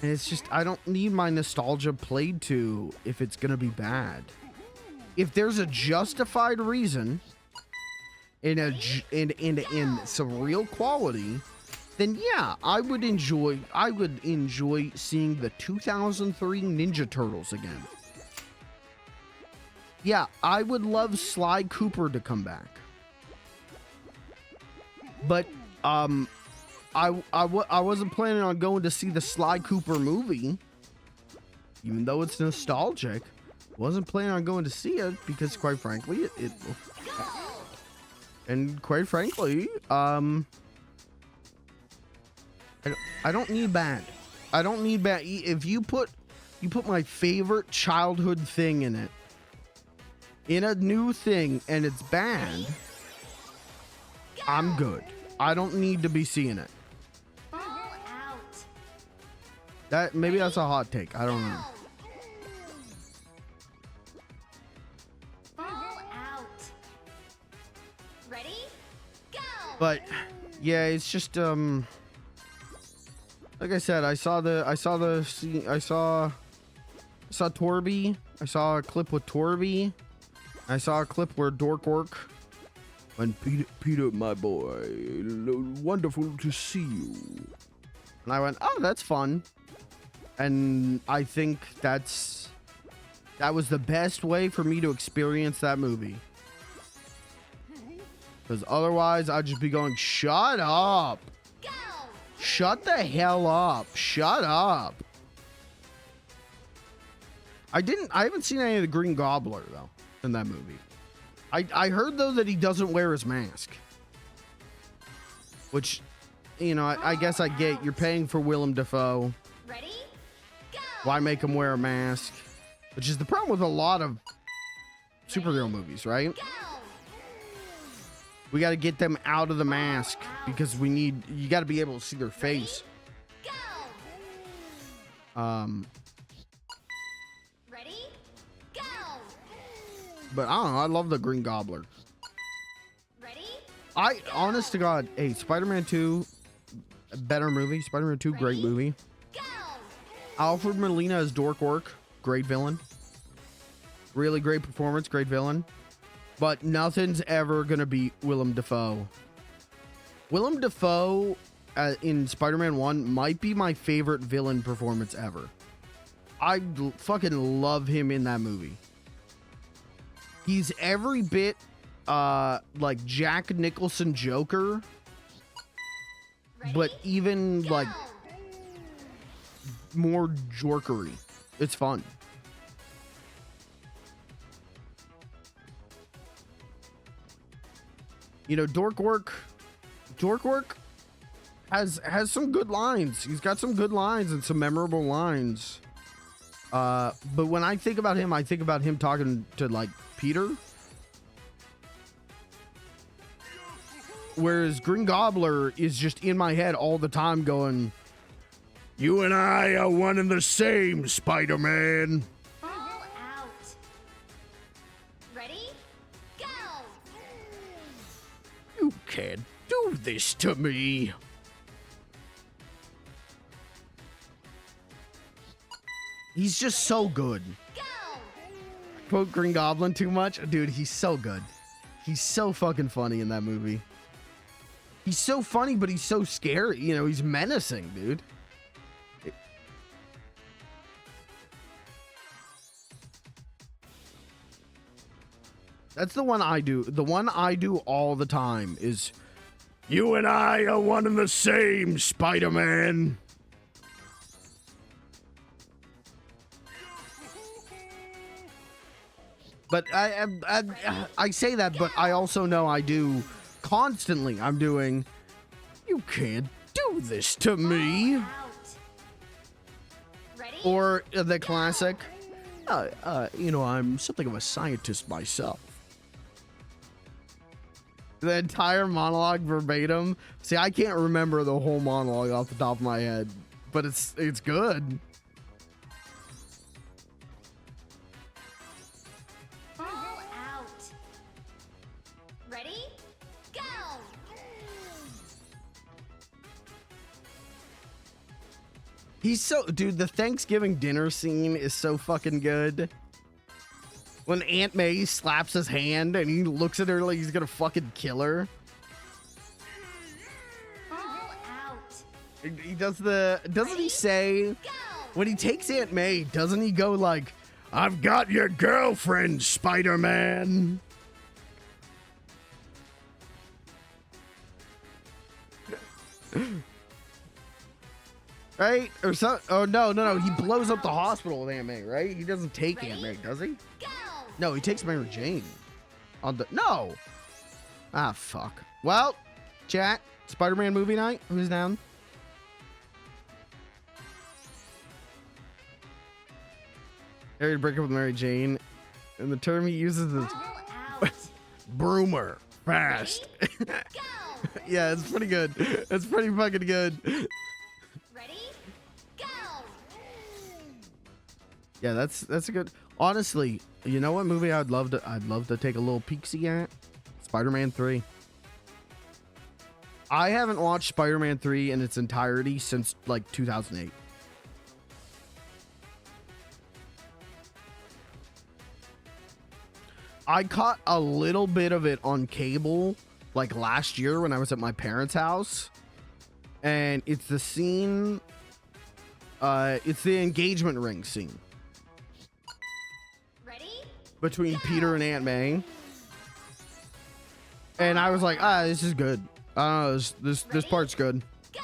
And it's just, I don't need my nostalgia played to if it's gonna be bad. If there's a justified reason in some real quality, then yeah, I would enjoy seeing the 2003 Ninja Turtles again. Yeah, I would love Sly Cooper to come back. But I wasn't planning on going to see the Sly Cooper movie, even though it's nostalgic. Wasn't planning on going to see it because, quite frankly, I don't need bad. I don't need bad. If you put my favorite childhood thing in it, in a new thing, and it's bad, I'm good. I don't need to be seeing it. All out. That maybe that's a hot take. I don't know. All out. Ready? Go! But yeah, it's just like I said, I saw Torby. I saw a clip with Torby. I saw a clip where Dorkwork and Peter, my boy, wonderful to see you. And I went, oh, that's fun. And I think that was the best way for me to experience that movie. Because otherwise, I'd just be going, shut up. Go! Shut the hell up. Shut up. I haven't seen any of the Green Gobbler, though, in that movie. I heard, though, that he doesn't wear his mask. Which, you know, I guess I get. You're paying for Willem Dafoe. Ready? Go! Why make him wear a mask? Which is the problem with a lot of superhero movies, right? Go! We got to get them out of the mask because you got to be able to see their face. Go! Ready? Go! But I don't know. I love the Green Gobbler. Ready? Honest to God, hey, Spider-Man 2, a better movie. Spider-Man 2, great movie. Go! Alfred Molina as Dork Work, great villain. Really great performance, great villain. But nothing's ever going to beat Willem Dafoe. Willem Dafoe in Spider-Man 1 might be my favorite villain performance ever. I fucking love him in that movie. He's every bit like Jack Nicholson Joker, Ready? but even Go! like more jorkery. It's fun. You know, Dork Work has some good lines. He's got some good lines and some memorable lines. But when I think about him, I think about him talking to like Peter. Whereas Green Gobbler is just in my head all the time going, you and I are one and the same, Spider-Man. All out. Ready? Go! You can't do this to me. He's just so good. Go! Quote Green Goblin too much? Dude, he's so good. He's so fucking funny in that movie. He's so funny, but he's so scary. You know, he's menacing, dude. That's the one I do. The one I do all the time is, you and I are one and the same, Spider-Man. But I say that, but I also know I do constantly. I'm doing, you can't do this to me. Out. Ready? Or the classic, you know, I'm something of a scientist myself. The entire monologue verbatim. See, I can't remember the whole monologue off the top of my head, but it's good. All out. Ready? Go! He's so, dude, the Thanksgiving dinner scene is so fucking good. When Aunt May slaps his hand and he looks at her like he's gonna fucking kill her. All out. He does the, doesn't he say, Go! when he takes Aunt May, doesn't he go like, I've got your girlfriend, Spider-Man. Right? Or so, oh no, he blows up the hospital with Aunt May, right? He doesn't take Aunt May, does he? Go! No, he takes Mary Jane. On the, no! Ah, fuck. Well, chat, Spider-Man movie night, who's down? Harry to break up with Mary Jane, and the term he uses is All out. broomer. Fast. Go! Yeah, it's pretty good. It's pretty fucking good. Ready? Go! Yeah, that's a good. Honestly, you know what movie I'd love to take a little peek-see at? Spider-Man 3. I haven't watched Spider-Man 3 in its entirety since like 2008. I caught a little bit of it on cable like last year when I was at my parents' house. and it's the scene. It's the engagement ring scene Ready? between Peter and Aunt May. And I was like, this is good. This part's good. Go!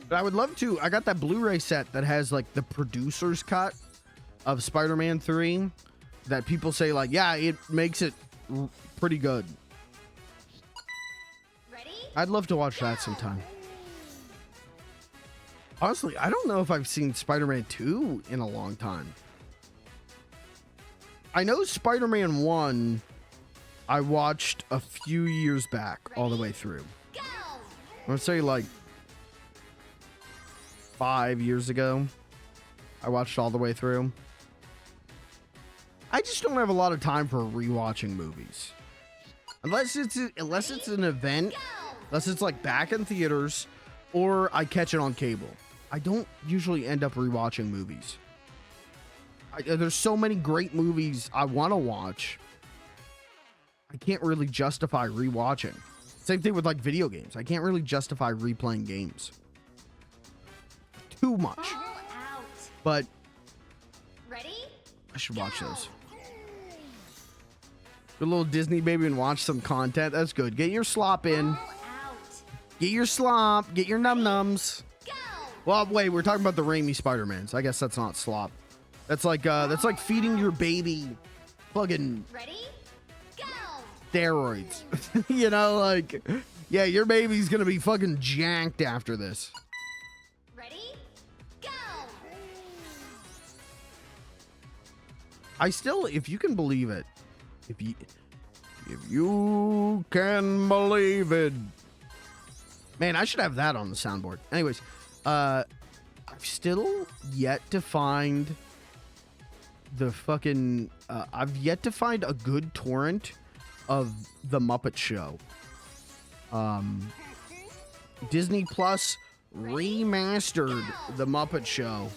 But I would love to. I got that Blu-ray set that has like the producer's cut of Spider-Man 3 that people say like, yeah, it makes it pretty good. Ready? I'd love to watch that sometime. Honestly, I don't know if I've seen Spider-Man 2 in a long time. I know Spider-Man 1 I watched a few years back all the way through. Go! I would say like 5 years ago. I watched all the way through. I just don't have a lot of time for rewatching movies. Unless it's an event, unless it's like back in theaters or I catch it on cable. I don't usually end up rewatching movies. There's so many great movies I want to watch. I can't really justify rewatching. Same thing with like video games. I can't really justify replaying games. Too much. Ball out. But Ready? I should watch those. Good little Disney baby and watch some content. That's good. Get your slop in. Ball out. Get your slop. Get your num-nums. Go! Well, wait, we're talking about the Raimi Spider-Mans. I guess that's not slop. That's like feeding your baby fucking Ready? Go! steroids. You know, like, yeah, your baby's gonna be fucking janked after this. Ready? Go! I still, if you can believe it, if you can believe it, man, I should have that on the soundboard. Anyways, I've still yet to find the fucking, I've yet to find a good torrent of The Muppet Show. Disney Plus remastered The Muppet Show,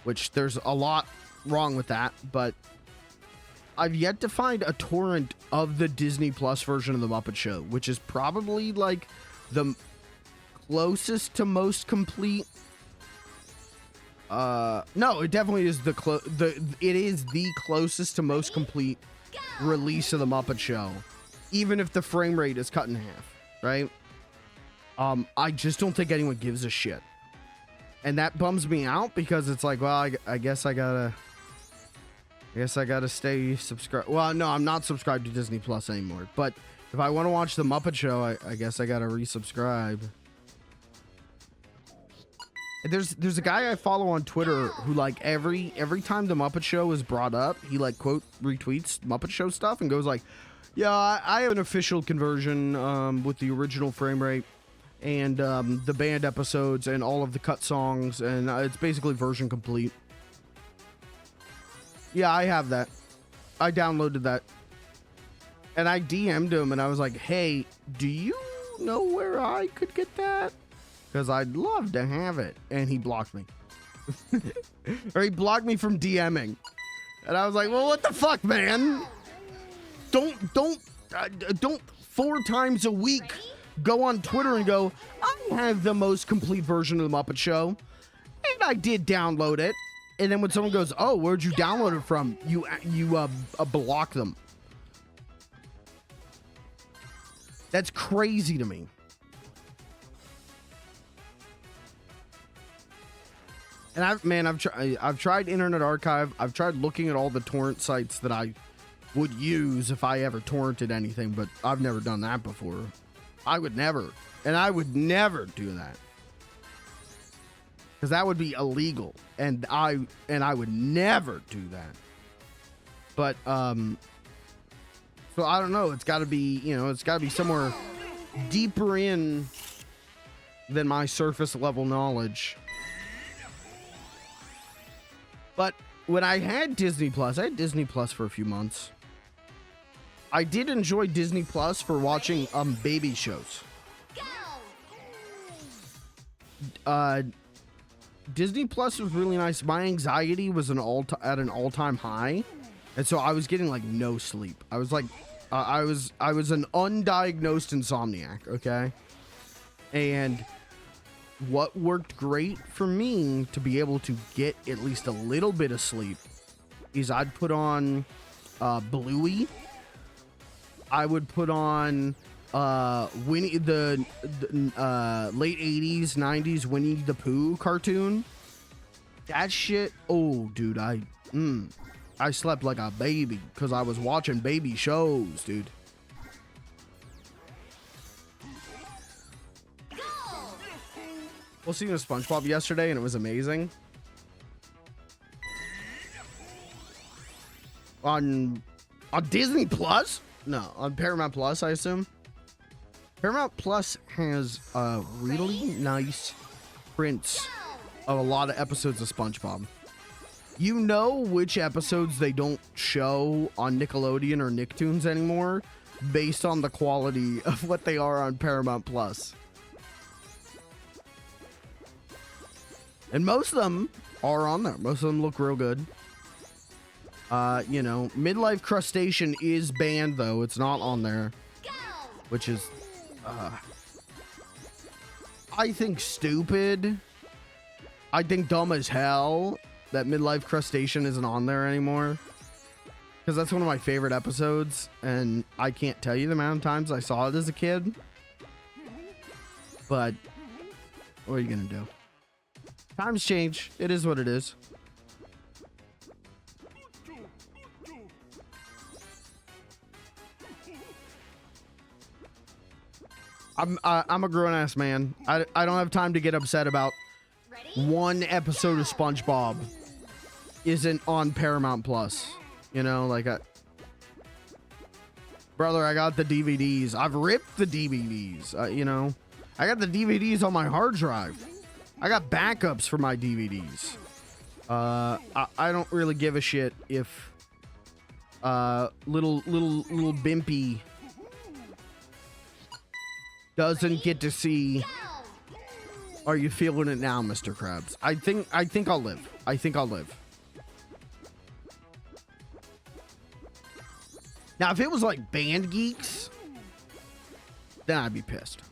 which there's a lot wrong with that, but I've yet to find a torrent of the Disney Plus version of The Muppet Show, which is probably like the closest to most complete. No, it definitely is it is the closest to most complete release of The Muppet Show, even if the frame rate is cut in half, right? I just don't think anyone gives a shit. And that bums me out because it's like, well, I guess I gotta stay subscribed. Well, no, I'm not subscribed to Disney Plus anymore. But if I want to watch The Muppet Show, I guess I gotta resubscribe. There's a guy I follow on Twitter who like every time The Muppet Show is brought up, he like quote retweets Muppet Show stuff and goes like, yeah, I have an official conversion with the original frame rate and the band episodes and all of the cut songs, and it's basically version complete. Yeah, I have that. I downloaded that. And I DM'd him and I was like, hey, do you know where I could get that? Because I'd love to have it. And he blocked me. Or he blocked me from DMing. And I was like, well, what the fuck, man? Don't 4 times a week go on Twitter and go, I have the most complete version of The Muppet Show. And I did download it. And then when someone goes, oh, where'd you download it from? You block them. That's crazy to me. And I've tried Internet Archive. I've tried looking at all the torrent sites that I would use if I ever torrented anything, but I've never done that before. I would never do that. Because that would be illegal, and I would never do that. But so I don't know. It's got to be, it's got to be somewhere deeper in than my surface level knowledge. But when I had Disney Plus, I had Disney Plus for a few months. I did enjoy Disney Plus for watching baby shows. Disney Plus was really nice. My anxiety was at an all-time high, and so I was getting like no sleep. I was like, I was an undiagnosed insomniac, okay? And what worked great for me to be able to get at least a little bit of sleep is I'd put on Bluey. I would put on Winnie the late 80s, 90s Winnie the Pooh cartoon. That shit, oh dude, I slept like a baby because I was watching baby shows, dude. We'll see you in SpongeBob yesterday, and it was amazing. On Disney Plus? No, on Paramount Plus, I assume. Paramount Plus has really nice prints of a lot of episodes of SpongeBob. You know which episodes they don't show on Nickelodeon or Nicktoons anymore based on the quality of what they are on Paramount Plus. And most of them are on there. Most of them look real good. You know, Midlife Crustacean is banned, though. It's not on there. Which is, I think, stupid. I think dumb as hell that Midlife Crustacean isn't on there anymore. Because that's one of my favorite episodes. And I can't tell you the amount of times I saw it as a kid. But what are you going to do? Times change. It is what it is. I'm a grown-ass man. I don't have time to get upset about one episode of SpongeBob isn't on Paramount Plus. You know, like brother, I got the DVDs. I've ripped the DVDs. You know, I got the DVDs on my hard drive. I got backups for my DVDs. I don't really give a shit if little Bimpy doesn't get to see. Are you feeling it now, Mr. Krabs? I think I'll live. I think I'll live. Now, if it was like Band Geeks, then I'd be pissed.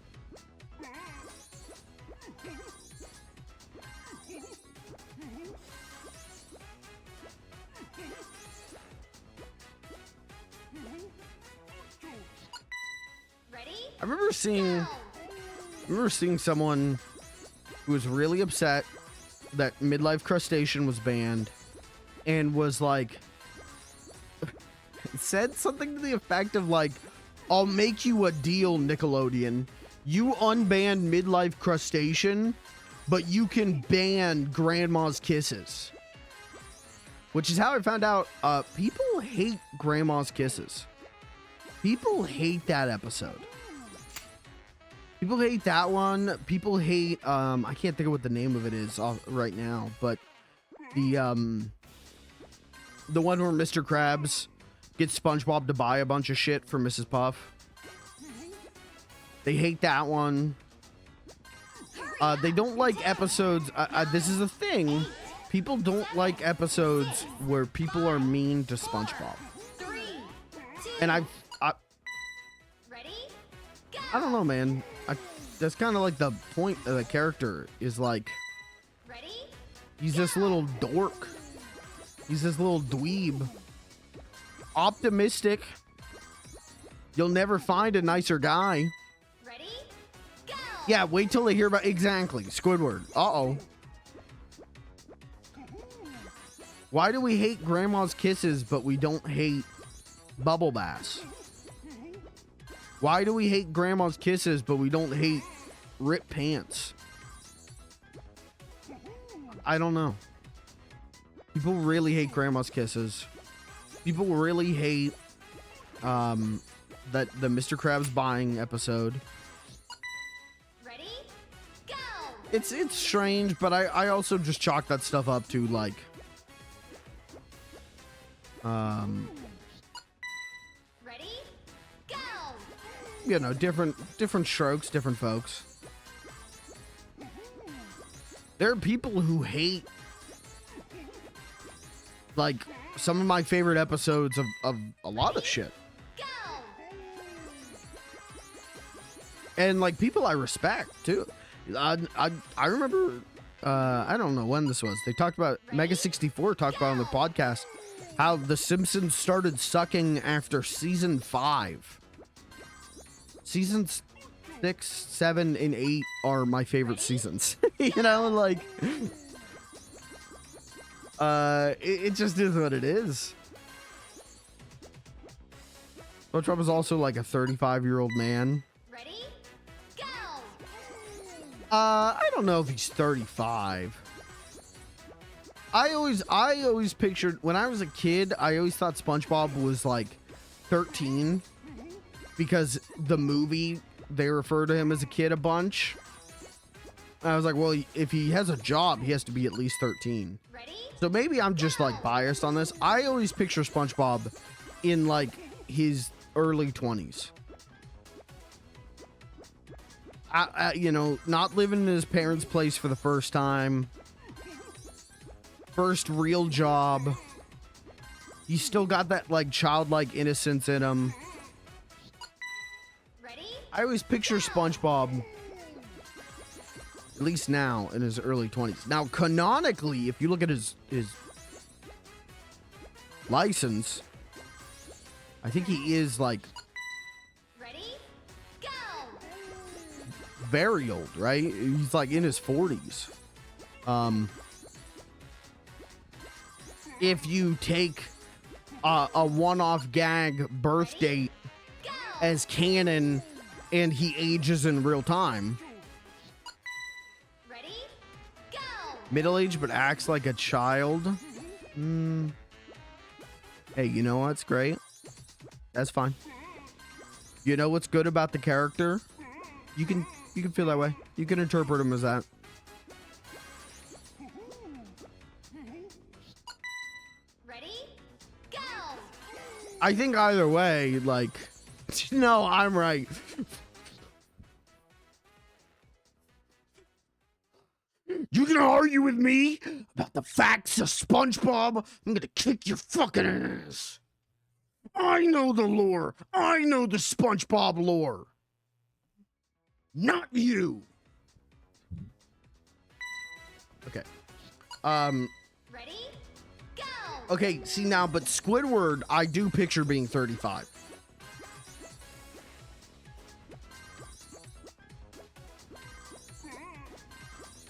I remember seeing someone who was really upset that Midlife Crustacean was banned and was like, said something to the effect of like, I'll make you a deal, Nickelodeon. You unban Midlife Crustacean, but you can ban Grandma's Kisses. Which is how I found out people hate Grandma's Kisses. People hate that episode. People hate that one. People hate, I can't think of what the name of it is right now, but the one where Mr. Krabs gets SpongeBob to buy a bunch of shit for Mrs. Puff. They hate that one. They don't like episodes. This is a thing. People don't like episodes where people are mean to SpongeBob. And I don't know, man. That's kind of like the point of the character is like, he's this little dork. He's this little dweeb. Optimistic. You'll never find a nicer guy. Yeah, wait till they hear about exactly Squidward. Uh-oh. Why do we hate Grandma's Kisses, but we don't hate Bubble Bass? Why do we hate Grandma's Kisses, but we don't hate Rip Pants? I don't know. People really hate Grandma's Kisses. People really hate that the Mr. Krabs buying episode. Ready? Go! It's strange, but I also just chalk that stuff up to like Ready? Go! You know, different strokes, different folks. There are people who hate like some of my favorite episodes of a lot of shit. Go! And like people I respect too. I remember. I don't know when this was. They talked about Mega 64 talked about on the podcast how The Simpsons started sucking after season 5. Seasons 6, 7, and 8 are my favorite seasons. You know, like, it just is what it is. SpongeBob is also like a 35-year-old man. Ready? Go! I don't know if he's 35. I always pictured, when I was a kid, I always thought SpongeBob was like 13 because the movie, they refer to him as a kid a bunch. I was like, well, if he has a job, he has to be at least 13. Ready? So maybe I'm just like biased on this. I always picture SpongeBob in like his early 20s. You know, not living in his parents' place for the first time. First real job. He's still got that like childlike innocence in him. Ready? I always picture SpongeBob, at least now, in his early 20s. Now, canonically, if you look at his license, I think he is like Ready? Go! very old, right? He's like in his 40s. If you take a one-off gag birth date Go! as canon and he ages in real time, Ready? Go! middle-aged but acts like a child. Hey, you know what's great? That's fine. You know what's good about the character? You can feel that way. You can interpret him as that. Ready? Go! I think either way, like, no, I'm right. You gonna argue with me about the facts of SpongeBob? I'm gonna kick your fucking ass. I know the lore. I know the SpongeBob lore. Not you. Okay. Ready? Go! Okay, see now, but Squidward, I do picture being 35.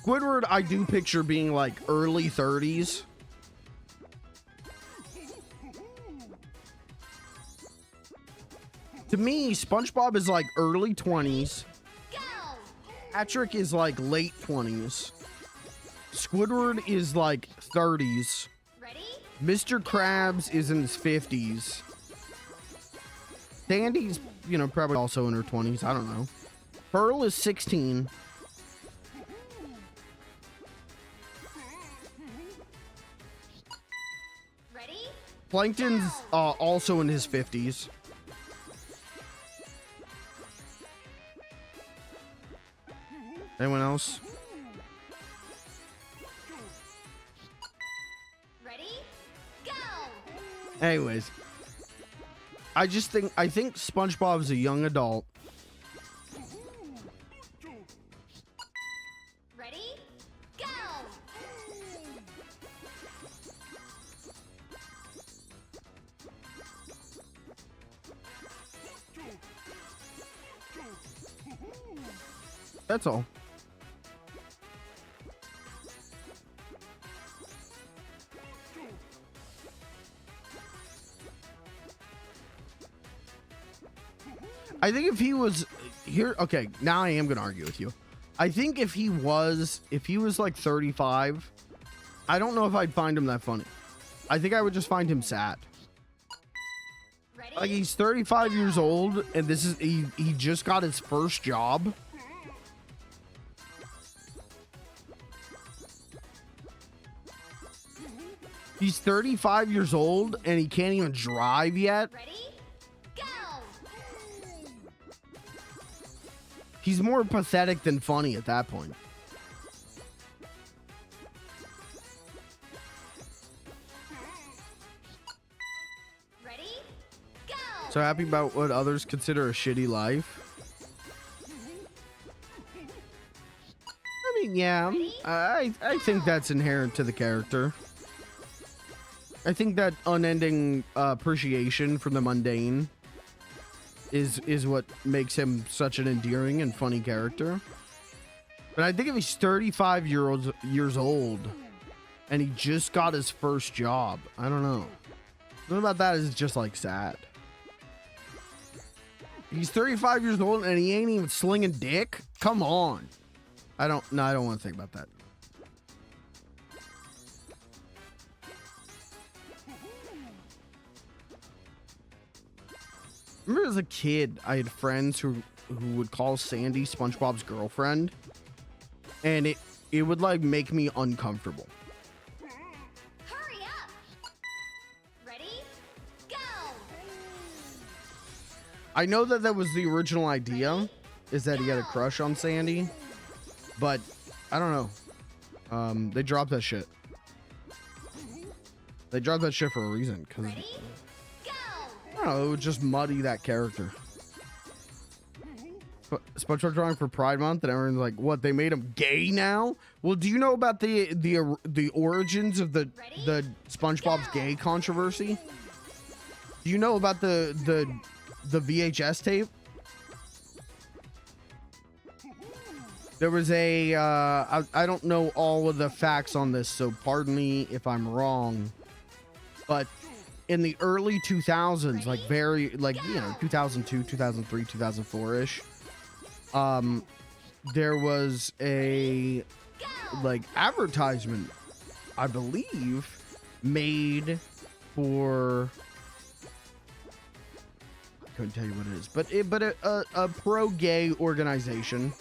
Squidward, I do picture being like early 30s. To me, SpongeBob is like early 20s. Go! Patrick is like late 20s. Squidward is like 30s. Ready? Mr. Krabs is in his 50s. Sandy's, you know, probably also in her 20s. I don't know. Pearl is 16. Ready? Plankton's also in his 50s. Anyone else? Ready? Go! Anyways, I think SpongeBob is a young adult. Ready? Go! That's all. I think if he was here, okay, now I am gonna argue with you. I think if he was like 35, I don't know if I'd find him that funny. I think I would just find him sad. Ready? Like he's 35 years old and this is he just got his first job. He's 35 years old and he can't even drive yet. Ready? Go! He's more pathetic than funny at that point. Ready? Go! So happy about what others consider a shitty life. Yeah, I think that's inherent to the character. I think that unending appreciation for the mundane is what makes him such an endearing and funny character. But I think if he's 35 years old and he just got his first job, I don't know. Something about that is just like sad. He's 35 years old and he ain't even slinging dick? Come on. I don't want to think about that. Remember as a kid, I had friends who would call Sandy SpongeBob's girlfriend, and it would like make me uncomfortable. Hurry up! Ready? Go! I know that was the original idea, is that he had a crush on Sandy, but I don't know. They dropped that shit. They dropped that shit for a reason, because Ready? Go! I don't know, it would just muddy that character. SpongeBob drawing for Pride Month, and everyone's like, "What? They made him gay now?" Well, do you know about the origins of the SpongeBob's gay controversy? Do you know about the VHS tape? There was a I don't know all of the facts on this, so pardon me if I'm wrong, but in the early 2000s, like 2002, 2003, 2004-ish, there was a like advertisement, I believe, made for, I couldn't tell you what it is, but a pro-gay organization,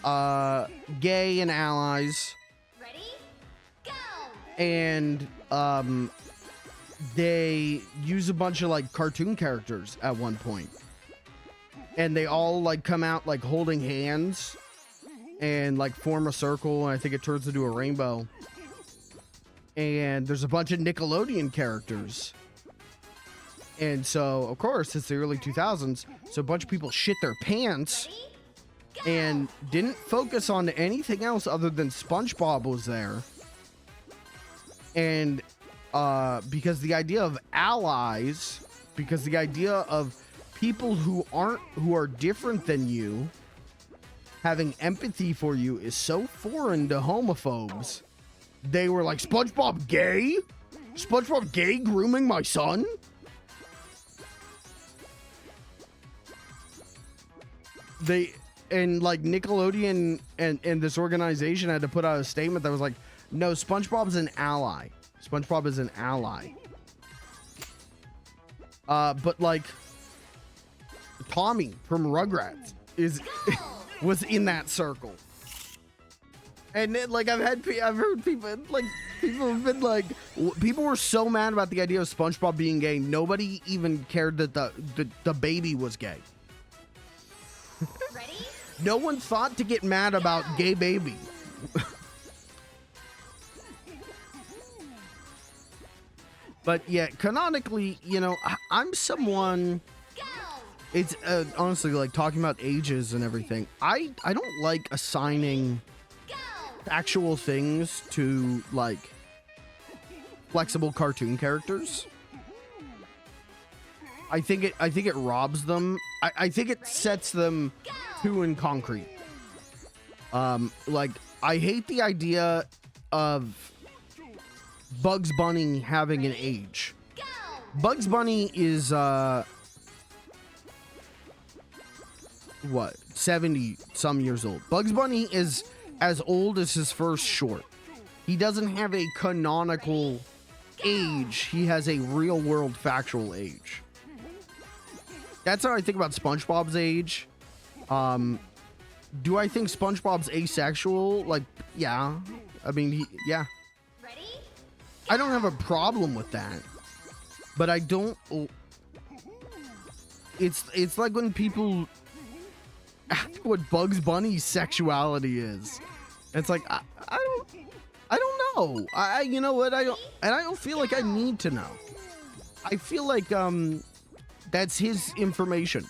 Gay and Allies, Ready? Go! and they use a bunch of like cartoon characters at one point, and they all like come out like holding hands and like form a circle, and I think it turns into a rainbow, and there's a bunch of Nickelodeon characters, and so of course it's the early 2000s, so a bunch of people shit their pants and didn't focus on anything else other than SpongeBob was there. And because the idea of allies, because the idea of people who are different than you having empathy for you is so foreign to homophobes, they were like, SpongeBob gay? SpongeBob gay grooming my son? And like Nickelodeon and this organization had to put out a statement that was like, no, SpongeBob's an ally. SpongeBob is an ally. But like Tommy from Rugrats was in that circle. And then, like I've heard people have been like, people were so mad about the idea of SpongeBob being gay, nobody even cared that the baby was gay. Ready? No one thought to get mad about gay baby. But yeah, canonically, you know, I'm someone, it's honestly like talking about ages and everything. I don't like assigning factual things to like flexible cartoon characters. I think it robs them. I think it sets them too in concrete. Like I hate the idea of Bugs Bunny having an age. Bugs Bunny is what, 70 some years old. Bugs Bunny is as old as his first short. He doesn't have a canonical age. He has a real world factual age. That's how I think about SpongeBob's age. Do I think SpongeBob's asexual? Like, yeah. I mean, yeah. Ready? I don't have a problem with that. But I don't... It's like when people ask what Bugs Bunny's sexuality is. It's like, I don't know. You know what? I don't feel like I need to know. I feel like, that's his information.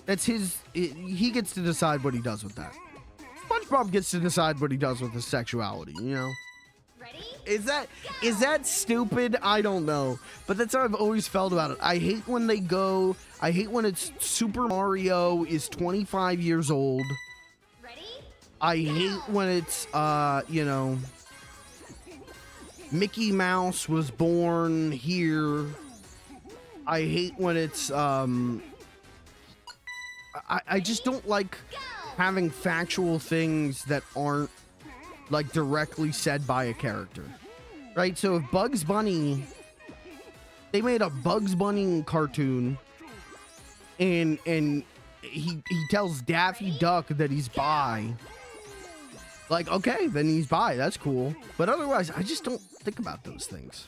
That's his... he gets to decide what he does with that. SpongeBob gets to decide what he does with his sexuality, you know? Ready? Is that stupid? I don't know. But that's how I've always felt about it. I hate when it's Super Mario is 25 years old. Ready? I hate when it's you know, Mickey Mouse was born here. I hate when it's I just don't like having factual things that aren't like directly said by a character. Right? So if Bugs Bunny, they made a Bugs Bunny cartoon and he tells Daffy Duck that he's bi. Like, okay, then he's bi. That's cool. But otherwise, I just don't think about those things.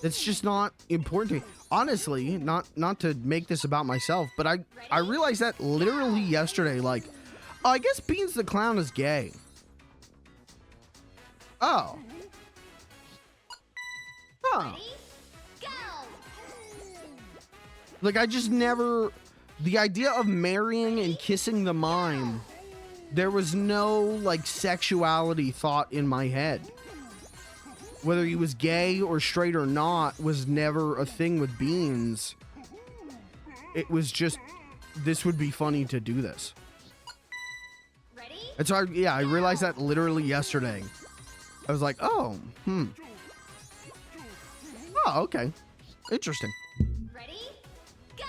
It's just not important to me. Honestly, not to make this about myself, but I realized that literally yesterday. Like, oh, I guess Beans the Clown is gay. Oh. Huh. Ready? Go! Like, I just never... The idea of marrying and kissing the mime, there was no, like, sexuality thought in my head. Whether he was gay or straight or not was never a thing with Beans. It was just, this would be funny to do this. Ready? And so, I realized that literally yesterday. I was like, oh, Oh, okay. Interesting. Ready? Go!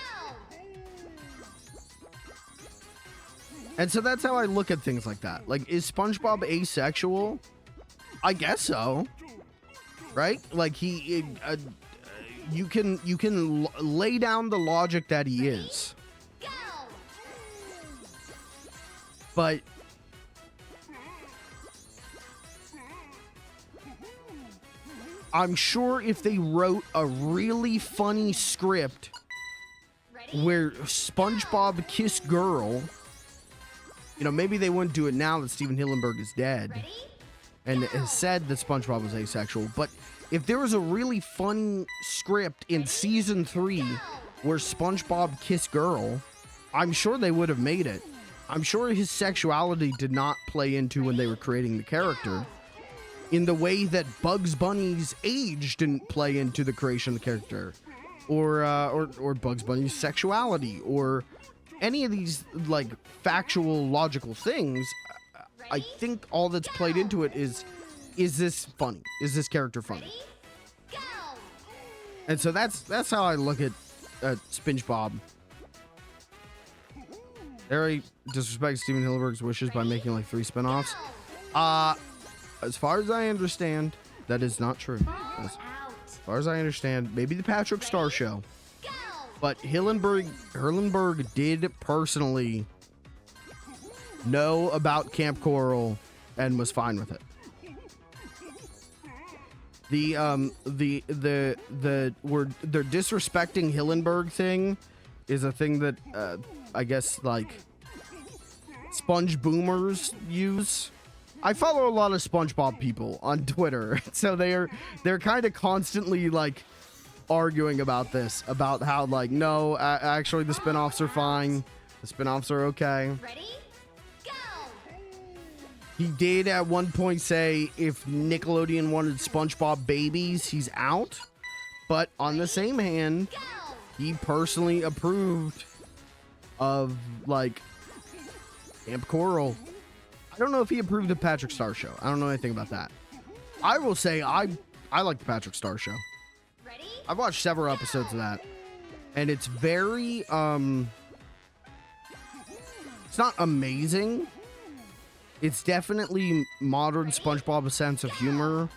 And so that's how I look at things like that. Like, is SpongeBob asexual? I guess so. Right? Like, you can lay down the logic that he is. Go! But I'm sure if they wrote a really funny script Ready? where SpongeBob kissed girl, you know, maybe they wouldn't do it now that Steven Hillenburg is dead Ready? and has said that SpongeBob was asexual. But if there was a really funny script in season 3 where SpongeBob kissed girl, I'm sure they would have made it. I'm sure his sexuality did not play into when they were creating the character, in the way that Bugs Bunny's age didn't play into the creation of the character, or Bugs Bunny's sexuality, or any of these like factual, logical things. I think all that's played into it is this funny? Is this character funny? Ready? Go! And so that's how I look at SpongeBob. Harry disrespects Steven Hillenburg's wishes by making like 3 spinoffs. As far as I understand, that is not true. As Out! far as I understand, maybe the Patrick Star Show, Go! but Hillenburg did personally know about Camp Coral and was fine with it. They're disrespecting Hillenburg thing is a thing that I guess like sponge boomers use. I follow a lot of SpongeBob people on Twitter, so they're kind of constantly like arguing about this, about how like no, actually the spinoffs are fine, the spinoffs are okay. Ready? Go! He did at one point say if Nickelodeon wanted SpongeBob babies, he's out, but on the same hand, Go! he personally approved of like Camp Coral. I don't know if he approved of Patrick Star Show. I don't know anything about that. I will say I like the Patrick Star Show. Ready? I've watched several episodes of that, and it's very it's not amazing. It's definitely modern SpongeBob sense of humor,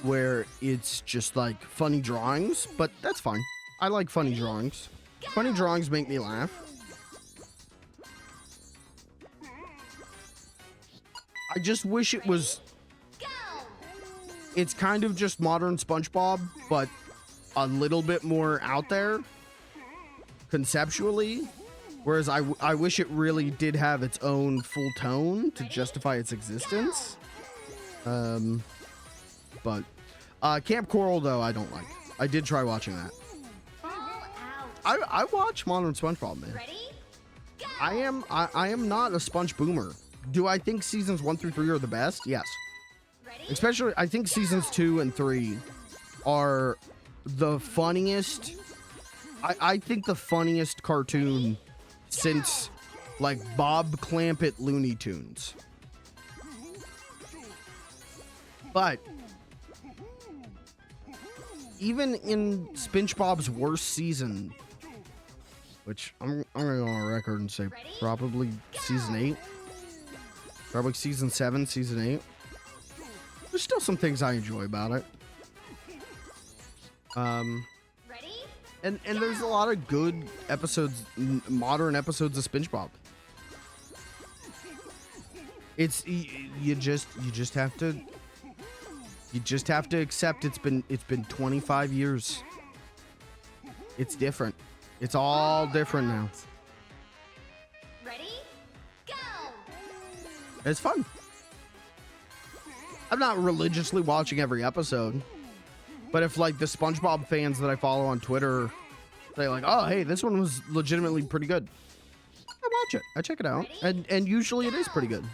where it's just like funny drawings, but that's fine. I like funny drawings. Funny drawings make me laugh. I just wish it was... Go! It's kind of just modern SpongeBob, but a little bit more out there conceptually. Whereas I wish it really did have its own full tone to justify its existence. But Camp Coral, though, I don't like. I did try watching that. Fall out! I watch modern SpongeBob, man. Ready? Go! I am not a sponge boomer. Do I think seasons 1 through 3 are the best? Yes. Ready? Especially, I think seasons 2 and 3 are the funniest. I think the funniest cartoon since like Bob Clampett Looney Tunes. But even in SpongeBob's worst season, which I'm gonna go on record and say probably season 8, probably season 7, season 8. There's still some things I enjoy about it. Ready? And there's a lot of good episodes, modern episodes of SpongeBob. It's you just have to accept it's been 25 years. It's different. It's all different now. Ready? Go! It's fun. I'm not religiously watching every episode, but if like the SpongeBob fans that I follow on Twitter say like, oh hey, this one was legitimately pretty good, I watch it. I check it out, and usually it is pretty good.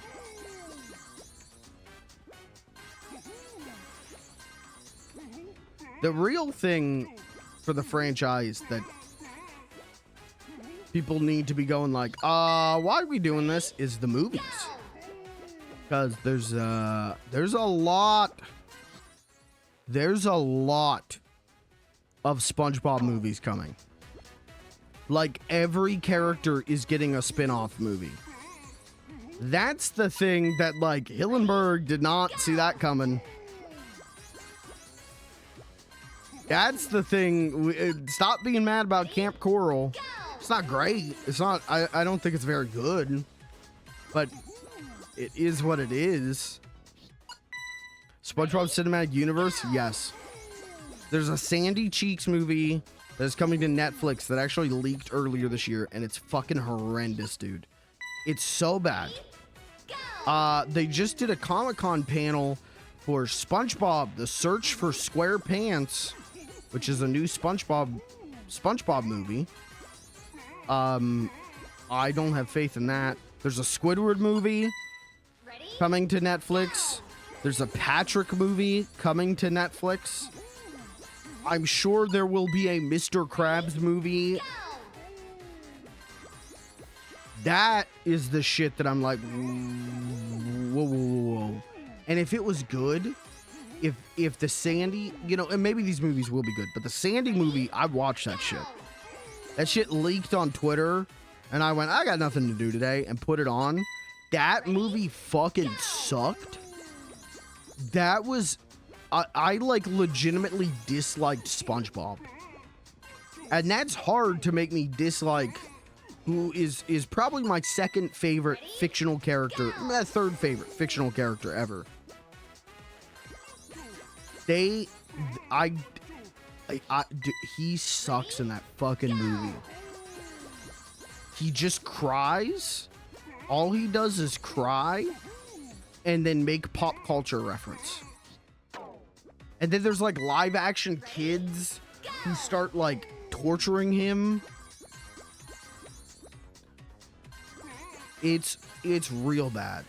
The real thing for the franchise that people need to be going like, why are we doing this, is the movies. Because there's a lot of SpongeBob movies coming. Like every character is getting a spin-off movie. That's the thing that like Hillenburg did not see that coming. That's the thing. Stop being mad about Camp Coral. It's not great. It's not, I don't think it's very good, but it is what it is. SpongeBob Cinematic Universe, yes. There's a Sandy Cheeks movie that is coming to Netflix that actually leaked earlier this year, and it's fucking horrendous, dude. It's so bad. They just did a Comic-Con panel for SpongeBob: The Search for SquarePants, which is a new SpongeBob movie. I don't have faith in that. There's a Squidward movie coming to Netflix. There's a Patrick movie coming to Netflix. I'm sure there will be a Mr. Krabs movie. That is the shit that I'm like, whoa. And if it was good, if the Sandy, you know, and maybe these movies will be good, but the Sandy movie, I'd watch that shit. That shit leaked on Twitter, and I went, I got nothing to do today, and put it on. That movie fucking sucked. That was, I like legitimately disliked SpongeBob. And that's hard to make me dislike who is probably my second favorite fictional character, my third favorite fictional character ever. He sucks in that fucking movie. He just cries. All he does is cry and then make pop culture reference. And then there's like live action kids who start like torturing him. It's real bad.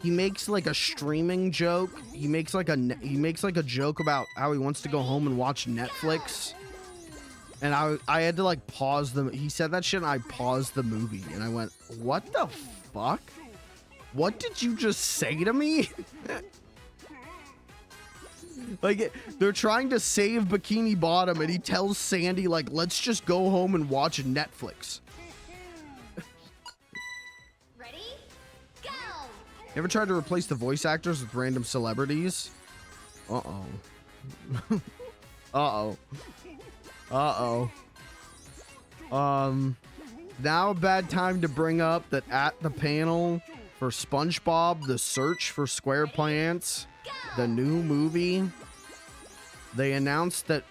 He makes like a streaming joke. He makes like a joke about how he wants to go home and watch Netflix. And I had to like pause the. He said that shit, and I paused the movie, and I went, "What the fuck? What did you just say to me?" Like they're trying to save Bikini Bottom, and he tells Sandy like, "Let's just go home and watch Netflix." Ever tried to replace the voice actors with random celebrities? Uh-oh. Now a bad time to bring up that at the panel for SpongeBob: The Search for SquarePants, the new movie, they announced that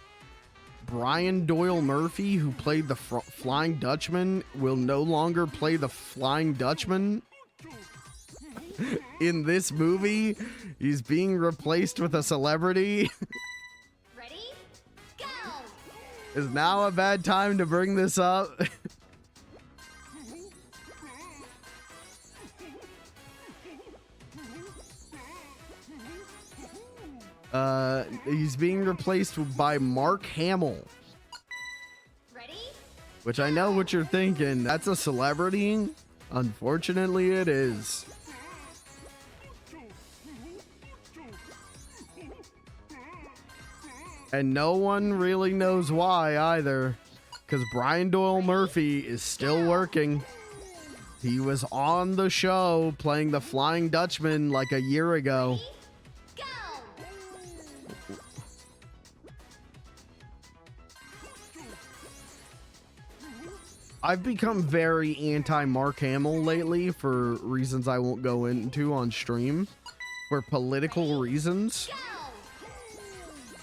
Brian Doyle Murphy, who played the Flying Dutchman, will no longer play the Flying Dutchman. In this movie, he's being replaced with a celebrity. Ready? Go! Is now a bad time to bring this up? He's being replaced by Mark Hamill, Ready? which I know what you're thinking. That's a celebrity. Unfortunately, it is. And no one really knows why either, because Brian Doyle Murphy is still working. He was on the show playing the Flying Dutchman like a year ago. Go! I've become very anti-Mark Hamill lately for reasons I won't go into on stream, for political reasons.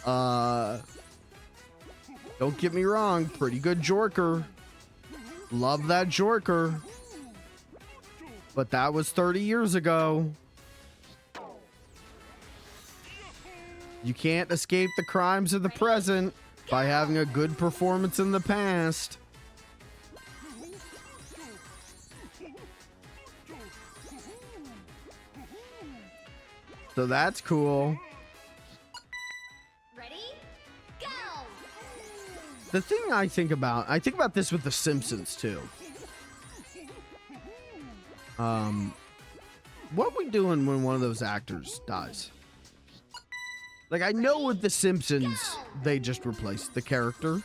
Don't get me wrong, pretty good jorker. Love that jorker. But that was 30 years ago. You can't escape the crimes of the present by having a good performance in the past. So that's cool. Ready? Go! The thing I think about this with The Simpsons too. What we doing when one of those actors dies? Like, I know with The Simpsons, they just replaced the character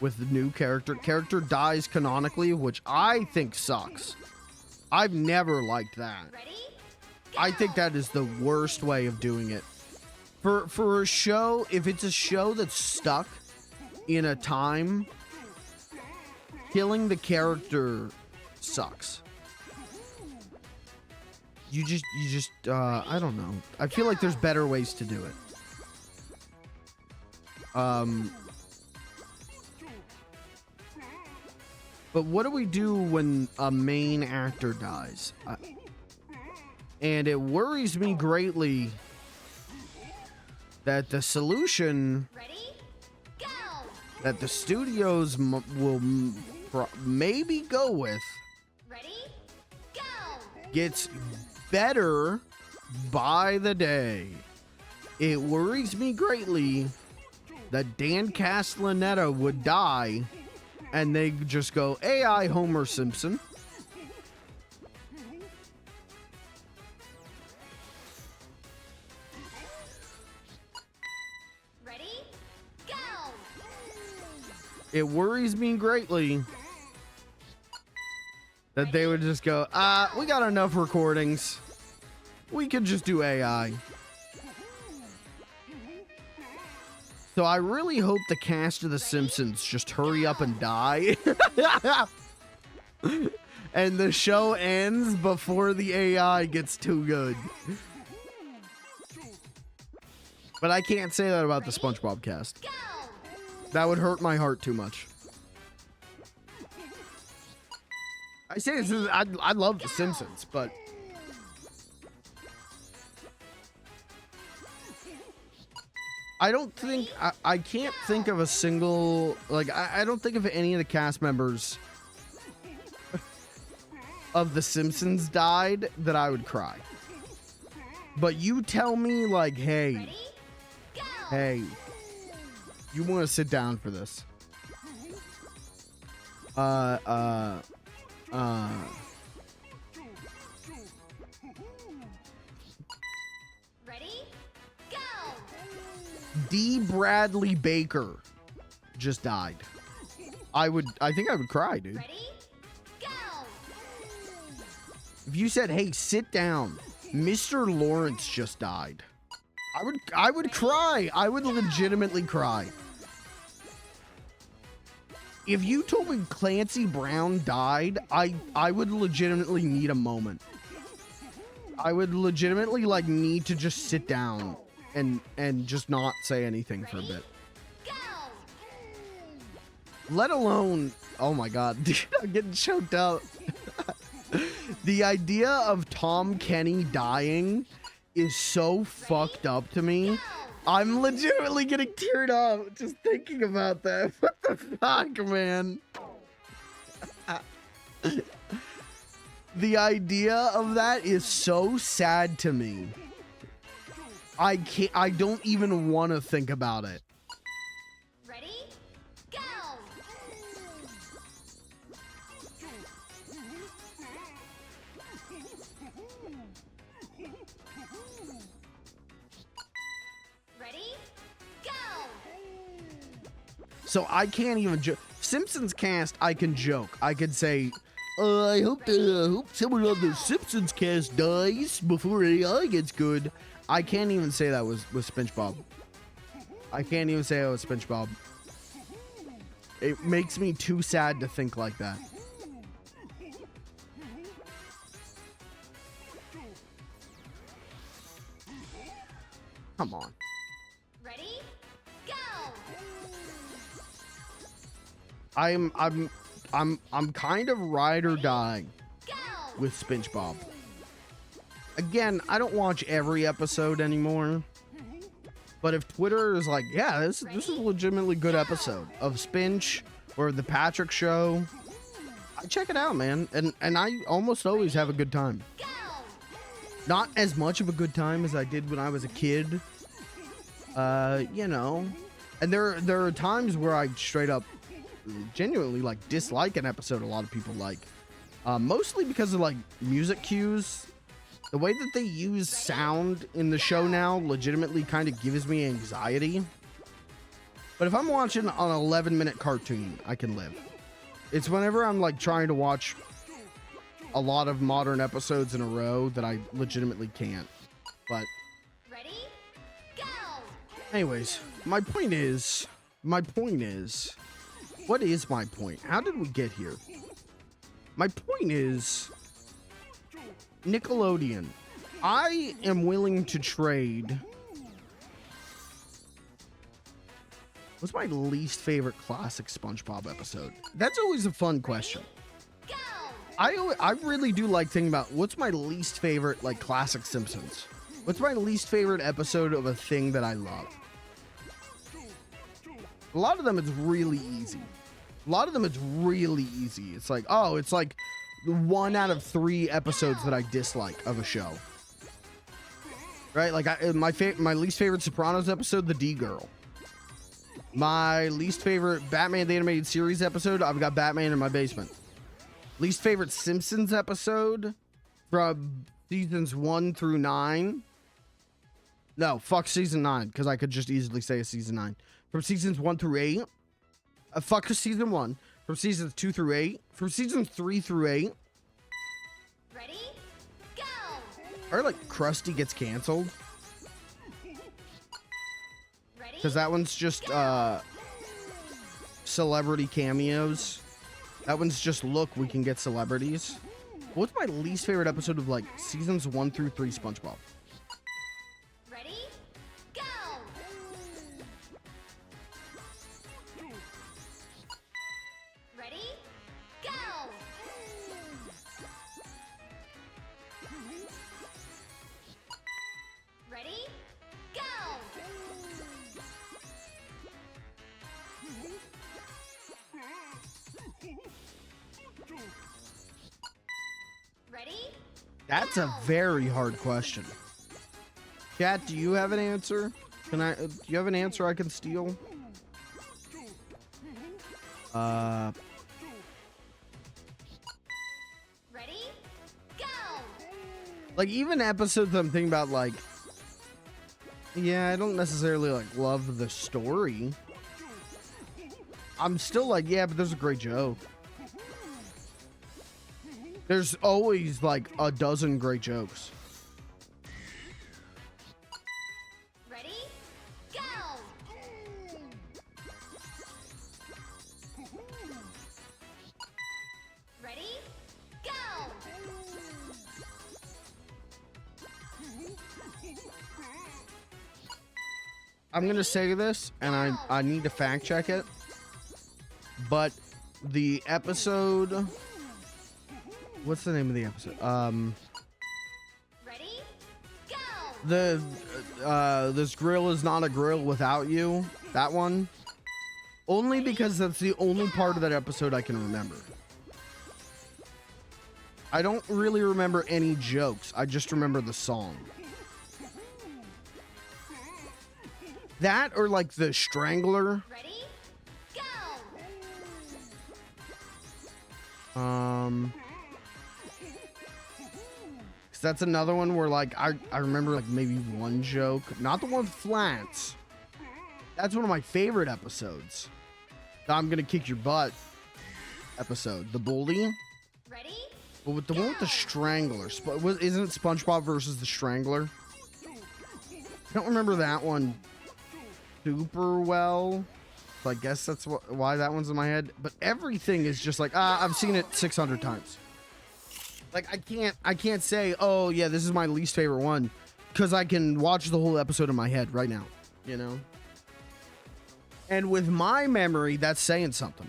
with the new character. Character dies canonically, which I think sucks. I've never liked that. Ready? I think that is the worst way of doing it. For a show, if it's a show that's stuck in a time, killing the character sucks. You just I don't know. I feel like there's better ways to do it. But what do we do when a main actor dies? And it worries me greatly that the solution Ready? Go! that the studios will maybe go with Ready? Go! gets better by the day. It worries me greatly that Dan Castellaneta would die and they just go AI Homer Simpson. Ready? Go! It worries me greatly that they would just go, we got enough recordings. We could just do AI. So I really hope the cast of The Simpsons just hurry up and die. And the show ends before the AI gets too good. But I can't say that about the SpongeBob cast. Go! That would hurt my heart too much. I say this is, I love The Simpsons, but I don't think I can't think of a single, like, I don't think of any of the cast members of The Simpsons died that I would cry. But you tell me, like, hey, Ready? Go! hey, you want to sit down for this? Ready? Go! D. Bradley Baker just died. I think I would cry, dude. Ready? Go! If you said, hey, sit down, Mr. Lawrence just died, I would cry. I would legitimately cry. If you told me Clancy Brown died, I would legitimately need a moment. I would legitimately, like, need to just sit down and just not say anything for a bit. Go! Let alone, oh my god, dude, I'm getting choked up. The idea of Tom Kenny dying is so fucked up to me. I'm legitimately getting teared up just thinking about that. What the fuck, man? The idea of that is so sad to me. I can't. I don't even want to think about it. Ready? Go! Ready? Go! So I can't even joke. Simpsons cast, I can joke. I could say, I hope someone on the Simpsons cast dies before AI gets good. I can't even say that with SpongeBob. I can't even say that with SpongeBob. It makes me too sad to think like that. Come on. Ready? Go! I'm kind of ride or die Go! with SpongeBob. Again, I don't watch every episode anymore. But if Twitter is like, yeah, this is a legitimately good episode of Spinch or the Patrick Show, I check it out, man. And I almost always have a good time. Go! Not as much of a good time as I did when I was a kid. You know. And there are times where I straight up genuinely like dislike an episode a lot of people like. Mostly because of like music cues. The way that they use sound in the show now legitimately kind of gives me anxiety. But if I'm watching an 11-minute cartoon, I can live. It's whenever I'm like trying to watch a lot of modern episodes in a row that I legitimately can't. But Ready? Go! anyways, my point is, what is my point? How did we get here? My point is, Nickelodeon, I am willing to trade. What's my least favorite classic SpongeBob episode? That's always a fun question. Go! I really do like thinking about what's my least favorite like classic Simpsons. What's my least favorite episode of a thing that I love? A lot of them it's really easy. It's like, oh, it's like 1 out of 3 episodes that I dislike of a show. Right? Like my least favorite Sopranos episode, the D Girl. My least favorite Batman the Animated Series episode, I've got Batman in my basement. Least favorite Simpsons episode from seasons 1 through 9. No, fuck season 9, because I could just easily say a season 9. From seasons 1 through 8. Fuck season 1. From seasons 2 through 8. From seasons 3 through 8. Ready? Go! Or like Krusty gets canceled. Ready? Because that one's just celebrity cameos. That one's just, look, we can get celebrities. What's my least favorite episode of like seasons 1 through 3 SpongeBob? Ready? Go! Ready? Go! Ready? Go! Ready? That's a very hard question. Chat, do you have an answer? Do you have an answer I can steal? Ready? Go! Like even episodes I'm thinking about, like, yeah, I don't necessarily like love the story. I'm still like, yeah, but there's a great joke. There's always like a dozen great jokes. Ready? Go! Ready? Go! I'm gonna say this, and I need to fact check it. But the episode, what's the name of the episode? Ready? Go! This grill is not a grill without you. That one. Only because that's the only part of that episode I can remember. I don't really remember any jokes. I just remember the song. That or like the Strangler. Ready? Go! 'Cause that's another one where like I remember like maybe one joke, not the one with Flats. That's one of my favorite episodes. The I'm gonna kick your butt episode. The bully. Ready? But with the one with the Strangler, isn't it SpongeBob versus the Strangler? I don't remember that one super well. So I guess that's why that one's in my head. But everything is just like, I've seen it 600 times. Like I can't say, oh yeah, this is my least favorite one, because I can watch the whole episode in my head right now, you know? And with my memory, that's saying something.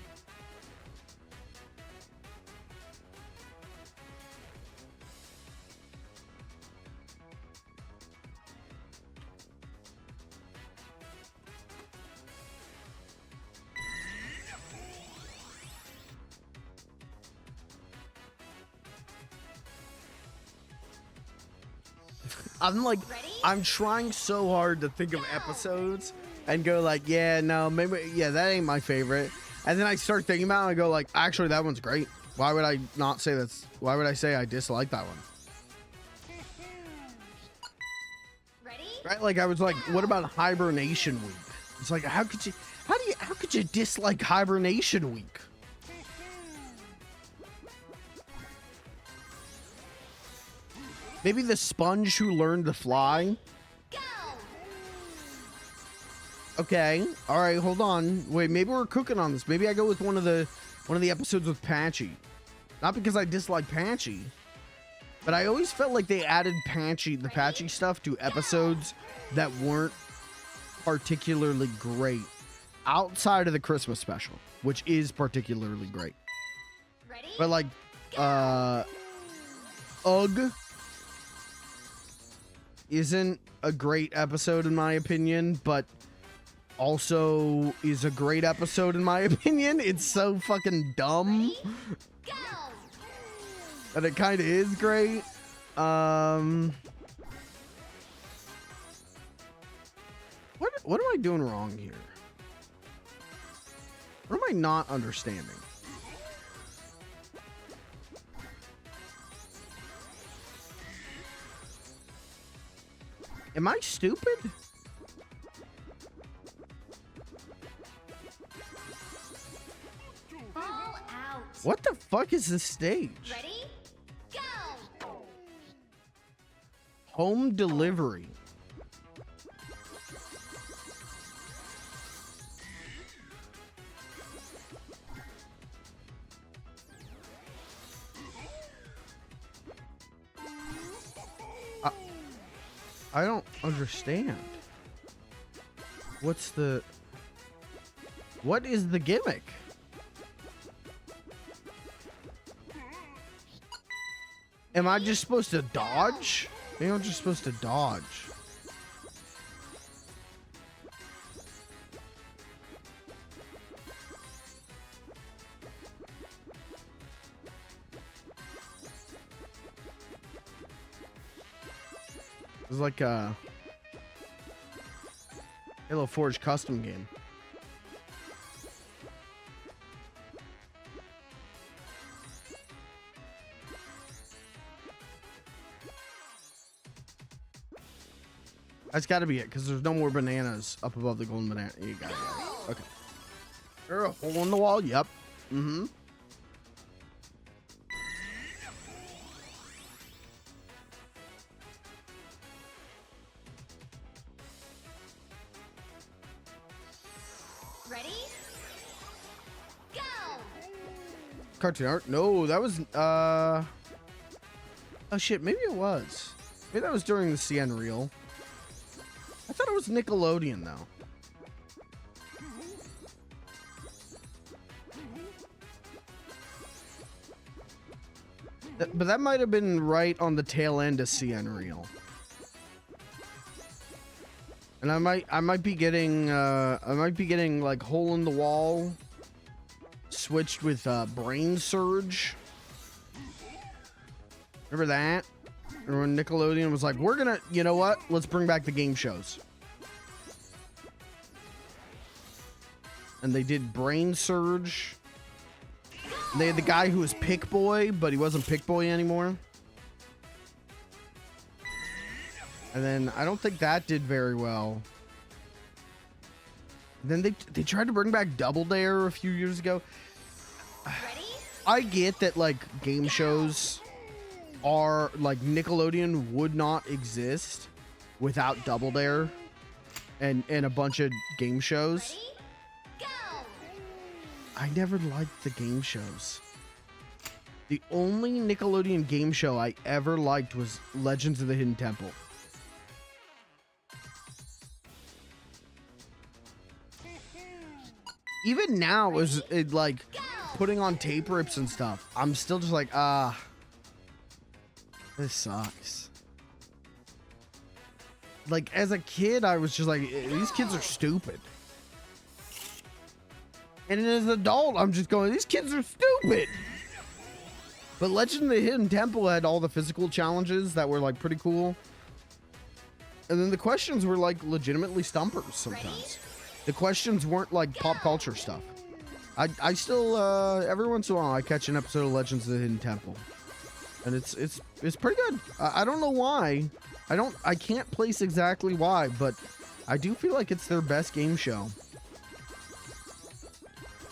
I'm trying so hard to think of episodes and go like, yeah, no, maybe, yeah, that ain't my favorite. And then I start thinking about it and I go like, actually, that one's great. Why would I not say why would I say I dislike that one? Ready? Right? Like I was like, what about Hibernation Week? It's like, how could you dislike Hibernation Week? Maybe the sponge who learned to fly. Go! Okay. All right. Hold on. Wait. Maybe we're cooking on this. Maybe I go with one of the episodes with Patchy. Not because I dislike Patchy, but I always felt like they added the Patchy stuff to episodes that weren't particularly great outside of the Christmas special, which is particularly great. Ready? But like, Ugh isn't a great episode in my opinion, but also is a great episode in my opinion. It's so fucking dumb. Ready? Go! And it kind of is great. What am I doing wrong here? What am I not understanding? Am I stupid? All out. What the fuck is this stage? Ready? Go! Home delivery. I don't understand. What is the gimmick? Am I just supposed to dodge? Maybe I'm just supposed to dodge. It was like a Halo Forge custom game. That's got to be it, because there's no more bananas up above the golden banana. You got it. Okay. There a hole in the wall? Yep. Mm-hmm. Ready? Go! Cartoon art? No, that was oh shit, maybe it was. Maybe that was during the CN reel. I thought it was Nickelodeon though. But that might have been right on the tail end of CN reel. And I might be getting like hole in the wall switched with brain surge. Remember that? Or when Nickelodeon was like, we're gonna, you know what? Let's bring back the game shows. and they did Brain Surge. They had the guy who was Pick Boy, but he wasn't Pick Boy anymore. And then I don't think that did very well. Then they tried to bring back Double Dare a few years ago. Ready? I get that like game shows are like Nickelodeon would not exist without Double Dare and a bunch of game shows. Ready? Go! I never liked the game shows. The only Nickelodeon game show I ever liked was Legends of the Hidden Temple. Even now, is it like putting on tape rips and stuff, I'm still just like, this sucks. Like, as a kid, I was just like, these kids are stupid. And as an adult, I'm just going, these kids are stupid. But Legend of the Hidden Temple had all the physical challenges that were like pretty cool. And then the questions were like legitimately stumpers sometimes. The questions weren't like pop culture stuff. I still every once in a while I catch an episode of Legends of the Hidden Temple, and it's pretty good. I don't know why. I can't place exactly why, but I do feel like it's their best game show.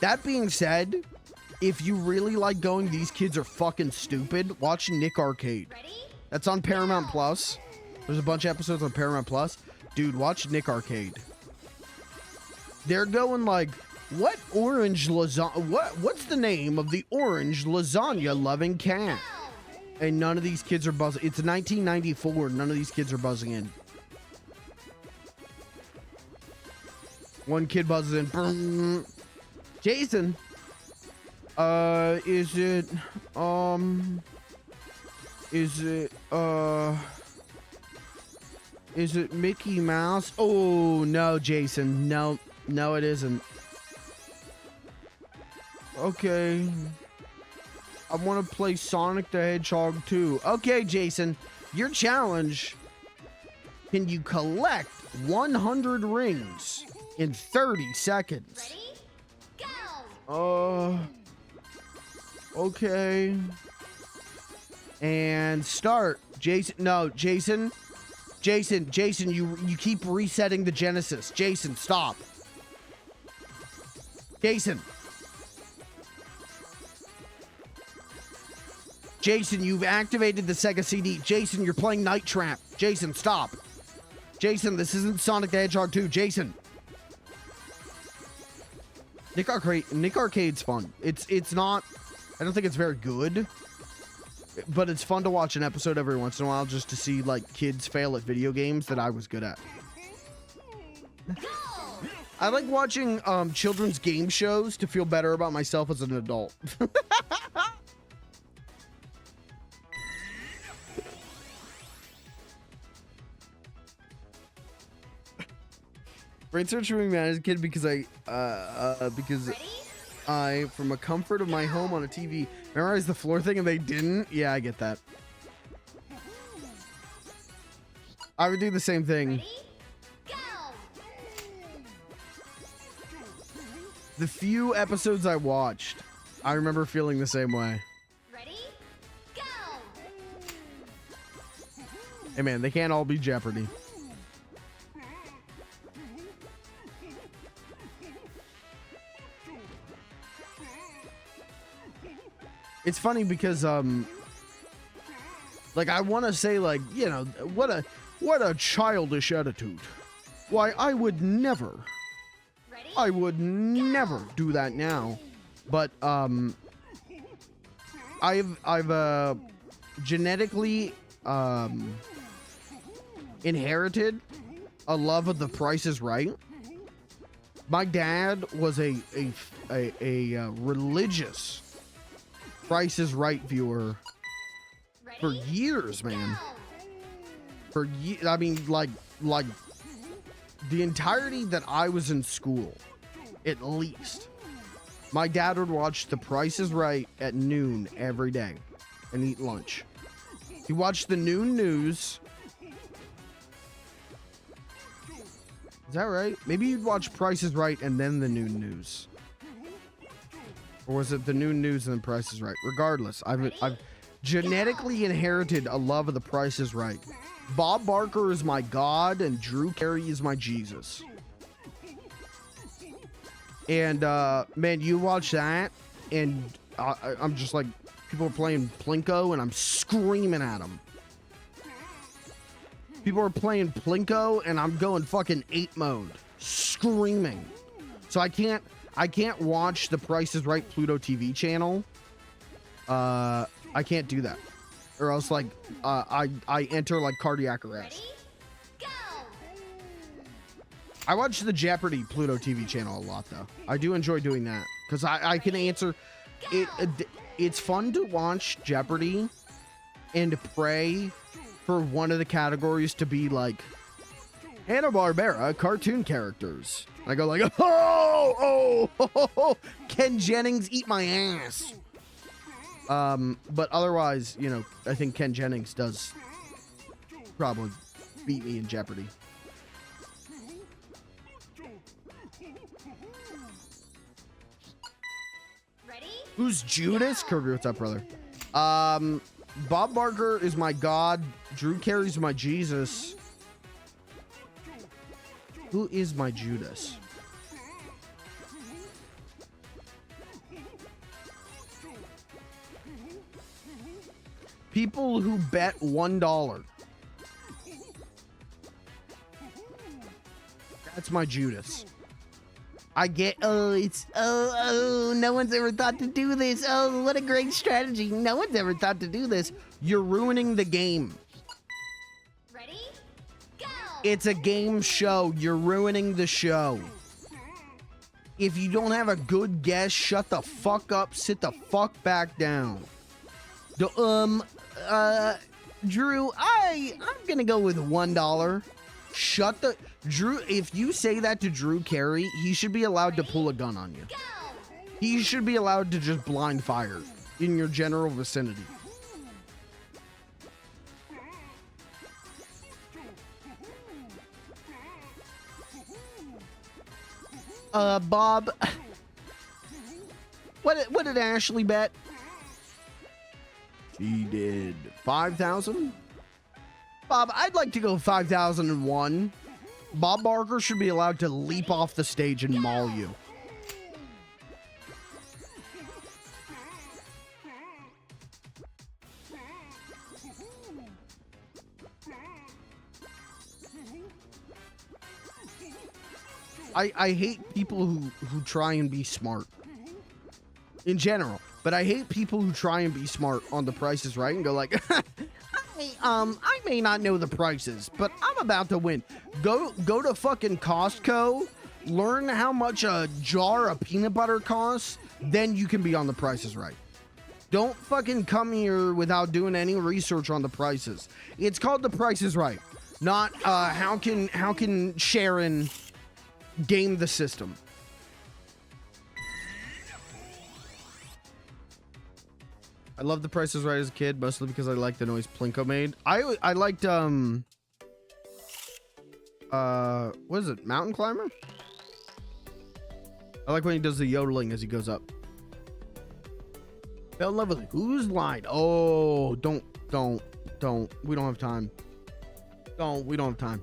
That being said, if you really like going, these kids are fucking stupid, watch Nick Arcade. Ready? That's on Paramount Plus. There's a bunch of episodes on Paramount Plus. Dude, watch Nick Arcade. They're going like, what orange lasagna? What's the name of the orange lasagna loving cat? And none of these kids are buzzing. It's 1994. None of these kids are buzzing in. One kid buzzes in. Brrr. Jason. Is it Mickey Mouse? Oh no, Jason. No, it isn't. Okay. I want to play Sonic the Hedgehog 2. Okay, Jason. Your challenge. Can you collect 100 rings in 30 seconds? Ready? Go! Okay. And start. Jason, no, Jason, you keep resetting the Genesis. Jason, stop. Jason, you've activated the Sega CD. Jason, you're playing Night Trap. Jason, stop. Jason, this isn't Sonic the Hedgehog 2. Jason. Nick Arcade's fun. It's not, I don't think it's very good, but it's fun to watch an episode every once in a while just to see like kids fail at video games that I was good at. I like watching children's game shows to feel better about myself as an adult. Brain search for me, man, as a kid because I, from a comfort of my home on a TV, memorized the floor thing and they didn't. Yeah, I get that. I would do the same thing. Ready? Go! The few episodes I watched, I remember feeling the same way. Ready? Go! Hey man, they can't all be Jeopardy. It's funny because like I want to say like, you know, what a childish attitude. Why I would never do that now. But I've genetically inherited a love of The Price is Right. My dad was a religious Price is Right viewer for years, man. For years, I mean, like the entirety that I was in school, at least. My dad would watch The Price is Right at noon every day and eat lunch. He watched the noon news. Is that right? Maybe you'd watch Price is Right and then the Noon News. Or was it the Noon News and then Price is Right? Regardless, I've genetically inherited a love of the Price is Right. Bob Barker is my God and Drew Carey is my Jesus. And man, you watch that and I'm just like, people are playing Plinko and I'm screaming at them. People are playing Plinko and I'm going fucking 8 mode, screaming. So I can't watch the Price is Right Pluto TV channel. I can't do that, or else like I enter like cardiac arrest. Ready? Go! I watch the Jeopardy Pluto TV channel a lot though. I do enjoy doing that because I can answer it. It's fun to watch Jeopardy and pray for one of the categories to be like Hanna-Barbera cartoon characters. I go like, oh, Ken Jennings, eat my ass. But otherwise, you know, I think Ken Jennings does probably beat me in Jeopardy. Ready? Who's Judas? Kirby, what's up, brother? Bob Barker is my God. Drew Carey's my Jesus. Who is my Judas? People who bet $1. That's my Judas. I get, no one's ever thought to do this. Oh, what a great strategy. No one's ever thought to do this. You're ruining the game. Ready? Go! It's a game show. You're ruining the show. If you don't have a good guess, shut the fuck up. Sit the fuck back down. Drew, I'm gonna go with $1. Shut the... Drew, if you say that to Drew Carey, he should be allowed to pull a gun on you. Go! He should be allowed to just blind fire in your general vicinity. Bob, what did Ashley bet? She did 5,000. Bob, I'd like to go 5,001. Bob Barker should be allowed to leap off the stage and maul you. I hate people who try and be smart in general, but I hate people who try and be smart on The Price is Right and go like, I may not know the prices, but I'm about to win. Go to fucking Costco, learn how much a jar of peanut butter costs, then you can be on The Price is Right. Don't fucking come here without doing any research on the prices. It's called The Price is Right, not how can Sharon game the system. I loved The Price is Right as a kid, mostly because I liked the noise Plinko made. I liked what is it, Mountain Climber? I like when he does the yodeling as he goes up. Fell in love with Who's Line? Oh, don't. We don't have time. We don't have time.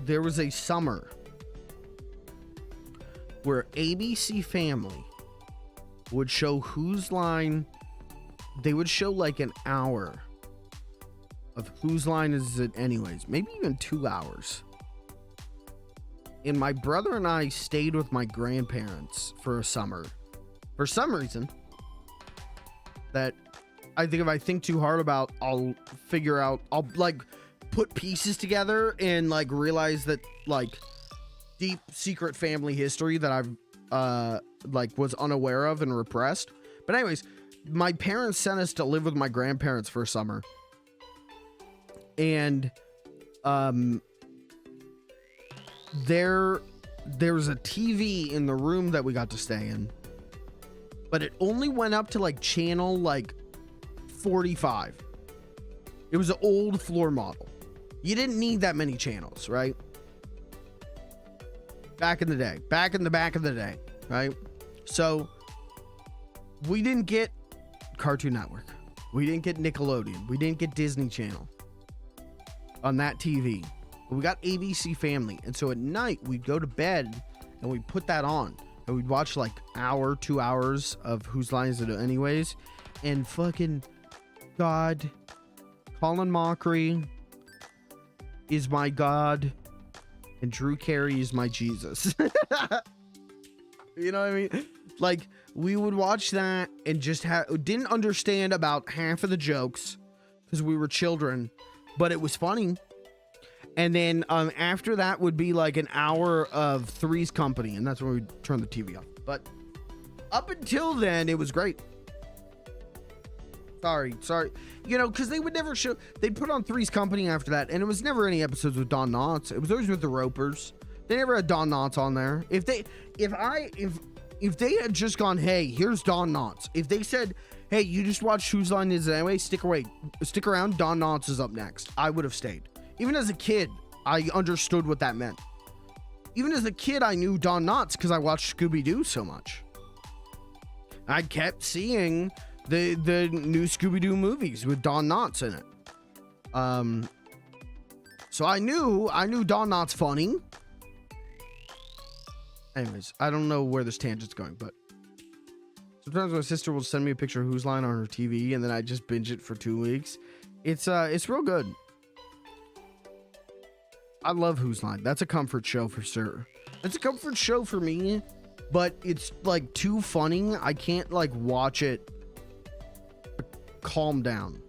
There was a summer where ABC Family would show Whose Line. They would show like an hour of Whose Line Is It Anyways, maybe even 2 hours. And my brother and I stayed with my grandparents for a summer. For some reason that I think if I think too hard about, I'll figure out, I'll like put pieces together and like realize that like deep secret family history that I've like was unaware of and repressed. But anyways, my parents sent us to live with my grandparents for summer. And there's a TV in the room that we got to stay in. But it only went up to like channel like 45. It was an old floor model. You didn't need that many channels, right? Back in the day, back in the day, right? So we didn't get Cartoon Network. We didn't get Nickelodeon. We didn't get Disney Channel on that TV. We got ABC Family. And so at night we'd go to bed and we'd put that on and we'd watch like hour, 2 hours of Whose Line Is It Anyways? And fucking God, Colin Mockery is my God and Drew Carey is my Jesus. You know what I mean? Like, we would watch that and just didn't understand about half of the jokes because we were children, but it was funny. And then after that would be like an hour of Three's Company, and that's when we'd turn the TV off. But up until then, it was great. Sorry. You know, because they would never show... They'd put on Three's Company after that, and it was never any episodes with Don Knotts. It was always with the Ropers. They never had Don Knotts on there. If they had just gone, hey, here's Don Knotts. If they said, hey, you just watched Whose Line Is It Anyway? Stick around. Don Knotts is up next. I would have stayed. Even as a kid, I understood what that meant. Even as a kid, I knew Don Knotts because I watched Scooby-Doo so much. I kept seeing the new Scooby-Doo movies with Don Knotts in it. So I knew Don Knotts funny. Anyways, I don't know where this tangent's going, but sometimes my sister will send me a picture of Whose Line on her TV, and then I just binge it for 2 weeks. It's real good. I love Whose Line. That's a comfort show for sure. It's a comfort show for me, but it's like too funny. I can't like watch it. Calm down.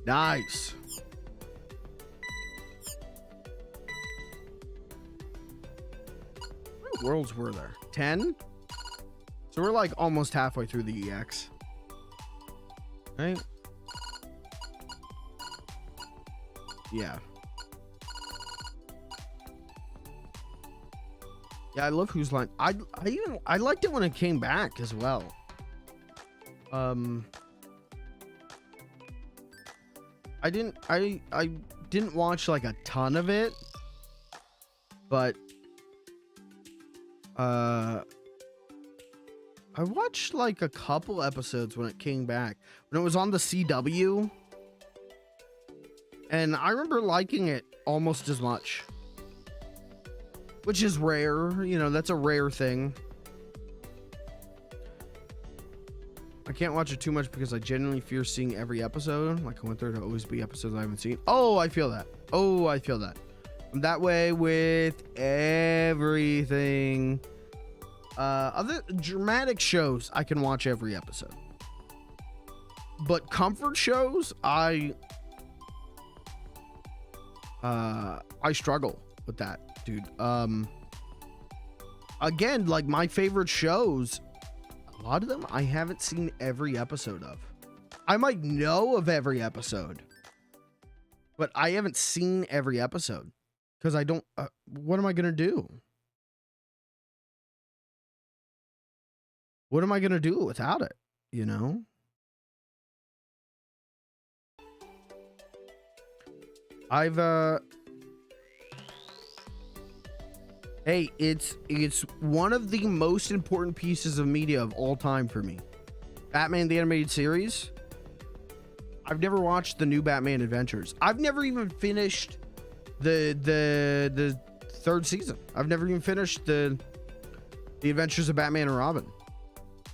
Nice. How many worlds were there? 10? So we're like almost halfway through the EX. Right? Yeah. Yeah, I love Whose Line. I liked it when it came back as well. I didn't watch like a ton of it, but I watched like a couple episodes when it came back, when it was on the CW, and I remember liking it almost as much, which is rare. You know, that's a rare thing. I can't watch it too much because I genuinely fear seeing every episode. Like, I want there to always be episodes I haven't seen. Oh, I feel that. I'm that way with everything. Other dramatic shows, I can watch every episode. But comfort shows, I struggle with that, dude. Again, like my favorite shows, a lot of them I haven't seen every episode of. I might know of every episode, but I haven't seen every episode because I don't. What am I gonna do? What am I gonna do without it? You know. Hey, it's one of the most important pieces of media of all time for me. Batman the Animated Series. I've never watched the new Batman Adventures. I've never even finished the third season. I've never even finished the Adventures of Batman and Robin.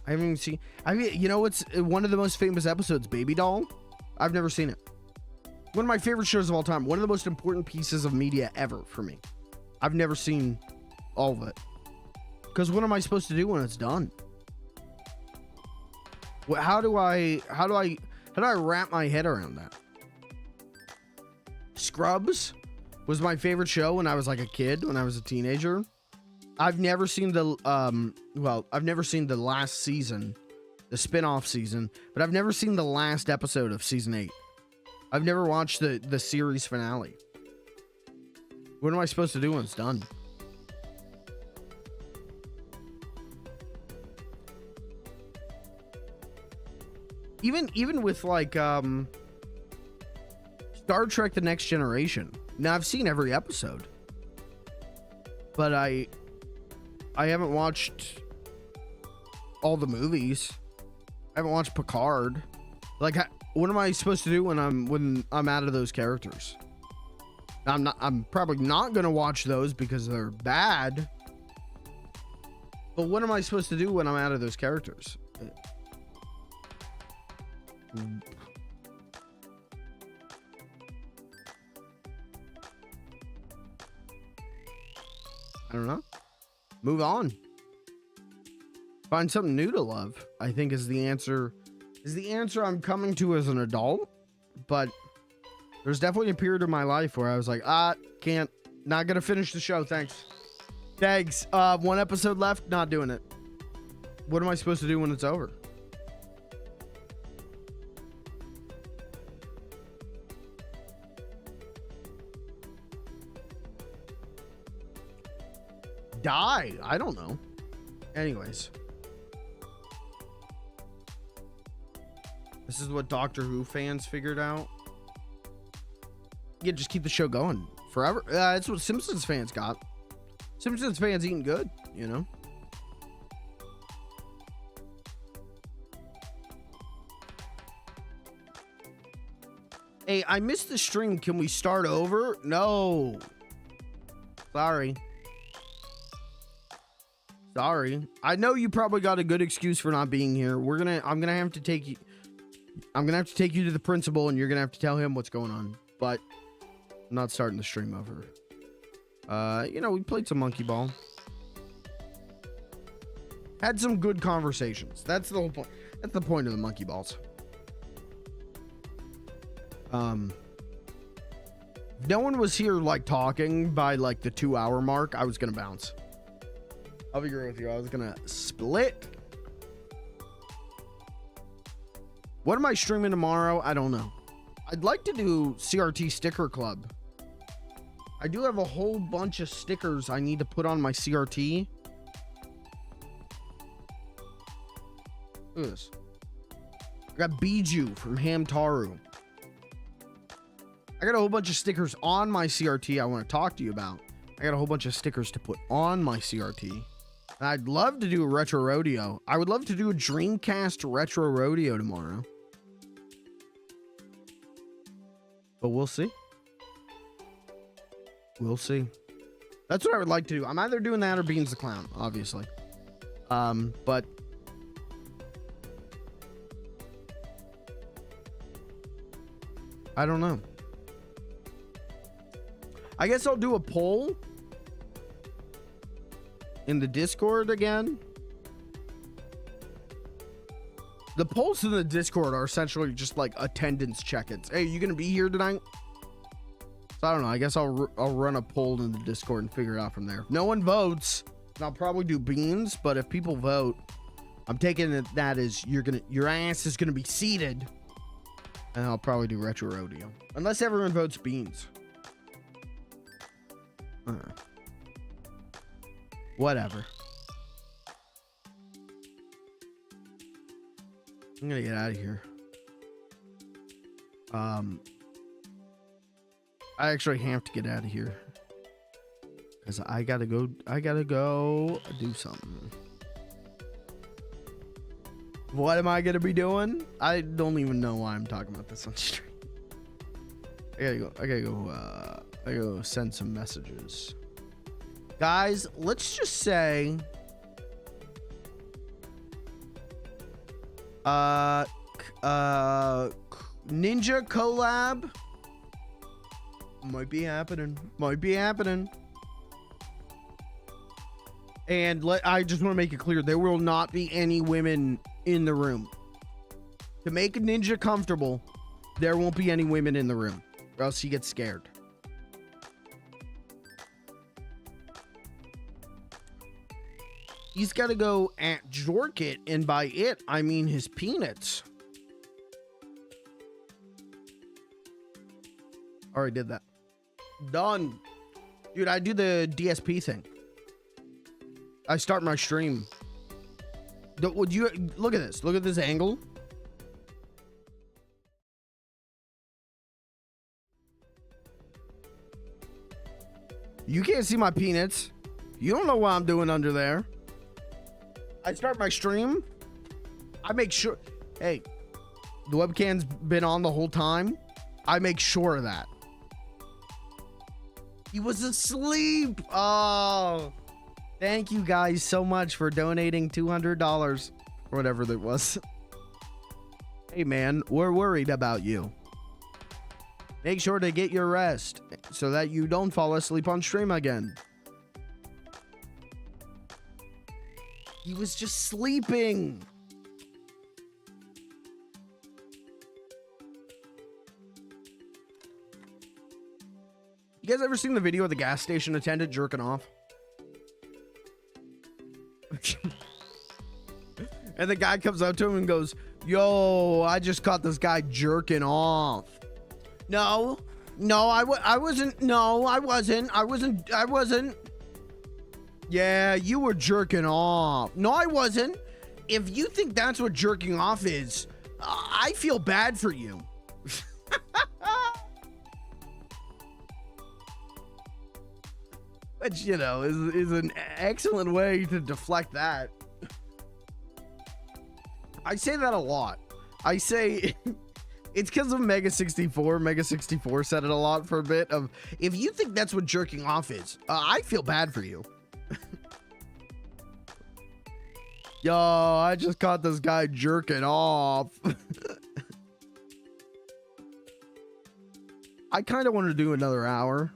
I haven't even seen. You know what's one of the most famous episodes? Baby Doll. I've never seen it. One of my favorite shows of all time. One of the most important pieces of media ever for me. I've never seen all of it. Because what am I supposed to do when it's done? How do I wrap my head around that? Scrubs was my favorite show when I was like a kid, when I was a teenager. I've never seen I've never seen the last season, the spin-off season, but I've never seen the last episode of season 8. I've never watched the series finale. What am I supposed to do when it's done? Even with like Star Trek: The Next Generation. Now I've seen every episode, but I haven't watched all the movies. I haven't watched Picard. Like, what am I supposed to do when I'm out of those characters? I'm probably not gonna watch those because they're bad. But what am I supposed to do when I'm out of those characters? I don't know. Move on. Find something new to love, I think is the answer. Is the answer I'm coming to as an adult. But there's definitely a period of my life where I was like, can't, not gonna finish the show. Thanks. One episode left, not doing it. What am I supposed to do when it's over? Die? I don't know. Anyways. This is what Doctor Who fans figured out. Yeah, just keep the show going forever. That's what Simpsons fans got. Simpsons fans eating good, you know? Hey, I missed the stream. Can we start over? No. Sorry. Sorry. I know you probably got a good excuse for not being here. I'm gonna have to take you to the principal and you're gonna have to tell him what's going on. But I'm not starting the stream over. You know, we played some monkey ball. Had some good conversations. That's the whole point. That's the point of the monkey balls. If no one was here like talking by like the 2-hour mark, I was gonna bounce. I'll be real with you. I was gonna split. What am I streaming tomorrow? I don't know. I'd like to do CRT Sticker Club. I do have a whole bunch of stickers I need to put on my CRT. Look at this. I got Biju from Hamtaru. I got a whole bunch of stickers on my CRT I want to talk to you about. I got a whole bunch of stickers to put on my CRT. And I'd love to do a retro rodeo. I would love to do a Dreamcast retro rodeo tomorrow. But we'll see. We'll see. That's what I would like to do. I'm either doing that or Beans the Clown, obviously. But I don't know. I guess I'll do a poll in the Discord again. The polls in the Discord are essentially just like attendance check-ins. Hey, you gonna be here tonight? So I don't know. I guess I'll run a poll in the Discord and figure it out from there. If no one votes, I'll probably do Beans. But if people vote, I'm taking it that as your ass is gonna be seated, and I'll probably do retro rodeo unless everyone votes Beans. Whatever. I'm gonna get out of here. I actually have to get out of here because I gotta go do something. What am I gonna be doing? I don't even know why I'm talking about this on stream. I gotta go send some messages. Guys, let's just say Ninja collab might be happening. And I just want to make it clear, there will not be any women in the room. To make Ninja comfortable, there won't be any women in the room, or else he gets scared. He's got to go at Jorkit, and by it, I mean his peanuts. Already did that. Done. Dude, I do the DSP thing. I start my stream. Would you look at this? Look at this angle. You can't see my peanuts. You don't know what I'm doing under there. I start my stream. I make sure. Hey, the webcam's been on the whole time. I make sure of that. He was asleep. Oh, thank you guys so much for donating $200 or whatever that was. Hey man, we're worried about you. Make sure to get your rest so that you don't fall asleep on stream again. He was just sleeping. You guys ever seen the video of the gas station attendant jerking off? And the guy comes up to him and goes, "Yo, I just caught this guy jerking off." No, I wasn't. No, I wasn't. Yeah, you were jerking off. No, I wasn't. If you think that's what jerking off is, I feel bad for you. Which, you know, is an excellent way to deflect that. I say that a lot. I say it's because of Mega 64. Mega 64 said it a lot for a bit of, if you think that's what jerking off is, I feel bad for you. Yo, I just caught this guy jerking off. I kind of want to do another hour.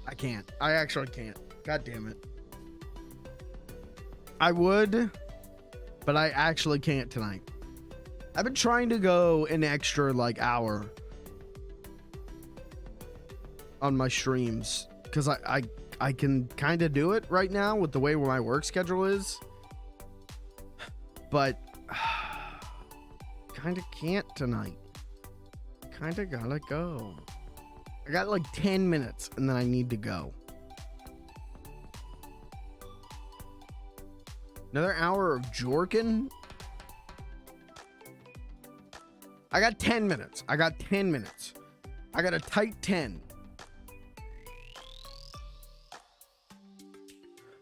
I can't. I actually can't. God damn it. I would, but I actually can't tonight. I've been trying to go an extra like hour on my streams because I can kind of do it right now with the way where my work schedule is, but kind of can't tonight. Kind of gotta go. I got like 10 minutes and then I need to go. Another hour of jorking? I got 10 minutes. I got 10 minutes. I got a tight 10.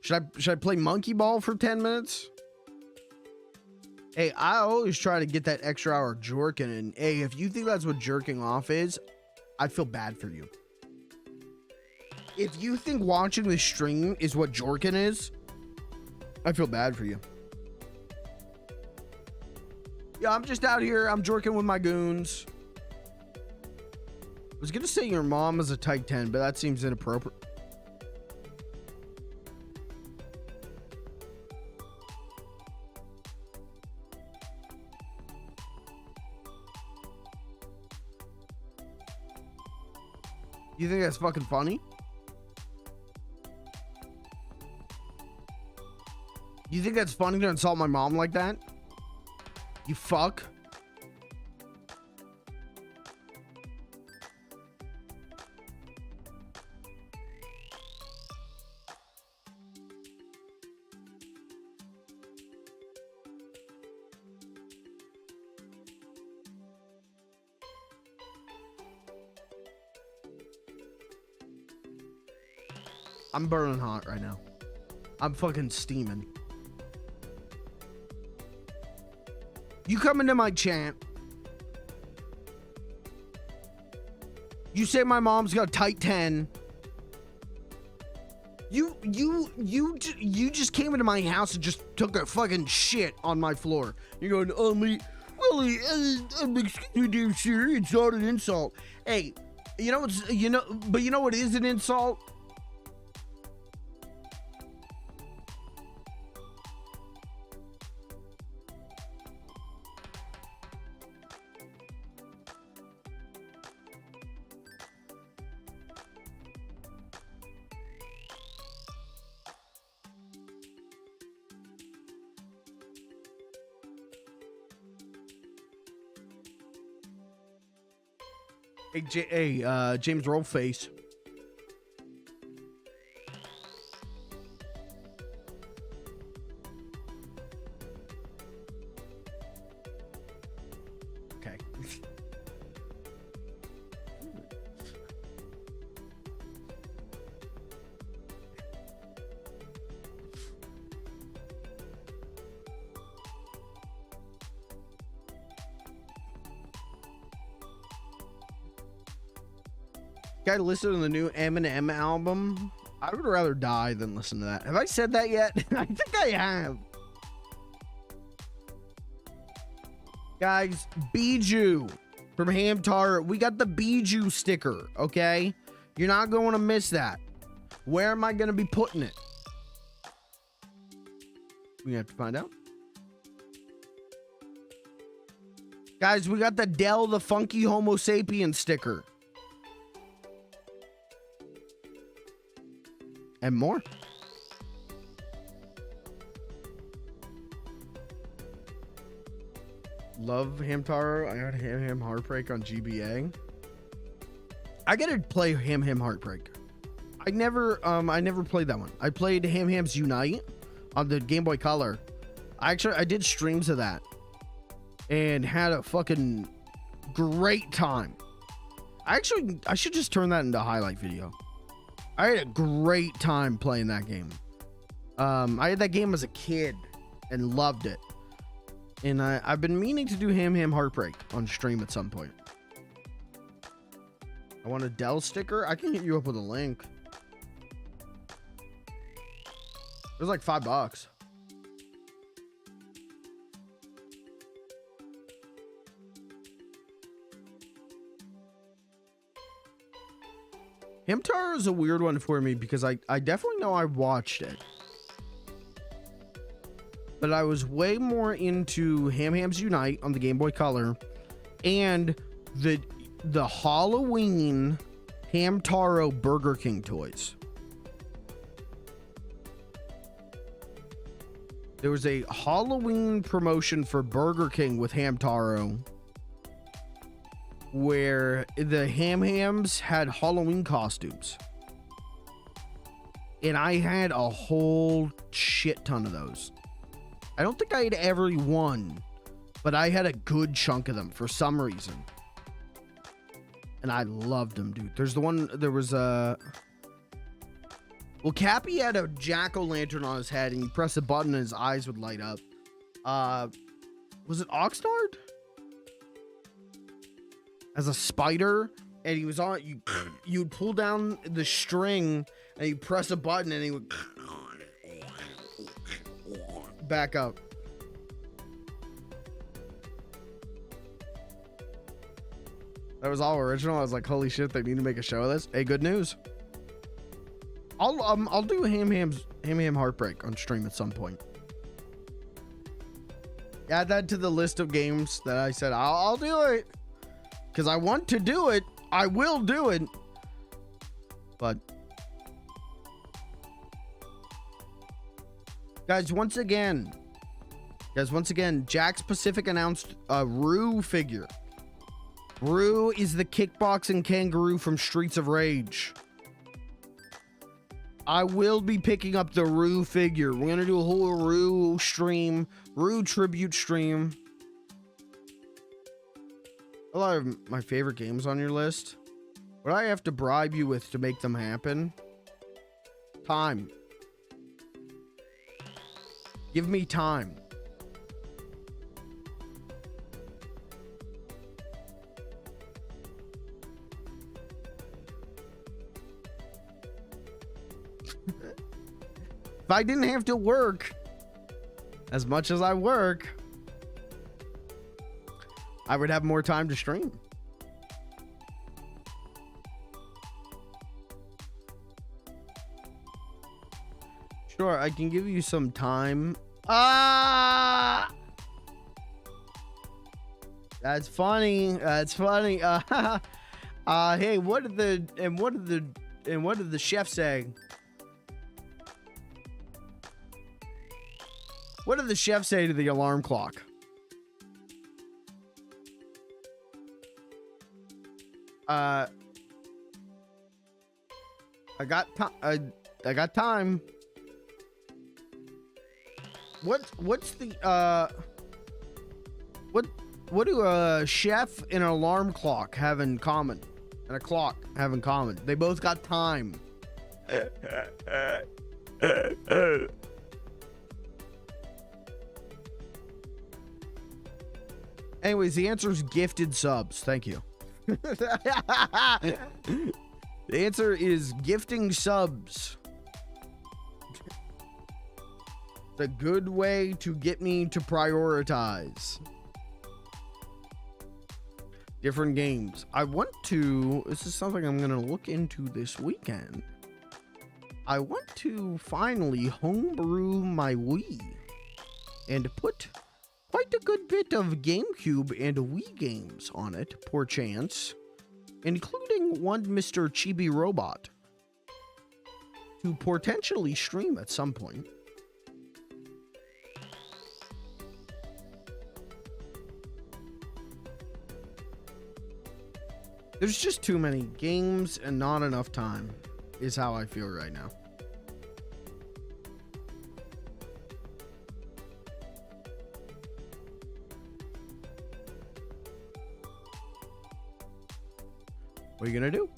Should I play monkey ball for 10 minutes? Hey, I always try to get that extra hour jorking, and hey, if you think that's what jerking off is, I feel bad for you. If you think watching the stream is what jorking is, I feel bad for you. Yeah, I'm just out here. I'm jorking with my goons. I was gonna say your mom is a type 10, but that seems inappropriate. You think that's fucking funny? You think that's funny to insult my mom like that? You fuck. I'm burning hot right now. I'm fucking steaming. You come into my chat. You say my mom's got a tight 10. You just came into my house and just took a fucking shit on my floor. You're going, excuse me, dear sir, it's not an insult. Hey, you know what is an insult? Hey, James Rollface. Okay. Guy, listen to the new Eminem album. I would rather die than listen to that. Have I said that yet? I think I have. Guys, Bijou from Hamtar. We got the Bijou sticker, okay? You're not going to miss that. Where am I going to be putting it? We have to find out. Guys, we got the Dell the Funky Homo Sapien sticker. And more. Love Hamtaro. I got Ham Heartbreak on GBA. I gotta play Ham Heartbreak. I never played that one. I played Ham Hams Unite on the Game Boy Color. I did streams of that and had a fucking great time. I should just turn that into a highlight video. I had a great time playing that game. I had that game as a kid and loved it. And I've been meaning to do Ham Heartbreak on stream at some point. I want a Dell sticker. I can hit you up with a link. It was like $5. Hamtaro is a weird one for me because I definitely know I watched it. But I was way more into Ham Hams Unite on the Game Boy Color and the Halloween Hamtaro Burger King toys. There was a Halloween promotion for Burger King with Hamtaro where the Ham Hams had Halloween costumes. And I had a whole shit ton of those. I don't think I had every one, but I had a good chunk of them for some reason. And I loved them, dude. Well, Cappy had a jack-o'-lantern on his head, and you press a button and his eyes would light up. Was it Oxnard? As a spider, and he was on, you'd pull down the string, and you press a button, and he would back up. That was all original. I was like, holy shit, they need to make a show of this. Hey, good news. I'll do Ham Heartbreak on stream at some point. Add that to the list of games that I said I'll do it because I want to do it. I will do it. But guys, once again, Jack's Pacific announced a Rue figure. Rue is the kickboxing kangaroo from Streets of Rage. I will be picking up the Rue figure. We're gonna do a whole Rue stream, Rue tribute stream. A lot of my favorite games on your list. What do I have to bribe you with to make them happen? Time. Give me time. If I didn't have to work as much as I work, I would have more time to stream. Sure, I can give you some time. That's funny. That's funny. Hey, what did the chef say? What did the chef say to the alarm clock? I got time. What's the what do a chef and an alarm clock have in common? And a clock have in common? They both got time. Anyways, the answer is gifted subs. Thank you. The answer is gifting subs. It's a good way to get me to prioritize different games. I want to, this is something I'm going to look into this weekend. I want to finally homebrew my Wii and put quite a good bit of GameCube and Wii games on it, poor chance, including one Mr. Chibi Robot, to potentially stream at some point. There's just too many games and not enough time, is how I feel right now. What are you gonna do?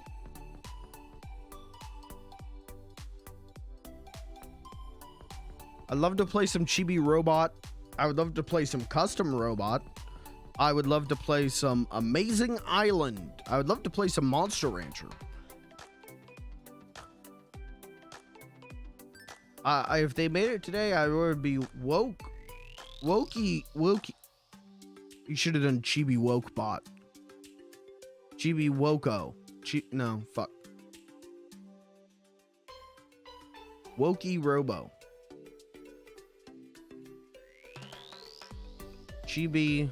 I'd love to play some Chibi Robot. I would love to play some Custom Robot. I would love to play some Amazing Island. I would love to play some Monster Rancher. If they made it today, I would be wokey. You should have done Chibi Woke Bot. Chibi Woko. No, fuck. Wokey Robo. Chibi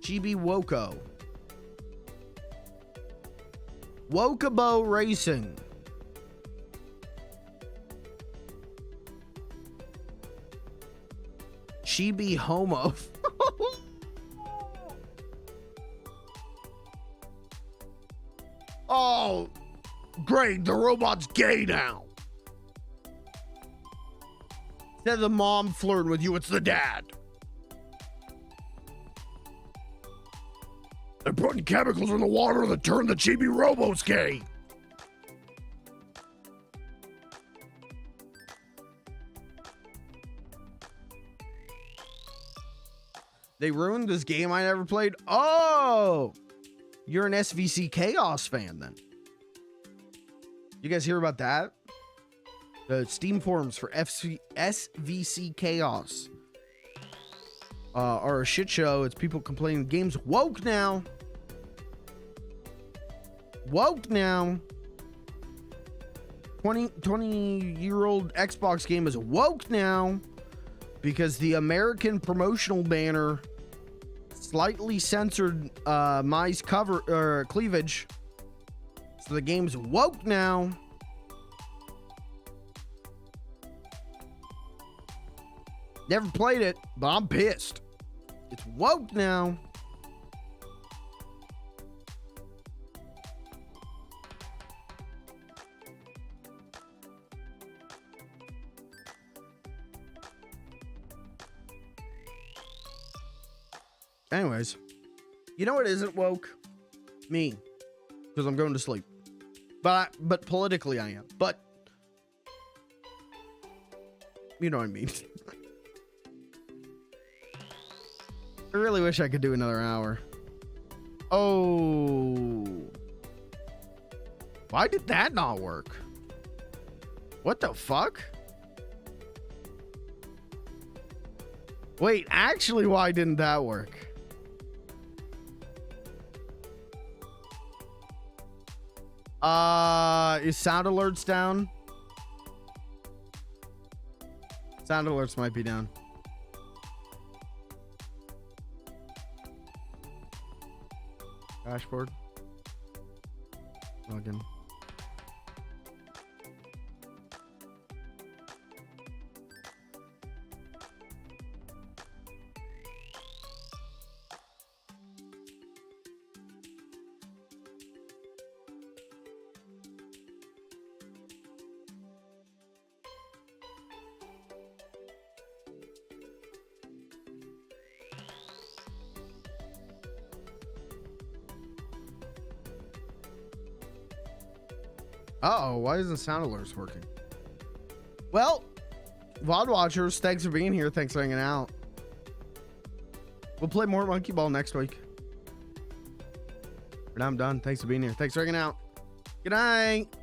Woko. Wokabo Racing. Chibi Homo. Oh, great. The robot's gay now. Instead of the mom flirting with you, it's the dad. They're putting chemicals in the water that turn the Chibi Robos gay. They ruined this game I never played. Oh, you're an SVC Chaos fan then. You guys hear about that? The Steam forums for SVC Chaos are a shit show. It's people complaining the game's woke now. Woke now. 20-year-old Xbox game is woke now because the American promotional banner slightly censored Mai's cover cleavage. So the game's woke now. Never played it, but I'm pissed. It's woke now. Anyways, you know what isn't woke? Me, because I'm going to sleep. But politically I am. But you know what I mean. I really wish I could do another hour. Oh, why did that not work? What the fuck? Wait, actually, why didn't that work? Is sound alerts down? Sound alerts might be down. Dashboard. Login. Uh-oh, why isn't sound alerts working? Well, VOD watchers, thanks for being here. Thanks for hanging out. We'll play more Monkey Ball next week. For now, I'm done. Thanks for being here. Thanks for hanging out. Good night.